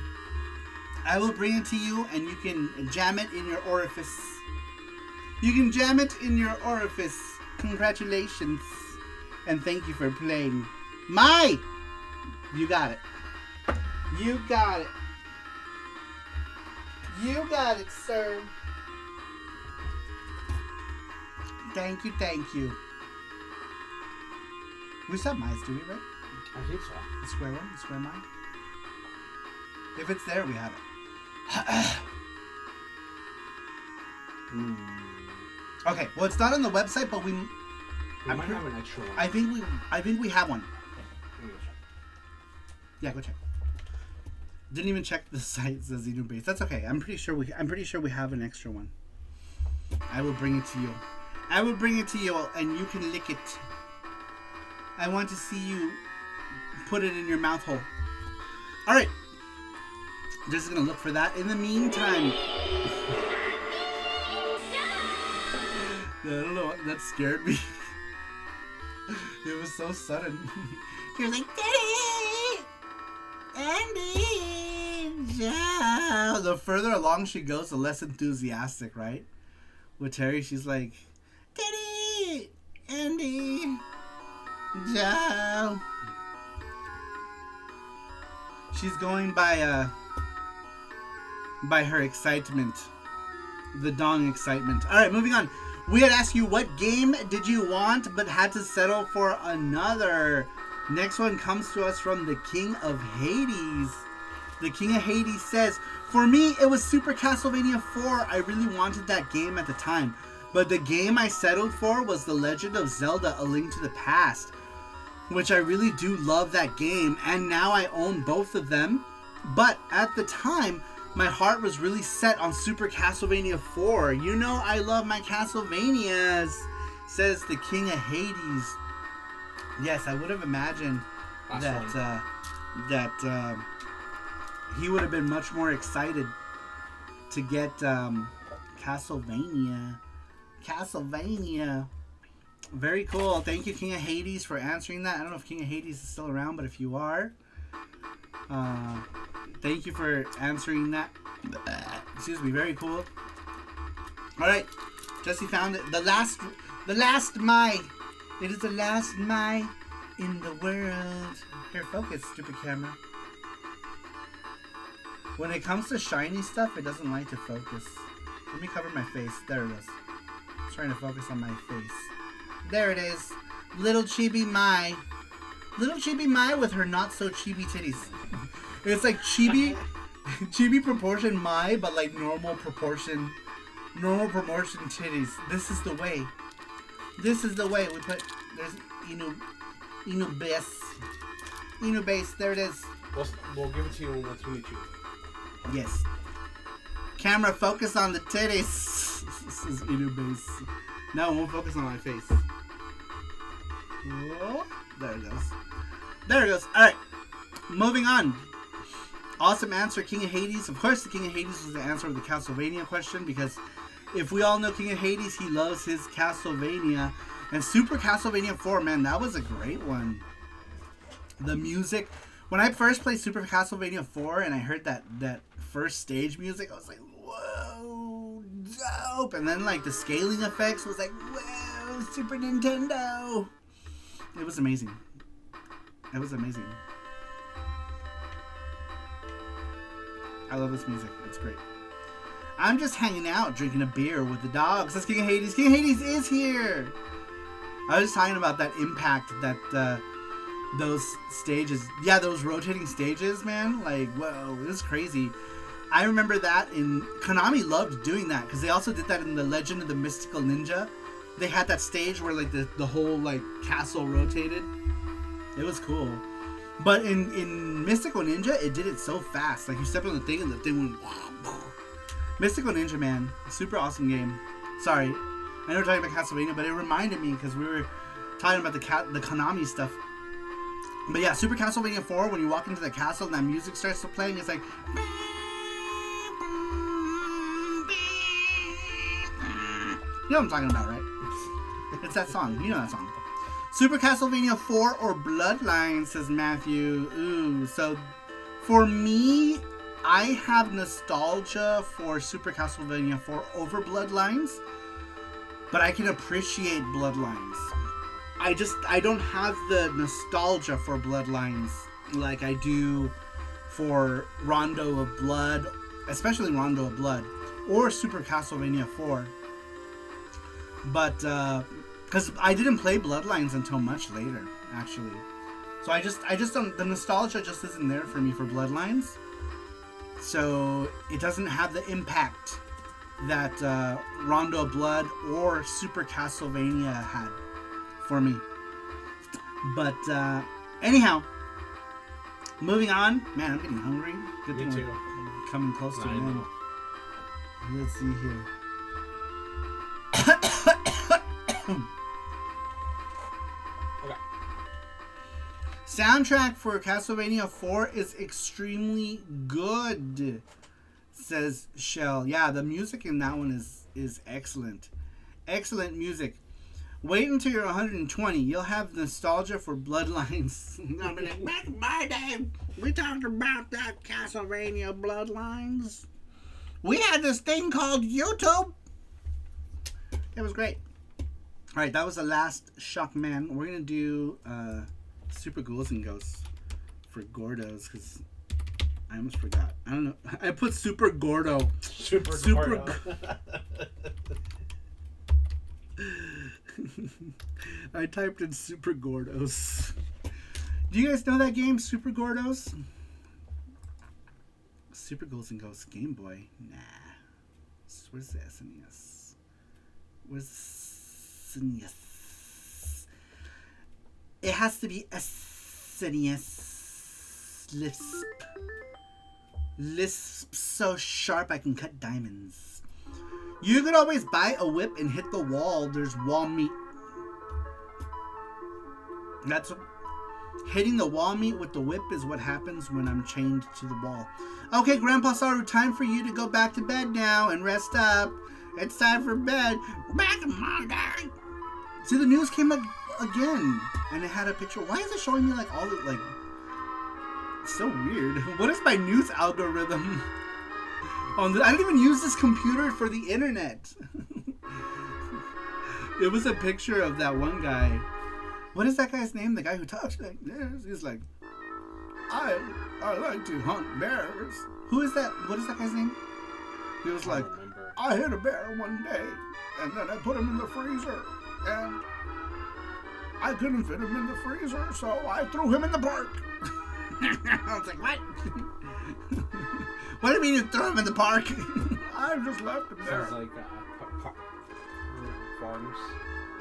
I will bring it to you, and you can jam it in your orifice. You can jam it in your orifice. Congratulations. And thank you for playing. Mai! You got it. You got it. You got it, sir. Thank you, thank you. We still have Mai's, do we, right? I think so. The square one? The square Mai? If it's there, we have it. Okay, well, it's not on the website, but we might have an extra one. I think we have one. Let me go check. Yeah, go check. Didn't even check the site. It says Xenu base. That's okay. I'm pretty sure we have an extra one. I will bring it to you. I will bring it to you, and you can lick it. I want to see you put it in your mouth hole. All right. Just gonna look for that. In the meantime, I don't know. That scared me. It was so sudden. He was like, Daddy! Andy! Yeah. The further along she goes, the less enthusiastic, right? With Terry, she's like, Daddy! Andy! Yeah. She's going by her excitement. The dong excitement. Alright, moving on. We had asked you what game did you want, but had to settle for another. Next one comes to us from the King of Hades. The King of Hades says, for me, it was Super Castlevania 4. I really wanted that game at the time. But the game I settled for was The Legend of Zelda: A Link to the Past, which I really do love that game, and now I own both of them. But at the time, my heart was really set on Super Castlevania 4. You know I love my Castlevanias, says the King of Hades. Yes, I would have imagined that he would have been much more excited to get Castlevania. Very cool. Thank you, King of Hades, for answering that. I don't know if King of Hades is still around, but if you are, thank you for answering that. Excuse me. Very cool. All right, Jesse found it. The last Mai. It is the last Mai in the world. Here, focus, stupid camera. When it comes to shiny stuff, it doesn't like to focus. Let me cover my face. There it is. It's trying to focus on my face. There it is. Little chibi Mai. Little chibi Mai with her not so chibi titties. It's like chibi proportion Mai, but like normal proportion titties. This is the way. This is the way. We put, there's Inu base. There it is. We'll give it to you once we meet you. Yes. Camera, focus on the titties. This is Inu base. No, it won't focus on my face. Whoa. There it goes. There it goes. Alright. Moving on. Awesome answer, King of Hades. Of course, the King of Hades was the answer of the Castlevania question, because if we all know King of Hades, he loves his Castlevania. And Super Castlevania 4, man, that was a great one. The music. When I first played Super Castlevania 4 and I heard that first stage music, I was like, whoa, dope. And then like the scaling effects was like, whoa, Super Nintendo. It was amazing. It was amazing. I love this music. It's great. I'm just hanging out, drinking a beer with the dogs. That's King of Hades. King of Hades is here. I was talking about that impact that those stages, yeah, those rotating stages, man. Like, whoa, it was crazy. I remember that Konami loved doing that, because they also did that in The Legend of the Mystical Ninja. They had that stage where like the whole like castle rotated. It was cool. But in Mystical Ninja, it did it so fast. Like you step on the thing and the thing went. Mystical Ninja, man, super awesome game. Sorry, I know we're talking about Castlevania, but it reminded me because we were talking about the Konami stuff. But yeah, Super Castlevania 4, when you walk into the castle and that music starts to play, and it's like, You know what I'm talking about, right? It's that song. You know that song. Super Castlevania 4 or Bloodlines, says Matthew. Ooh, so for me, I have nostalgia for Super Castlevania 4 over Bloodlines, but I can appreciate Bloodlines. I don't have the nostalgia for Bloodlines like I do for Rondo of Blood, especially Rondo of Blood, or Super Castlevania 4. But, because I didn't play Bloodlines until much later, actually. So I just don't, the nostalgia just isn't there for me for Bloodlines. So it doesn't have the impact that Rondo of Blood or Super Castlevania had for me. But anyhow, moving on. Man, I'm getting hungry. Good Me thing too. we're coming close to I an end. know. Let's see here. Okay. Soundtrack for Castlevania 4 is extremely good, says Shell. Yeah, the music in that one is excellent. Excellent music. Wait until you're 120. You'll have nostalgia for Bloodlines. I'll be like, back in my day, we talked about that Castlevania Bloodlines. We had this thing called YouTube. It was great. All right, that was the last Shock Man. We're going to do Super Ghouls and Ghosts for Gordos because I almost forgot. I don't know. I put Super Gordo. Super Gordo. I typed in Super Gordos. Do you guys know that game, Super Gordos? Super Ghouls and Ghosts, Game Boy? Nah. Where's the SNES? Where's the SNES? It has to be SNES. Lisp so sharp I can cut diamonds. You could always buy a whip and hit the wall. There's wall meat. That's hitting the wall meat with the whip is what happens when I'm chained to the wall. Okay, Grandpa Saru, time for you to go back to bed now and rest up. It's time for bed. Back in my day. See, the news came up again, and it had a picture. Why is it showing me like all the like? It's so weird. What is my news algorithm? I don't even use this computer for the internet. It was a picture of that one guy. What is that guy's name? The guy who talks like this. He's like, I like to hunt bears. Who is that? What is that guy's name? He was like, I hit a bear one day, and then I put him in the freezer, and I couldn't fit him in the freezer, so I threw him in the park. I was like, what? What do you mean you threw him in the park? I just left him there. Sounds like farms.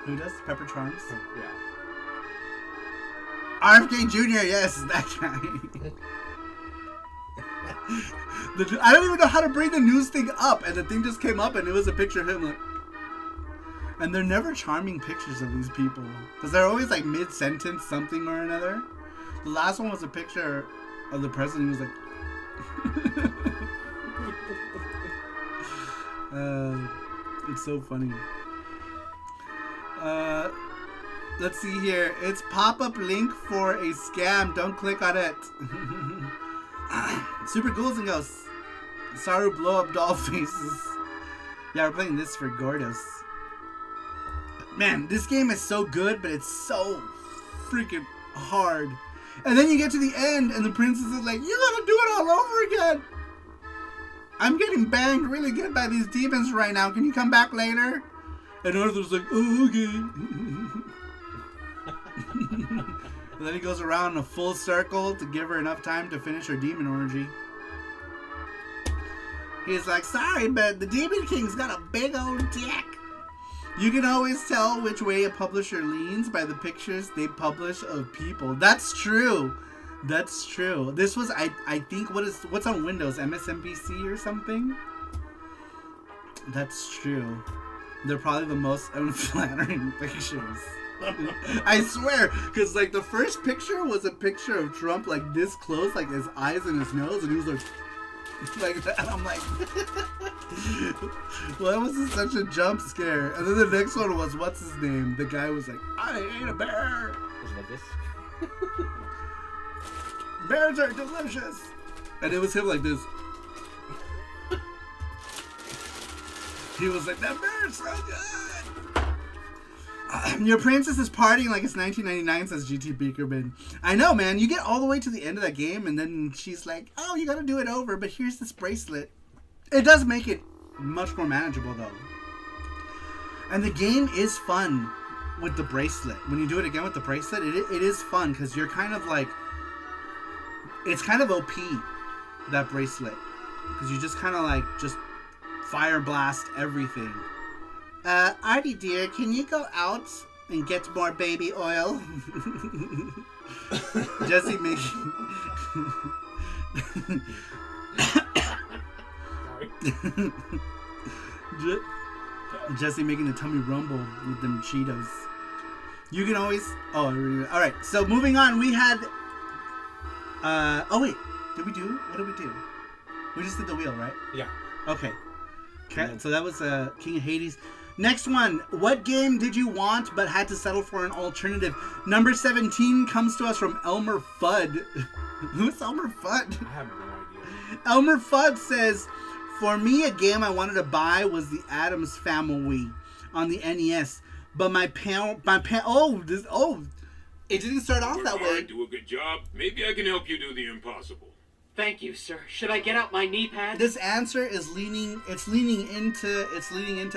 Who does? Pepper Charms? Yeah. RFK Jr., yes, that guy. I don't even know how to bring the news thing up, and the thing just came up, and it was a picture of him, like. And they're never charming pictures of these people, because they're always like mid-sentence something or another. The last one was a picture of the president. He was like. It's so funny. Let's see here. It's pop-up link for a scam. Don't click on it. Super Ghouls and Ghosts. Saru blow-up doll faces. Yeah, we're playing this for Gordos. Man, this game is so good, but it's so freaking hard. And then you get to the end, and the princess is like, you gotta do it all over again. I'm getting banged really good by these demons right now. Can you come back later? And Arthur's like, oh, okay. And then he goes around in a full circle to give her enough time to finish her demon orgy. He's like, sorry, but the Demon King's got a big old dick. You can always tell which way a publisher leans by the pictures they publish of people. That's true. That's true. This was, I think, what's on Windows? MSNBC or something? That's true. They're probably the most unflattering pictures. I swear, because like the first picture was a picture of Trump like this close, like his eyes and his nose, and he was like that. I'm like, Well, it was such a jump scare. And then the next one was, what's his name? The guy was like, I ate a bear. Was it like this? Bears are delicious. And it was him like this. He was like, that bear is so good. Your princess is partying like it's 1999, says GT Beakerman. I know, man. You get all the way to the end of that game, and then she's like, oh, you gotta do it over, but here's this bracelet. It does make it much more manageable, though. And the game is fun with the bracelet. When you do it again with the bracelet, it is fun, because you're kind of like... It's kind of OP, that bracelet. Because you just kind of like, just fire blast everything. Artie dear, can you go out and get more baby oil? Jesse making... Jesse making the tummy rumble with them Cheetos. You can always... Oh, alright. So moving on, we had... oh wait, did we do? What did we do? We just did the wheel, right? Yeah. Okay. So that was King of Hades. Next one. What game did you want but had to settle for an alternative? Number 17 comes to us from Elmer Fudd. Who's Elmer Fudd? I have no idea. Elmer Fudd says, for me, a game I wanted to buy was the Addams Family on the NES, but it didn't start off that way. Do a good job. Maybe I can help you do the impossible. Thank you, sir. Should I get out my knee pad? This answer is leaning into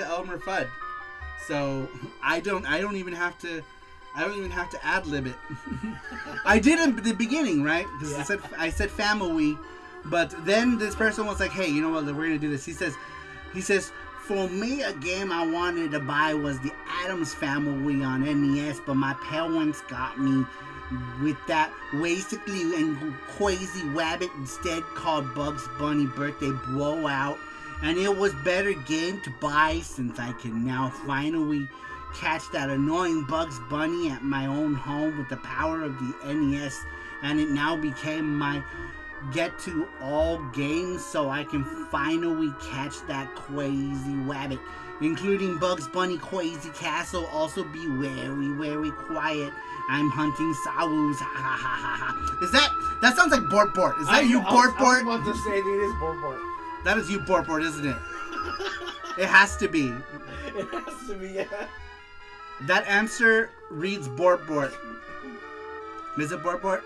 Elmer Fudd. So I don't even have to ad lib it. I did in the beginning, right? Because I said family, but then this person was like, hey, you know what? We're gonna do this. He says, for me, a game I wanted to buy was the Addams Family on NES, but my parents got me with that basically and crazy rabbit instead called Bugs Bunny Birthday Blowout, and it was better game to buy since I can now finally catch that annoying Bugs Bunny at my own home with the power of the NES, and it now became my get to all games so I can finally catch that crazy rabbit, including Bugs Bunny Crazy Castle. Also be very, very quiet. I'm hunting Sarus. Is that sounds like Bort Bort. Is that you, Bort Bort? I was about to say it is Bort Bort. That is you, Bort Bort, isn't it? It has to be. It has to be, yeah. That answer reads Bort Bort. Is it Bort Bort?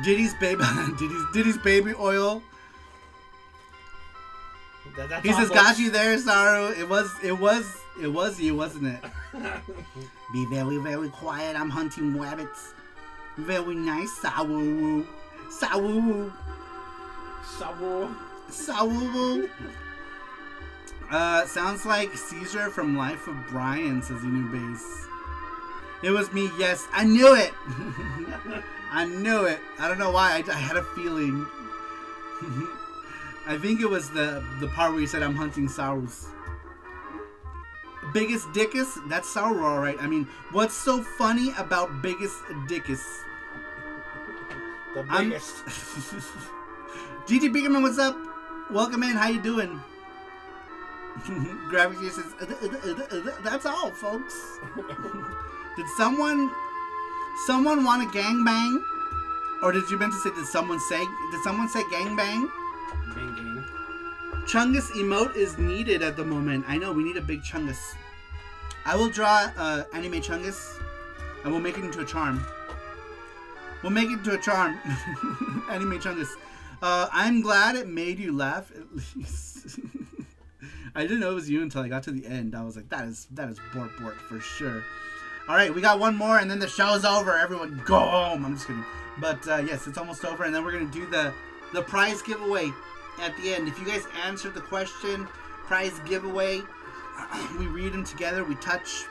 Diddy's baby oil. He says, "Got you there, Saru." It was you, wasn't it? Be very, very quiet. I'm hunting rabbits. Very nice, Saru. Saru. Saru. Saru. Sounds like Caesar from Life of Brian, says the new base. It was me. Yes, I knew it. I knew it. I don't know why. I had a feeling. I think it was the part where you said I'm hunting Sarus. Biggest Dickus? That's Saru, alright. I mean, what's so funny about Biggest Dickus? The biggest. GT Biggerman, what's up? Welcome in. How you doing? Graphics here says, that's all, folks. Did someone want a gangbang? Or did you meant to say, did someone say gangbang? Bang, bang. Chungus emote is needed at the moment. I know, we need a big Chungus. I will draw anime Chungus, and we'll make it into a charm. Anime Chungus. I'm glad it made you laugh, at least. I didn't know it was you until I got to the end. I was like, that is Bort Bort for sure. Alright, we got one more, and then the show's over. Everyone go home. I'm just kidding. But yes, it's almost over, and then we're going to do the prize giveaway at the end. If you guys answered the question, prize giveaway, we read them together. We touch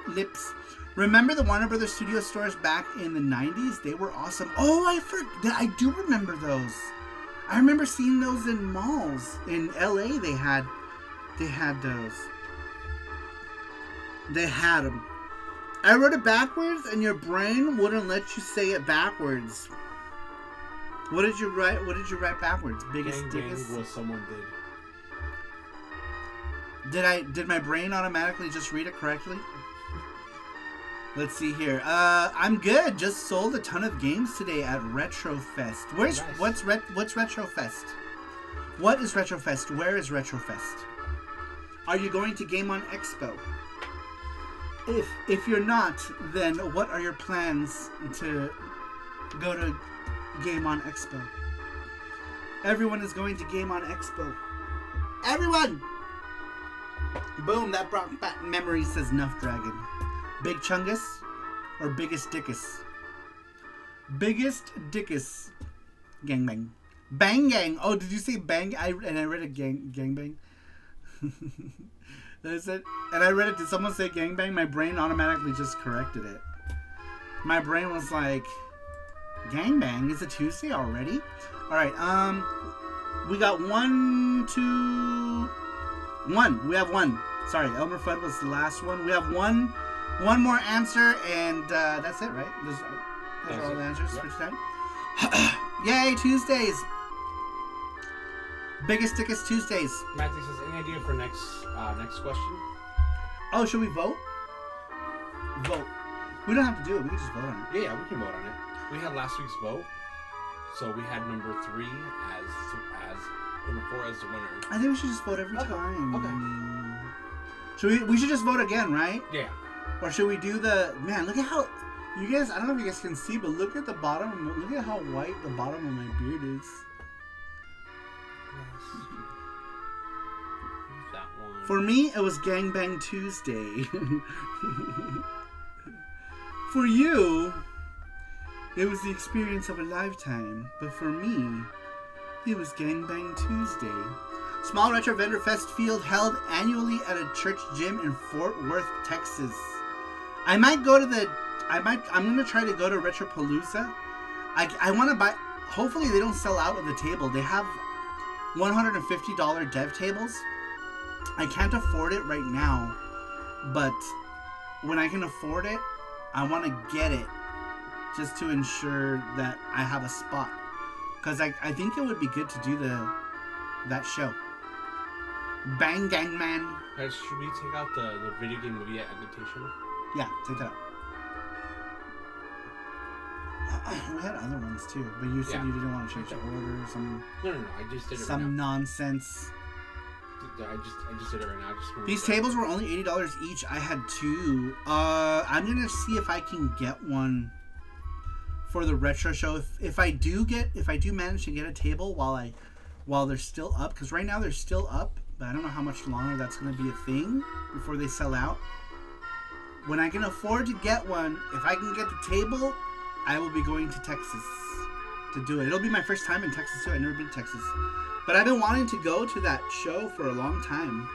lips. Remember the Warner Brothers Studio stores back in the 90s? They were awesome. Oh, I do remember those. I remember seeing those in malls. In LA, they had those. They had them. I wrote it backwards, and your brain wouldn't let you say it backwards. What did you write? What did you write backwards? Biggest, Gang diggest? bang was someone did. Did my brain automatically just read it correctly? Let's see here. I'm good. Just sold a ton of games today at Retrofest. Nice. What's Retrofest? What is Retrofest? Where is Retrofest? Are you going to Game On Expo? If you're not, then what are your plans to go to Game On Expo? Everyone is going to Game On Expo. Everyone! Boom, that brought back memories, says Nuff Dragon. Big Chungus or Biggest Dickus? Biggest Dickus. Gangbang. Bang gang. Oh, did you say bang? I read it gangbang. Is it? And I read it. Did someone say gangbang? My brain automatically just corrected it. My brain was like, gangbang? Is it Tuesday already? All right. We got one. We have one. Sorry, Elmer Fudd was the last one. We have one more answer, and that's it, right? Those are all the answers for tonight. Yay, Tuesdays! Biggest, thickest Tuesdays. Matthew says, any idea for next question? Oh, should we vote? Vote. We don't have to do it. We can just vote on it. Yeah, we can vote on it. We had last week's vote, so we had number 3 as number 4 as the winner. I think we should just vote every time. Okay. We should just vote again, right? Yeah. Or should we do the... Man, look at how... You guys, I don't know if you guys can see, but look at the bottom. Look at how white the bottom of my beard is. That one. For me, it was Gangbang Tuesday. For you, it was the experience of a lifetime. But for me, it was Gangbang Tuesday. Small Retro Vendor Fest Field held annually at a church gym in Fort Worth, Texas. I'm gonna try to go to Retropalooza. I want to buy. Hopefully they don't sell out of the table. They have $150 dev tables. I can't afford it right now, but when I can afford it, I want to get it just to ensure that I have a spot. Because I think it would be good to do that show. Bang Gang Man. Guys, should we take out the video game movie adaptation? Yeah, take that out. We had other ones too, but you said you didn't want to change the order or some. No, I just did it some right now. nonsense. I just did it right now. These tables were only $80 each. I had 2. I'm gonna see if I can get one for the retro show. If I do manage to get a table while they're still up, because right now they're still up, but I don't know how much longer that's gonna be a thing before they sell out. When I can afford to get one, if I can get the table, I will be going to Texas to do it. It'll be my first time in Texas too. I've never been to Texas. But I've been wanting to go to that show for a long time.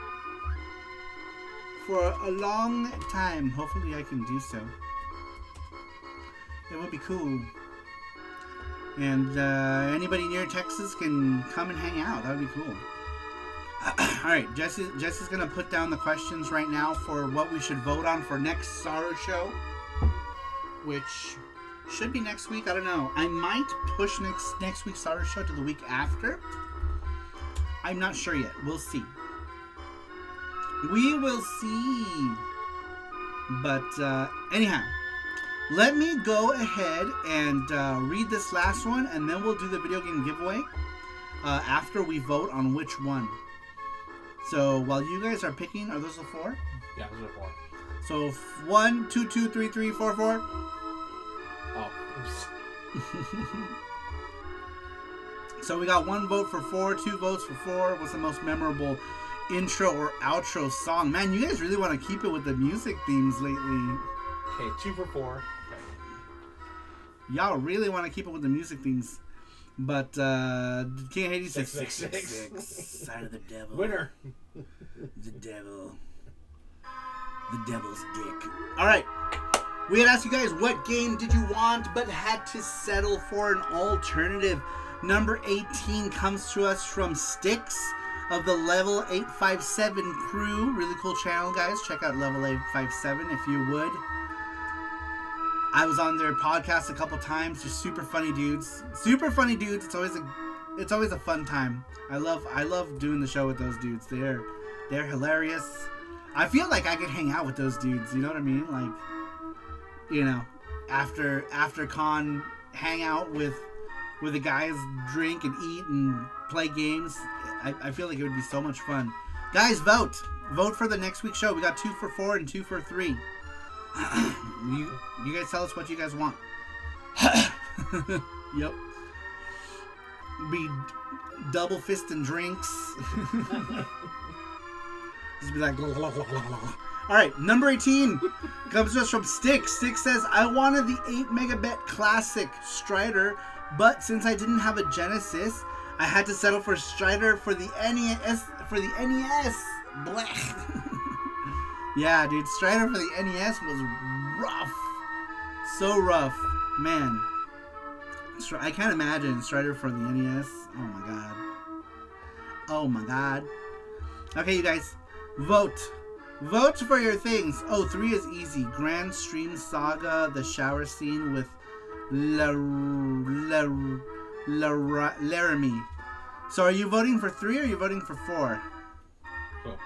For a long time. Hopefully I can do so. It would be cool. And anybody near Texas can come and hang out. That would be cool. Alright, Jesse's going to put down the questions right now for what we should vote on for next Saru show. Which should be next week. I don't know. I might push next week's Saru show to the week after. I'm not sure yet. We'll see. We will see. But anyhow, let me go ahead and read this last one, and then we'll do the video game giveaway after we vote on which one. So while you guys are picking, are those the 4? Yeah, those are 4. So 1, 2, 2, 3, 3, 4, 4. Oh, oops. So we got 1 vote for 4, 2 votes for 4. What's the most memorable intro or outro song? Man, you guys really want to keep it with the music themes lately. Okay, 2 for 4. Okay. Y'all really want to keep it with the music themes. But King Hades 666. Side of the devil. Winner. The devil. The devil's dick. Alright. We had asked you guys what game did you want but had to settle for an alternative. Number 18 comes to us from Styx of the Level 857 crew. Really cool channel, guys. Check out Level 857 if you would. I was on their podcast a couple times. Just super funny dudes. Super funny dudes. It's always a fun time. I love doing the show with those dudes. They're hilarious. I feel like I could hang out with those dudes. You know what I mean? Like, you know, after con, hang out with the guys, drink and eat and play games. I feel like it would be so much fun. Guys, vote for the next week's show. We got 2 for 4 and 2 for 3. You guys tell us what you guys want. Yep. Be double fisting drinks. Just be like, blah, blah, blah, blah, blah. All right, number 18 comes to us from Stick. Stick says, I wanted the 8 megabit classic Strider, but since I didn't have a Genesis, I had to settle for Strider for the NES. Blech. Yeah, dude, Strider for the NES was rough. So rough, man. I can't imagine Strider for the NES. Oh my god. Oh my god. Okay, you guys, vote for your things. Oh, 3 is easy. Grand Stream Saga, the shower scene with Laramie. So are you voting for 3 or are you voting for 4? Oh.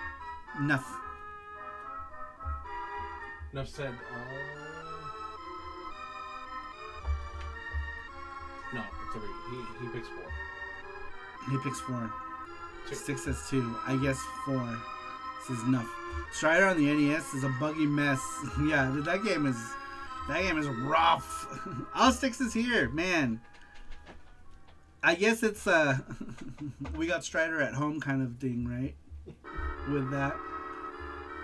Enough said. No, it's over. He picks 4. He picks 4. 2. Stick says 2. I guess 4. This is enough. Strider on the NES is a buggy mess. Yeah, dude, that game is rough. All Sticks is here, man. I guess it's we got Strider at home kind of thing, right? With that.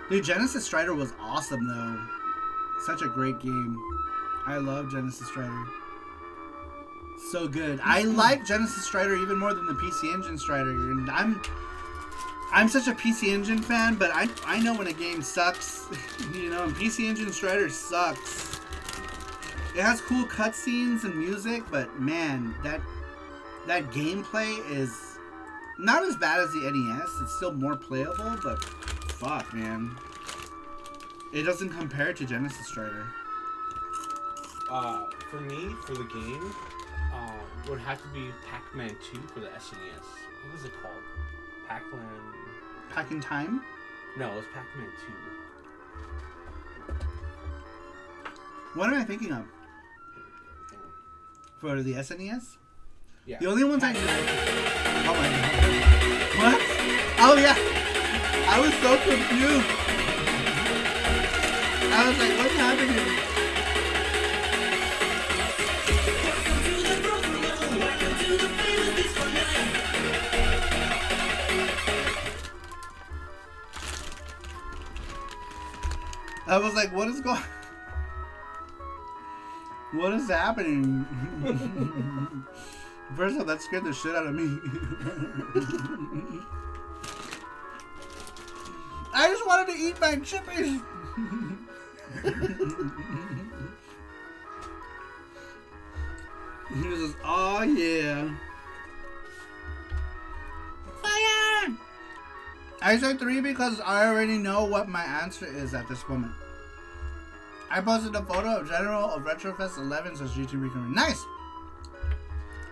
Dude, Genesis Strider was awesome though. Such a great game. I love Genesis Strider. So good. I like Genesis Strider even more than the PC Engine Strider. And I'm such a PC Engine fan, but I know when a game sucks. You know, and PC Engine Strider sucks. It has cool cutscenes and music, but man, that gameplay is not as bad as the NES. It's still more playable, but fuck, man. It doesn't compare to Genesis Strider. For me, for the game, it would have to be Pac-Man 2 for the SNES. What was it called? Pac in Time? No, it was Pac-Man 2. What am I thinking of? For the SNES? Yeah. The only ones I know. Oh my god. What? Oh yeah. I was so confused. I was like, what's happening? I was like, what is happening? First off, that scared the shit out of me. I just wanted to eat my chippies. He says, oh yeah. Fire! I said 3 because I already know what my answer is at this moment. I posted a photo of General of Retrofest 11, says GT Recurring. Nice!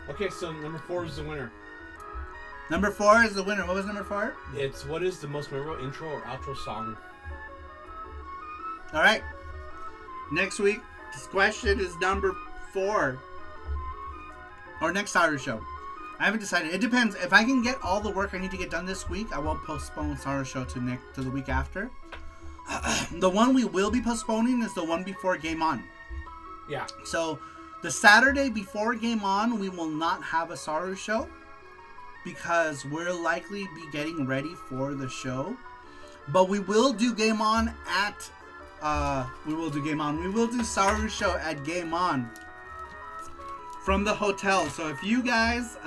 Okay, so number 4 is the winner. Number 4 is the winner. What was number 4? It's what is the most memorable intro or outro song? Alright. Next week, this question is number 4. Or next SaruShow. I haven't decided. It depends. If I can get all the work I need to get done this week, I will postpone SaruShow to the week after. The one we will be postponing is the one before Game On. Yeah. So, the Saturday before Game On, we will not have a SaruShow because we'll likely be getting ready for the show. But we will do Game On at... we will do SaruShow at Game On from the hotel. So if you guys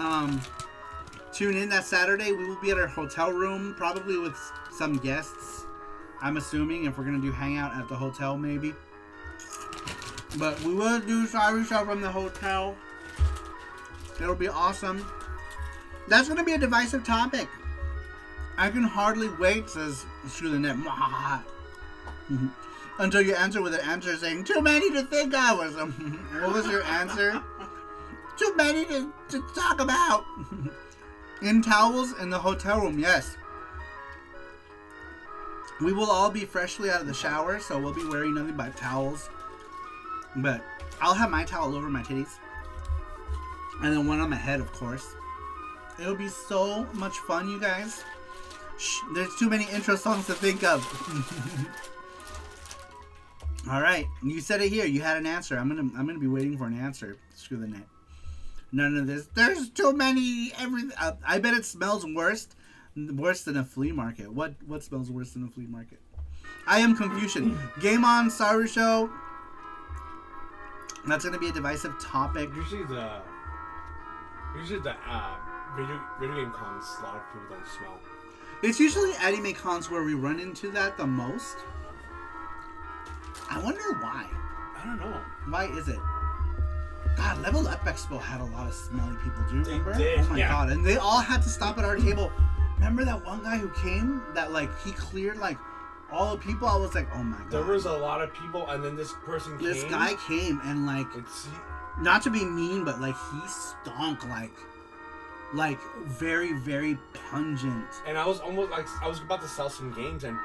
tune in that Saturday, we will be at our hotel room, probably with some guests. I'm assuming if we're gonna do hangout at the hotel, maybe. But we will do SaruShow from the hotel. It'll be awesome. That's gonna be a divisive topic. I can hardly wait, says Screw the Net. Until you answer with an answer saying, too many to think of. Or something. What was your answer? Too many to talk about. In towels in the hotel room, yes. We will all be freshly out of the shower, so we'll be wearing nothing but towels. But I'll have my towel over my titties. And then one on my head, of course. It'll be so much fun, you guys. Shh, there's too many intro songs to think of. All right, you said it here. You had an answer. I'm gonna be waiting for an answer. Screw the net. None of this. There's too many. I bet it smells worse than a flea market. What smells worse than a flea market? I am Confucian. Game on SaruShow. That's gonna be a divisive topic. Usually the video game cons, a lot of people don't smell. It's usually anime cons where we run into that the most. I wonder why. I don't know. Why is it? God, Level Up Expo had a lot of smelly people. Do you remember? They did, Oh my yeah. god. And they all had to stop at our table. Remember that one guy who came that like he cleared like all the people? I was like, oh my god. There was a lot of people, and then this person came. This guy came and like, not to be mean, but like he stunk like very, very pungent. And I was almost like, I was about to sell some games, and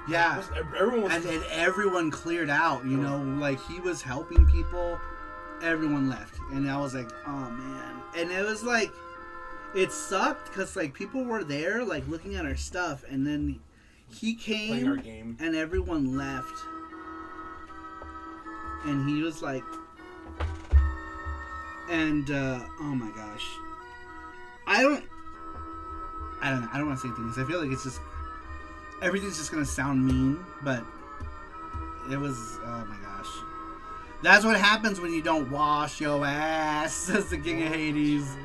yeah, everyone was, and everyone cleared out. You know, like he was helping people. Everyone left, and I was like, oh man. And it was like, it sucked because like people were there like looking at our stuff, and then he came playing our game, and everyone left, and he was like, and oh my gosh, I don't know. I don't want to say things. I feel like it's just everything's just gonna sound mean, but it was, oh my gosh. That's what happens when you don't wash your ass, says the King of Hades.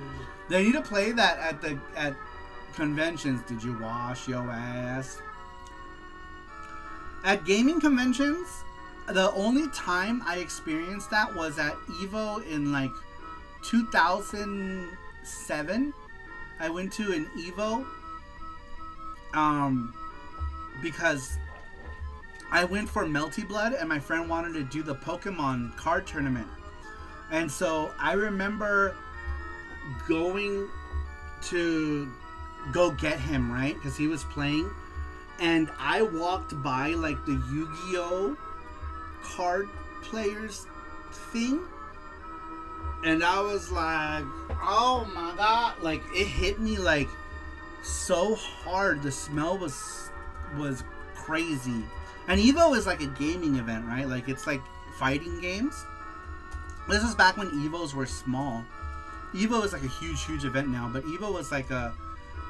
They need to play that at conventions. Did you wash your ass? At gaming conventions, the only time I experienced that was at EVO in like 2007. I went to an EVO because I went for Melty Blood and my friend wanted to do the Pokemon card tournament. And so I remember going to go get him, right? Because he was playing. And I walked by like the Yu-Gi-Oh card players thing. And I was like, oh my god. Like it hit me like so hard. The smell was crazy. And EVO is like a gaming event, right? Like it's like fighting games. This was back when EVOs were small. EVO is like a huge event now, but EVO was like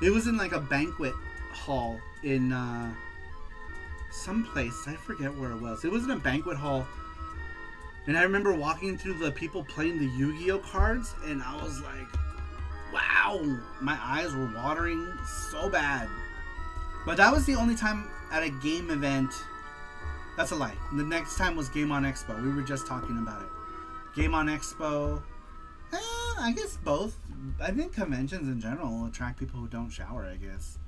it was in like a banquet hall in someplace. I forget where it was. It was in a banquet hall. And I remember walking through the people playing the Yu-Gi-Oh cards, and I was like, wow, my eyes were watering so bad. But that was the only time at a game event. That's a lie. The next time was Game on Expo. We were just talking about it. Game on Expo. I guess both. I think conventions in general attract people who don't shower, I guess.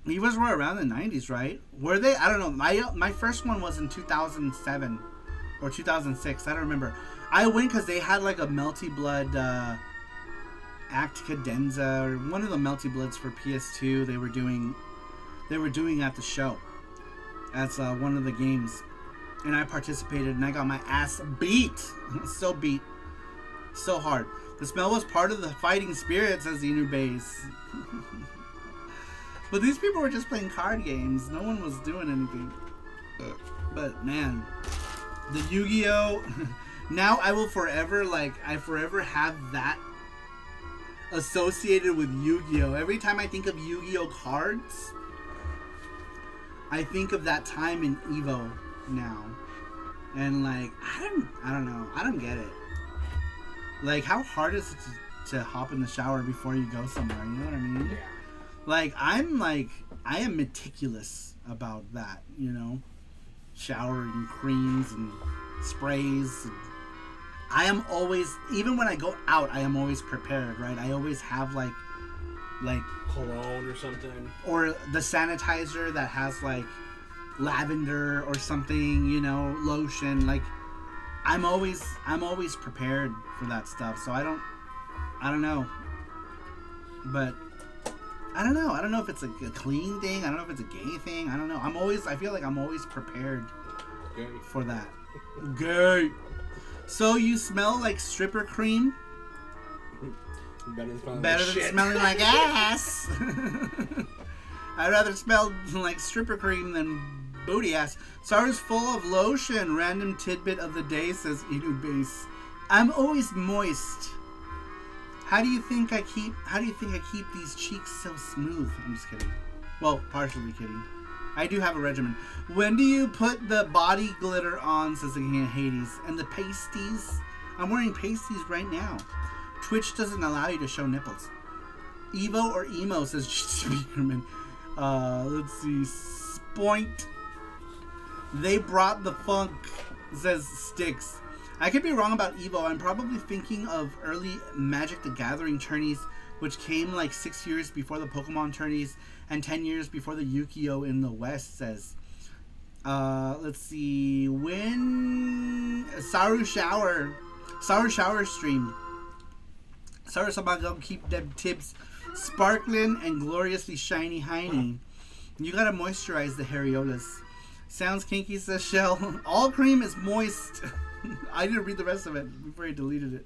EVOs were around the 90s, right? Were they? I don't know. My first one was in 2007 or 2006. I don't remember. I went because they had like a Melty Blood Act Cadenza, or one of the Melty Bloods for PS2. They were doing at the show. That's one of the games, and I participated, and I got my ass beat. So beat, so hard. The smell was part of the fighting spirit, says the Base. But these people were just playing card games. No one was doing anything. But man, the Yu-Gi-Oh! Now I will forever, I forever have that associated with Yu-Gi-Oh! Every time I think of Yu-Gi-Oh! Cards, I think of that time in EVO now. And I don't know. I don't get it. Like, how hard is it to hop in the shower before you go somewhere? You know what I mean? Yeah. I am meticulous about that, you know? Showering creams and sprays. I am always, even when I go out, I am always prepared, right? I always have like cologne or something. Or the sanitizer that has like lavender or something, you know, lotion. Like, I'm always prepared for that stuff. So I don't know. But I don't know. I don't know if it's a clean thing. I don't know if it's a gay thing. I don't know. I feel like I'm always prepared for that. Gay. So you smell like stripper cream? Better than smelling like ass. I'd rather smell like stripper cream than booty ass. Saru's full of lotion. Random tidbit of the day, says Inu Base. I'm always moist. How do you think I keep these cheeks so smooth? I'm just kidding. Well, partially kidding. I do have a regimen. When do you put the body glitter on, says the King of Hades? And the pasties? I'm wearing pasties right now. Twitch doesn't allow you to show nipples. Evo or emo, says Speakerman. Let's see. Spoint. They brought the funk, says Sticks. I could be wrong about Evo. I'm probably thinking of early Magic the Gathering tourneys, which came like 6 years before the Pokemon tourneys and 10 years before the Yu-Gi-Oh! In the West, says. Let's see. When SaruShow stream. Saru Sabago keep them tips sparkling and gloriously shiny hiney. You gotta moisturize the areolas. Sounds kinky, says Shell. All cream is moist. I didn't read the rest of it before I deleted it.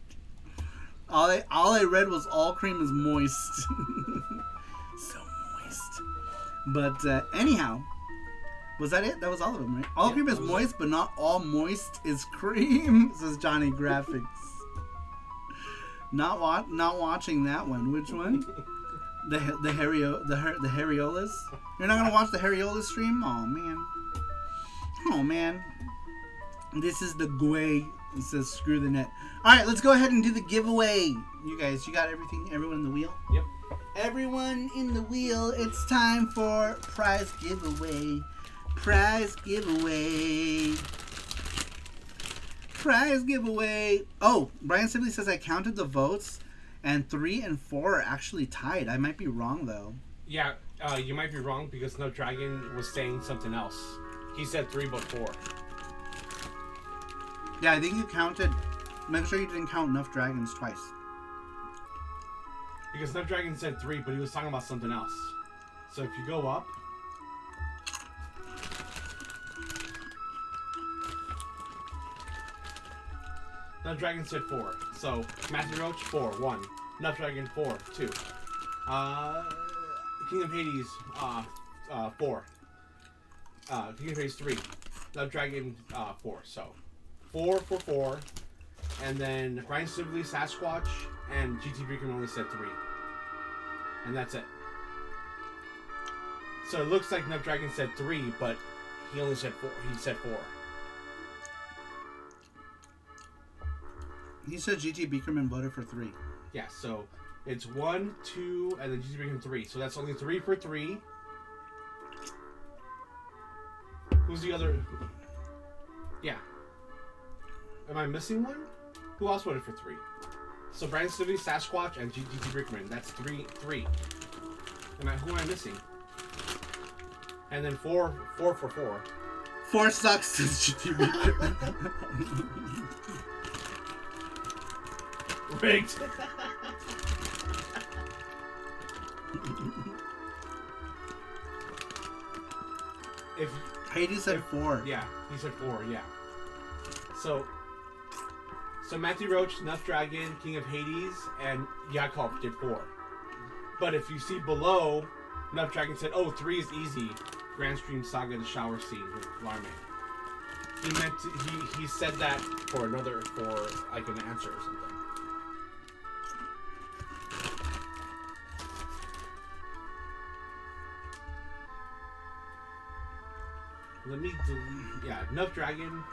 All I read was all cream is moist. So moist. But anyhow, was that it? That was all of them, right? All cream is moist, but not all moist is cream, says Johnny Graphics. Not watching that one. Which one? The Hariolas? You're not gonna watch the Hariolas stream? Oh man. Oh man. This is the Gway. It says screw the net. Alright, let's go ahead and do the giveaway. You guys, you got everything? Everyone in the wheel? Yep. Everyone in the wheel, it's time for prize giveaway. Prize giveaway. Prize giveaway. Oh, Brian Sibley says I counted the votes and 3 and 4 are actually tied. I might be wrong though. Yeah, you might be wrong because Snow Dragon was saying something else. He said 3 but 4. Yeah, I think you counted. Make sure you didn't count enough dragons twice. Because Snow Dragon said 3, but he was talking about something else. So if you go up. Snow Dragon said 4. So Matthew Roach 4, 1. Snow Dragon 4, 2. King of Hades 4. King of Hades 3. Snow Dragon 4. So 4 for 4. And then Brian Sibley, Sasquatch, and GT Beacon only said 3. And that's it. So it looks like Nut Dragon said 3, but he only said 4. He said 4. He said GT Beakerman voted for 3. Yeah, so it's 1, 2, and then GT Beacon 3. So that's only 3 for 3. Who's the other? Yeah. Am I missing one? Who else voted for 3? So Brian City, Sasquatch, and GT Brickman. That's 3. Who am I missing? And then 4 for 4. 4 sucks, says GT Brickman. Rigged. If Hades said 4. Yeah, he said 4. Yeah. So Matthew Roach, Nuff Dragon, King of Hades, and Yakov did 4. But if you see below, Nuff Dragon said, "Oh, 3 is easy." Grand Stream Saga, the shower scene with Larme. He meant to, he said that for like an answer or something. Let me delete. Yeah, Nuff Dragon.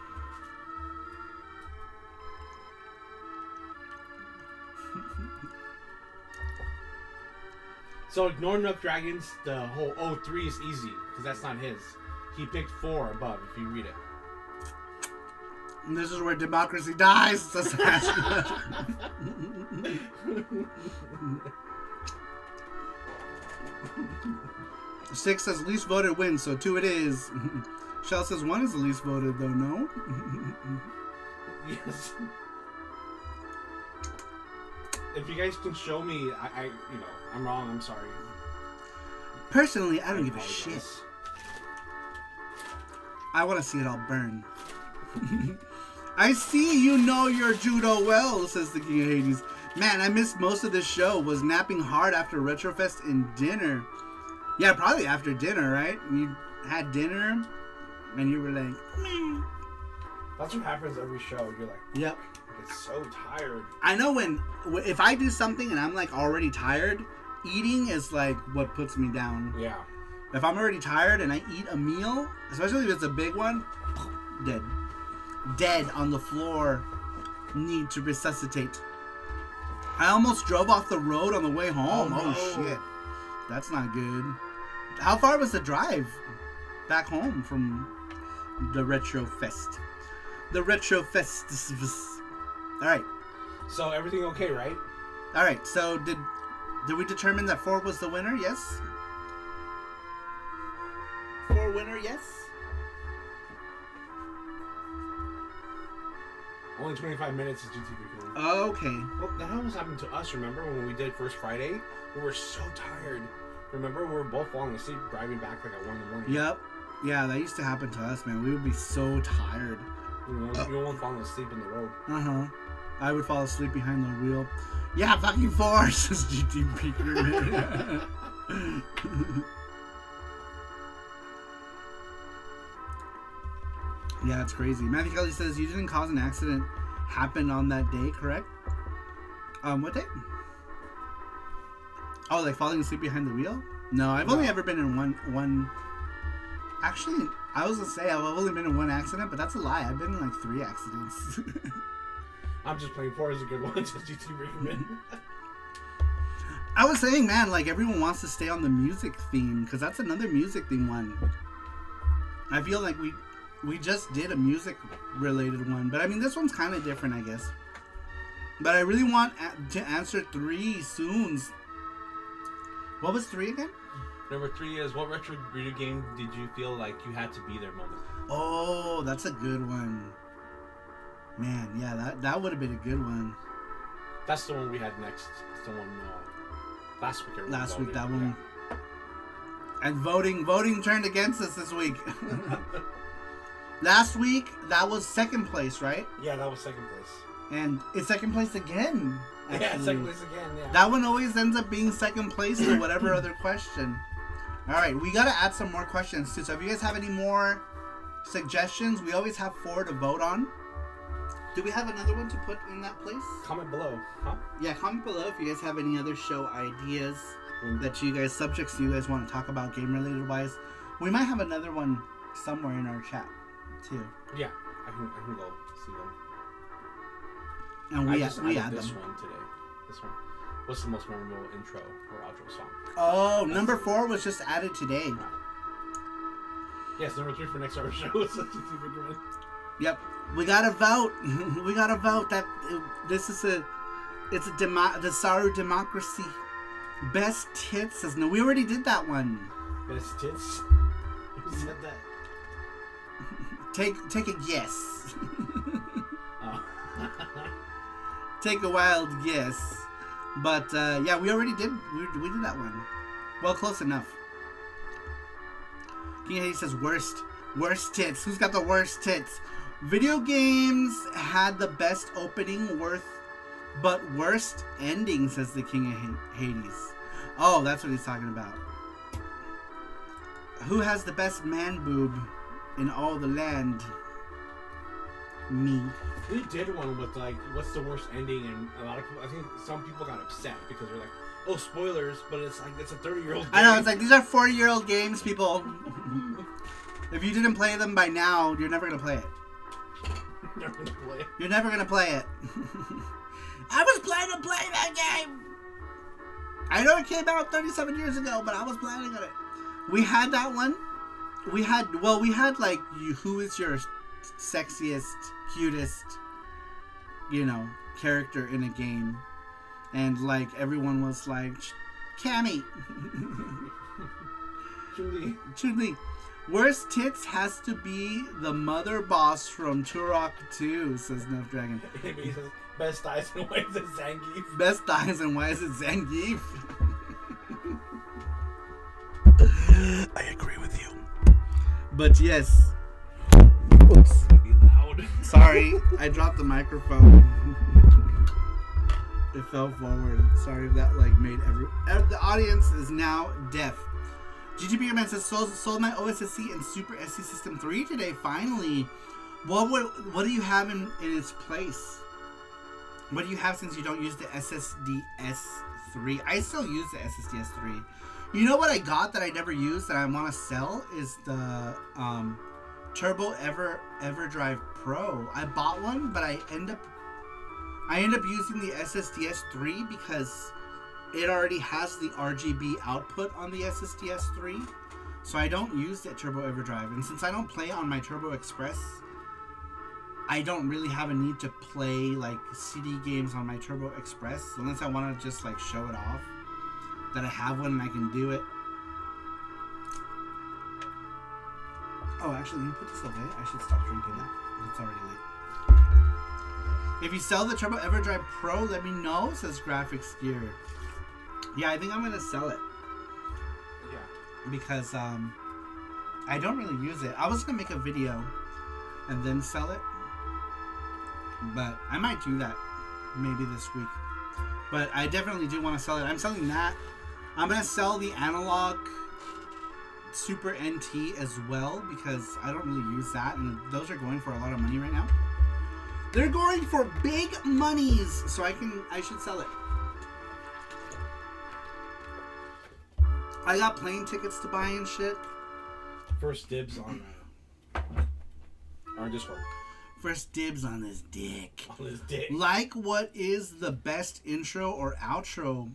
So ignore Nuff Dragons. The whole 3 is easy because that's not his. He picked 4 above. If you read it. And this is where democracy dies. Says Six says least voted wins, so 2 it is. Shell says 1 is the least voted, though, no? Yes. If you guys can show me, I'm wrong. I'm sorry. Personally, I don't give a apologize. shit. I want to see it all burn. I see you know your judo well, says the King of Hades. Man, I missed most of this show. Was napping hard after Retrofest and dinner. Yeah, probably after dinner, right? You had dinner, and you were like, meh. That's what happens every show. You're like, Yep. I get so tired. I know if I do something and I'm like already tired, eating is like what puts me down. Yeah. If I'm already tired and I eat a meal, especially if it's a big one, dead. Dead on the floor. Need to resuscitate. I almost drove off the road on the way home. Oh, no. Shit. That's not good. How far was the drive back home from the Retro Fest? The Retro Fest. Alright. So everything okay, right? Alright, so did we determine that 4 was the winner? Yes? 4 winner, yes? Only 25 minutes is GTV. Okay. Well, that almost happened to us, remember, when we did First Friday? We were so tired. Remember, we were both falling asleep driving back like at 1 in the morning. Yep. Yeah, that used to happen to us, man. We would be so tired. You know, we won't fall asleep in the road. Uh-huh. I would fall asleep behind the wheel. Yeah, fucking 4, says GT Beaker. Yeah, it's crazy. Matthew Kelly says you didn't cause an accident happen on that day, correct? What day? Oh, like falling asleep behind the wheel? No, I've only ever been in one. Actually, I was gonna say I've only been in 1 accident, but that's a lie. I've been in like 3 accidents. I'm just playing 4 is a good one, says GT Rickman. I was saying, man, like everyone wants to stay on the music theme because that's another music theme one. I feel like we just did a music related one, but I mean this one's kind of different, I guess. But I really want to answer 3 soon. What was 3 again? Number 3 is, what retro video game did you feel like you had to be there moment? Oh, that's a good one. Man, yeah, that would have been a good one. That's the one we had next. It's the one last week. Last week, that one. Yeah. And voting turned against us this week. Last week, that was 2nd place, right? Yeah, that was 2nd place. And it's 2nd place again. Actually. Yeah, 2nd place again, yeah. That one always ends up being 2nd place to whatever other question. Alright, we gotta add some more questions too. So if you guys have any more suggestions, we always have 4 to vote on. Do we have another one to put in that place? Comment below, huh? Yeah, comment below if you guys have any other show ideas that you guys, subjects you guys want to talk about game related wise. We might have another one somewhere in our chat too. Yeah, I can go see them. And we added add this them. one today. This one. What's the most memorable intro or outro song? Oh, number 4 was just added today. Yes, number 3 for next SaruShow. Yep, we gotta vote. We gotta vote. That this is the Saru democracy. Best tits says no. We already did that one. Best tits. Who said that? Take a guess. Oh. Take a wild guess. But yeah, we already did. We did that one. Well, close enough. King Hades says worst tits. Who's got the worst tits? Video games had the best opening, but worst ending, says the King of Hades. Oh, that's what he's talking about. Who has the best man boob in all the land? Me. We did one with like, what's the worst ending, and a lot of people, I think some people got upset because they're like, oh, spoilers, but it's like, it's a 30-year-old game. I know, it's like, these are 40-year-old games, people. If you didn't play them by now, you're never gonna play it. Never gonna play it. You're never gonna play it. I was planning to play that game. I know it came out 37 years ago, but I was planning on it. We had that one. We had like, who is your sexiest, cutest, character in a game, and like everyone was like, Cammy, Chun-Li. Chun-Li. Worst tits has to be the mother boss from Turok 2, says Nuff Dragon. He says, best eyes and why is it Zangief? Best eyes and why is it Zangief? I agree with you. But yes. Oops. Be loud. Sorry, I dropped the microphone. It fell forward. Sorry if that like made the audience is now deaf. GGB Man says sold my OSSC and Super SC System 3 today. Finally, what do you have in its place? What do you have since you don't use the SSDS 3? I still use the SSDS 3. You know what I got that I never used that I want to sell is the Turbo EverDrive Pro. I bought one, but I end up using the SSDS 3 because it already has the RGB output on the SSDS 3, so I don't use that Turbo EverDrive. And since I don't play on my Turbo Express, I don't really have a need to play like CD games on my Turbo Express unless I want to just like show it off that I have one and I can do it. Oh, actually, let me put this away. I should stop drinking that. It's already late. If you sell the Turbo EverDrive Pro, let me know, says Graphics Gear. Yeah, I think I'm gonna sell it. Yeah. Because I don't really use it. I was gonna make a video and then sell it, but I might do that maybe this week. But I definitely do want to sell it. I'm selling that. I'm gonna sell the analog Super NT as well because I don't really use that, and those are going for a lot of money right now. They're going for big monies, so I should sell it. I got plane tickets to buy and shit. First dibs on Discord. First dibs on this dick. On this dick. Like, what is the best intro or outro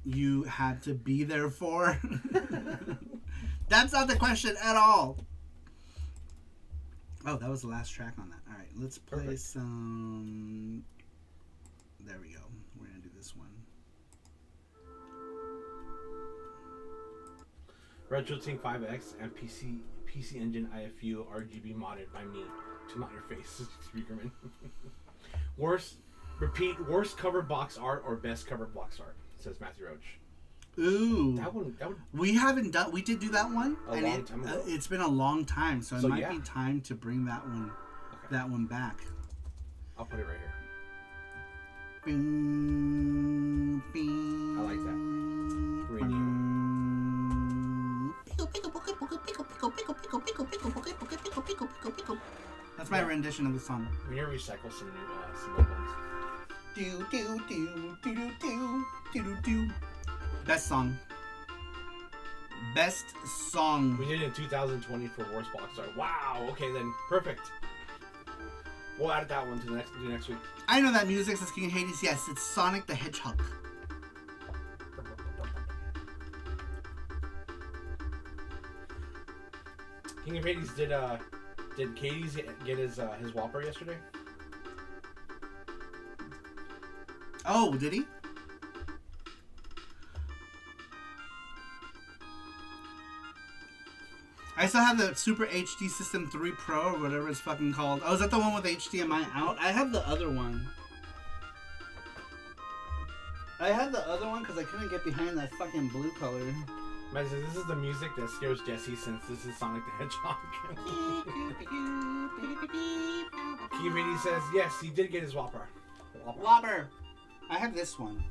you had to be there for? That's not the question at all. Oh, that was the last track on that. All right, let's play Perfect. some. There we go. We're gonna do this one. RetroTink 5X and PC Engine IFU RGB modded by me to not your face, Speakerman. Worst cover box art or best cover box art, says Matthew Roach. Ooh. That would We did do that one. A long time ago. It's been a long time, so it might yeah. be time to bring that one back. I'll put it right here. Bing, I like that. Renew. That's my rendition of the song. We need to recycle some albums. Do do do do do do do do. Best song. Best song. We did it in 2020 for worst box art. Wow. Okay, then perfect. We'll add that one to next week. I know that music, says King of Hades. Yes, it's Sonic the Hedgehog. King of Hades did Katie's get his Whopper yesterday? Oh, did he? I still have the Super HD System 3 Pro or whatever it's fucking called. Oh, is that the one with HDMI out? I have the other one. I had the other one because I couldn't get behind that fucking blue color. Matt says, this is the music that scares Jesse since this is Sonic the Hedgehog. King of Hades says, yes, he did get his Whopper. Whopper! I have this one.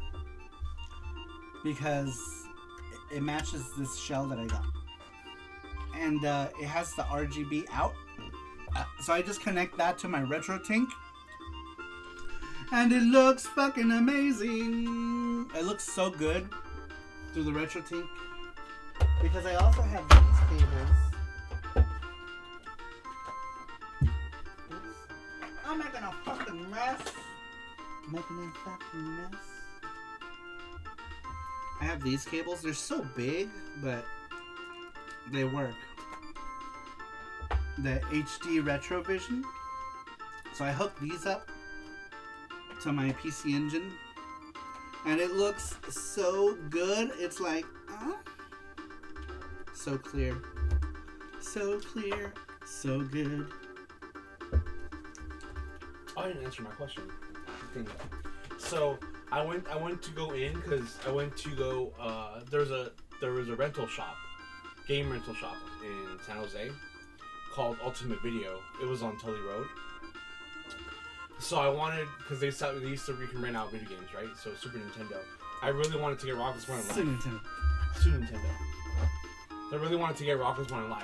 Because it matches this shell that I got. And it has the RGB out. So I just connect that to my RetroTink. And it looks fucking amazing. It looks so good through the RetroTink. Because I also have these cables. Oops. I'm making a fucking mess. Making a fucking mess. I have these cables. They're so big, but they work. The HD Retrovision. So I hook these up to my PC Engine. And it looks so good. It's like, so clear. So clear, so good. I didn't answer my question. So I went to go in because I went to go. There was a rental shop, game rental shop in San Jose called Ultimate Video. It was on Tully Road. So I wanted, because they used to, you can rent out video games, right? So Super Nintendo. I really wanted to get Rocket's One in Life. Super Nintendo. I really wanted to get Rocket's One in Life,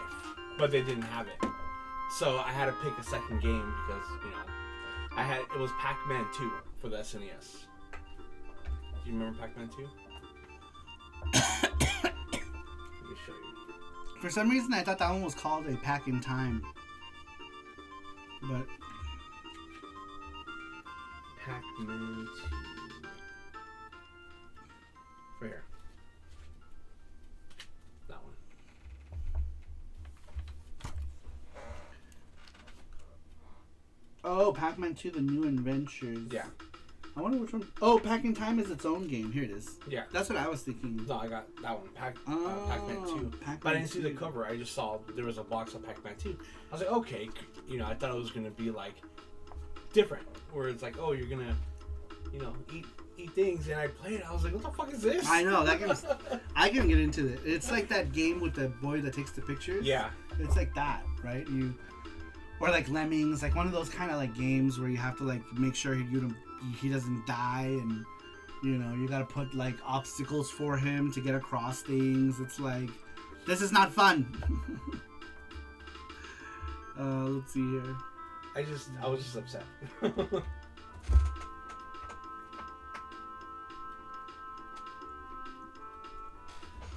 but they didn't have it. So I had to pick a second game because, it was Pac-Man 2 for the SNES. Do you remember Pac-Man 2? Let me show you. For some reason, I thought that one was called a Pack in Time. But Pac-Man 2. Right here. That one. oh, Pac-Man 2: The New Adventures. Yeah. I wonder which one. Oh, Pack in Time is its own game. Here it is. Yeah. That's what I was thinking. No, I got that one. Pac-Man 2. Pac-Man But I didn't see the 2. cover. I just saw there was a box of Pac-Man 2. I was like, okay. I thought it was going to be like different. Where it's like, oh, you're going to, eat things. And I played it. I was like, what the fuck is this? I know. That game's, I can get into it. It's like that game with the boy that takes the pictures. Yeah. It's like that, right? Or like Lemmings, like one of those kind of like games where you have to like make sure he doesn't die, and you gotta put like obstacles for him to get across things. It's like, this is not fun. Let's see here. I was just upset.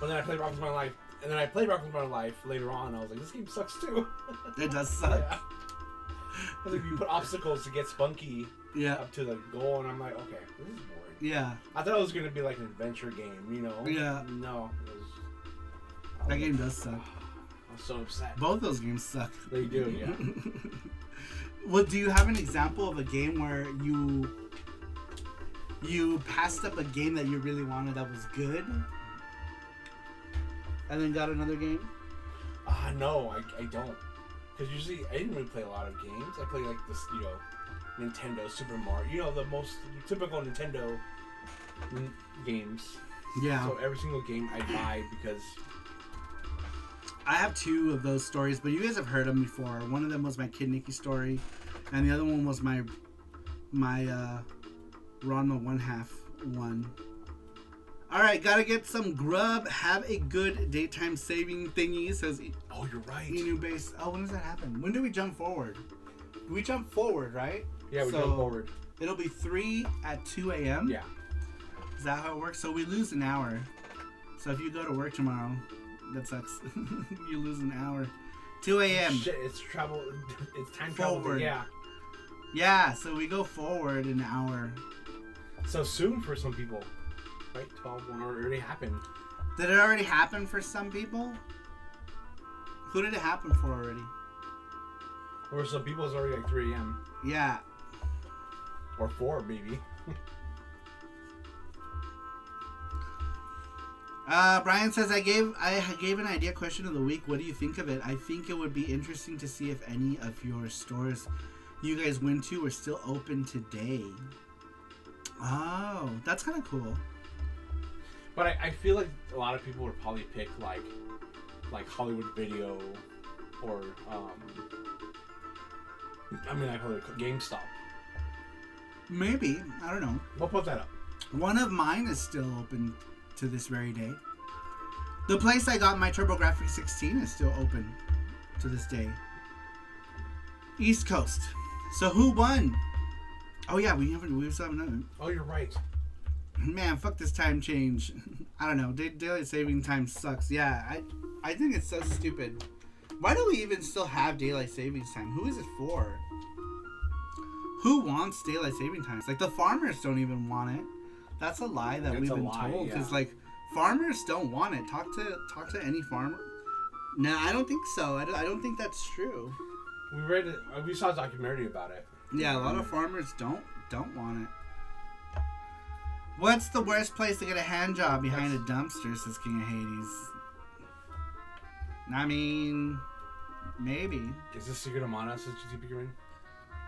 But then I played Rocket's My Life, and then I played Rocket's My Life later on, and I was like, this game sucks too. It does suck. Yeah. I was like, you put obstacles to get Spunky Yeah. up to the goal, and I'm like, okay, this is boring. Yeah. I thought it was gonna be like an adventure game, Yeah. No, That game does suck. I was so upset. Both those games suck. They do, yeah. Well, do you have an example of a game where you passed up a game that you really wanted that was good, and then got another game? No, I don't. Because usually I didn't really play a lot of games. I play like this, Nintendo, Super Mario. The most typical Nintendo games. Yeah. So every single game I buy because I have two of those stories, but you guys have heard them before. One of them was my Kid Nicky story, and the other one was my Ranma 1/2 one. Alright, gotta get some grub. Have a good daytime saving thingy, says oh, you're right. Enu Base. Oh, when does that happen? When do we jump forward? We jump forward, right? Yeah, we jump forward. It'll be 3 at 2 a.m.? Yeah. Is that how it works? So we lose an hour. So if you go to work tomorrow, that sucks. You lose an hour. 2 a.m. Shit, it's travel. It's time Forward. travel. Yeah. Yeah, so we go forward an hour. So soon for some people. Right? 12-1 already happened. Did it already happen for some people? Who did it happen for already? Or some people it's already like 3 a.m. Yeah. Or 4 maybe. Brian says, I gave an idea question of the week. What do you think of it? I think it would be interesting to see if any of your stores you guys went to are still open today. Oh, that's kind of cool. But I feel like a lot of people would probably pick like Hollywood Video or I call it GameStop. Maybe. I don't know. We'll put that up. One of mine is still open to this very day. The place I got my TurboGrafx 16 is still open to this day. East Coast. So who won? Oh yeah, we still have another. Oh, you're right. Man, fuck this time change. I don't know. Daylight saving time sucks. Yeah, I think it's so stupid. Why do we even still have daylight savings time? Who is it for? Who wants daylight saving time? Like the farmers don't even want it. That's a lie that we've been told. Because like farmers don't want it. Talk to any farmer. No, I don't think so. I don't think that's true. We read it. We saw a documentary about it. Yeah, a lot of farmers don't want it. What's the worst place to get a hand job behind a dumpster, says King of Hades? I mean, Maybe. Is this Secret of Mana since you keep in?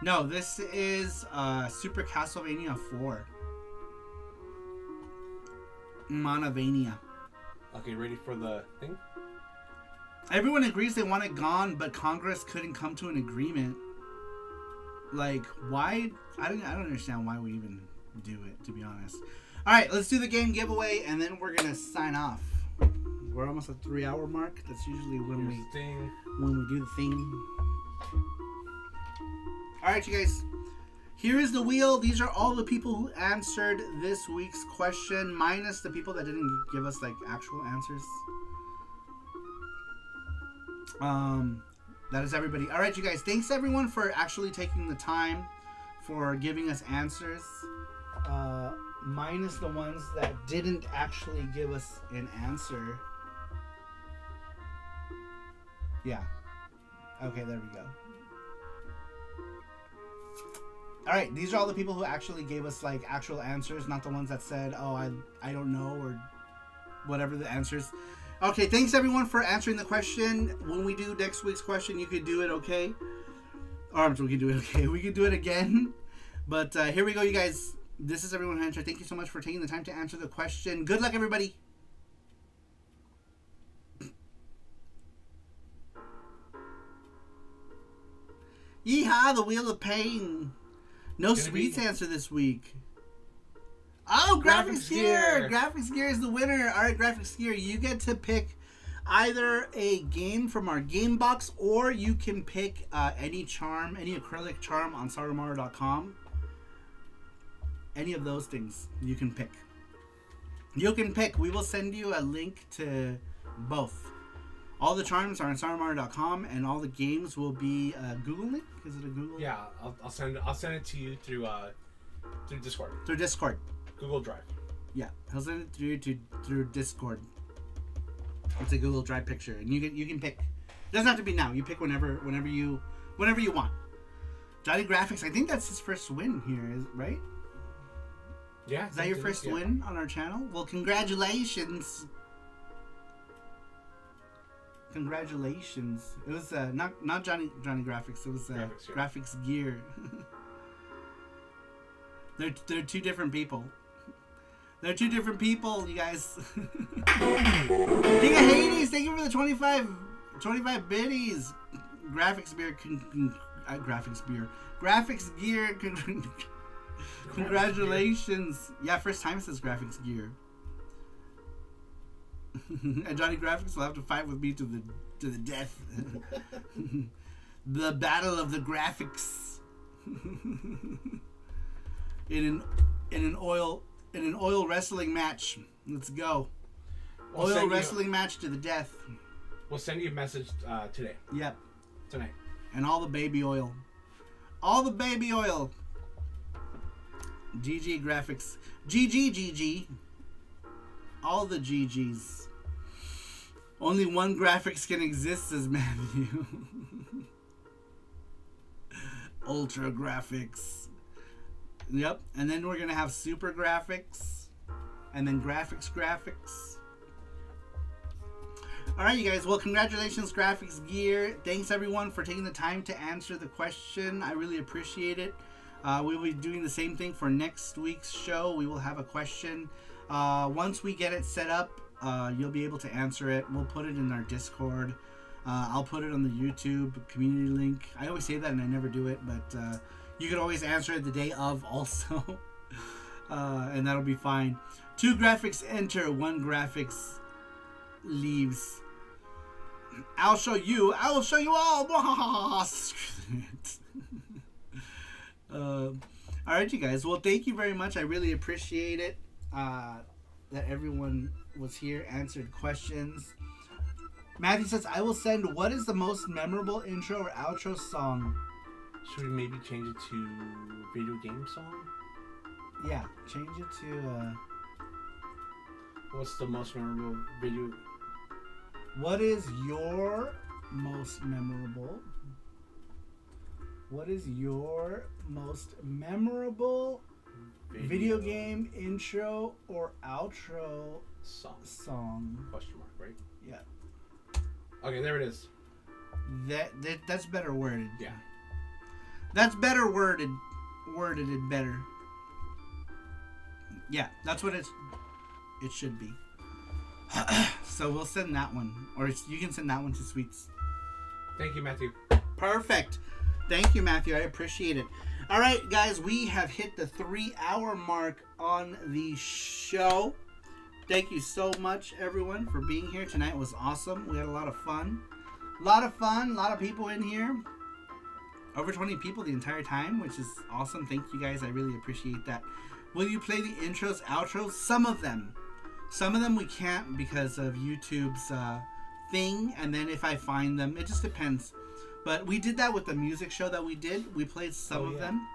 No, this is Super Castlevania 4. Manavania. Okay, ready for the thing? Everyone agrees they want it gone, but Congress couldn't come to an agreement. Like, why? I don't understand why we even do it, to be honest. All right, let's do the game giveaway, and then we're gonna sign off. We're almost at the 3-hour mark. That's usually when we do the thing. All right, you guys. Here is the wheel. These are all the people who answered this week's question, minus the people that didn't give us like actual answers. That is everybody. All right, you guys. Thanks everyone for actually taking the time for giving us answers. Minus the ones that didn't actually give us an answer. Yeah. Okay, there we go. All right, these are all the people who actually gave us like actual answers, not the ones that said, "Oh, I don't know," or whatever the answers. Okay, thanks everyone for answering the question. When we do next week's question, you could do it okay. Or we can do it okay. We can do it again. But here we go, you guys. This is everyone who answered. Thank you so much for taking the time to answer the question. Good luck, everybody. Yeehaw, the Wheel of Pain. No Sweets answer this week. Oh, Graphics Gear! Graphics Gear is the winner. All right, Graphics Gear, you get to pick either a game from our game box, or you can pick any charm, any acrylic charm on SaruMaro.com. Any of those things you can pick. You can pick. We will send you a link to both. All the charms are on SaruMaro.com, and all the games will be a Google link. Is it a Google? Yeah, I'll send it to you through Discord. Through Discord. Google Drive. Yeah, he'll send it through Discord. It's a Google Drive picture, and you can pick. It doesn't have to be now. You pick whenever you want. Johnny Graphics, I think that's his first win here, right? Yeah. Is that your first win on our channel? Well, congratulations. Congratulations. It was not Johnny Graphics. It was Graphics Gear. They're two different people. They're two different people, you guys. King of Hades, thank you for the 25 biddies. Graphics Gear. Congratulations. Yeah, first time it says Graphics Gear. And Johnny Graphics will have to fight with me to the death. The battle of the graphics. in an oil wrestling match. Let's go. Oil wrestling match to the death. We'll send you a message today. Yep. Tonight. And all the baby oil. All the baby oil. GG Graphics. GG. All the GGs. Only one Graphics can exist, says Matthew. Ultra Graphics. Yep. And then we're going to have Super Graphics. And then Graphics. Alright, you guys. Well, congratulations, Graphics Gear. Thanks, everyone, for taking the time to answer the question. I really appreciate it. We will be doing the same thing for next week's show. We will have a question. Once we get it set up, you'll be able to answer it. We'll put it in our Discord. I'll put it on the YouTube community link. I always say that and I never do it, but you can always answer it the day of also. And that'll be fine. 2 graphics enter, 1 graphics leaves. I'll show you all. Alright, you guys. Well, thank you very much. I really appreciate it. That everyone was here, answered questions. Matthew says, I will send what is the most memorable intro or outro song? Should we maybe change it to video game song? Yeah, change it to what's the most memorable video? What is your most memorable? What is your most memorable video game intro or outro song? Question mark, right? Yeah. Okay, there it is. That's better worded. Yeah. That's better worded it better. Yeah, that's what it should be. So we'll send that one, or you can send that one to Sweets. Thank you, Matthew. Perfect. Thank you, Matthew. I appreciate it. All right, guys, we have hit the 3-hour mark on the show. Thank you so much, everyone, for being here tonight. It was awesome. We had a lot of fun. A lot of people in here. Over 20 people the entire time, which is awesome. Thank you, guys. I really appreciate that. Will you play the intros, outros? Some of them. Some of them we can't because of YouTube's thing. And then if I find them, it just depends. But we did that with the music show that we did. We played some of them.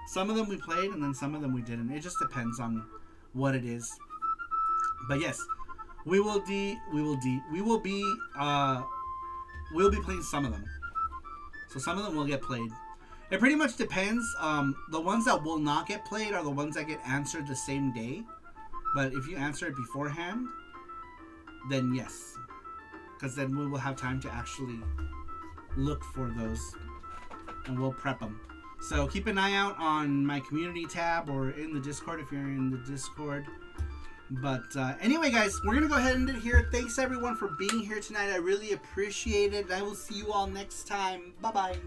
Some of them we played, and then some of them we didn't. It just depends on what it is. But yes, we'll be playing some of them. So some of them will get played. It pretty much depends. The ones that will not get played are the ones that get answered the same day. But if you answer it beforehand, then yes. Because then we will have time to actually look for those. And we'll prep them. So keep an eye out on my community tab or in the Discord if you're in the Discord. But anyway, guys, we're going to go ahead and end it here. Thanks, everyone, for being here tonight. I really appreciate it. I will see you all next time. Bye-bye.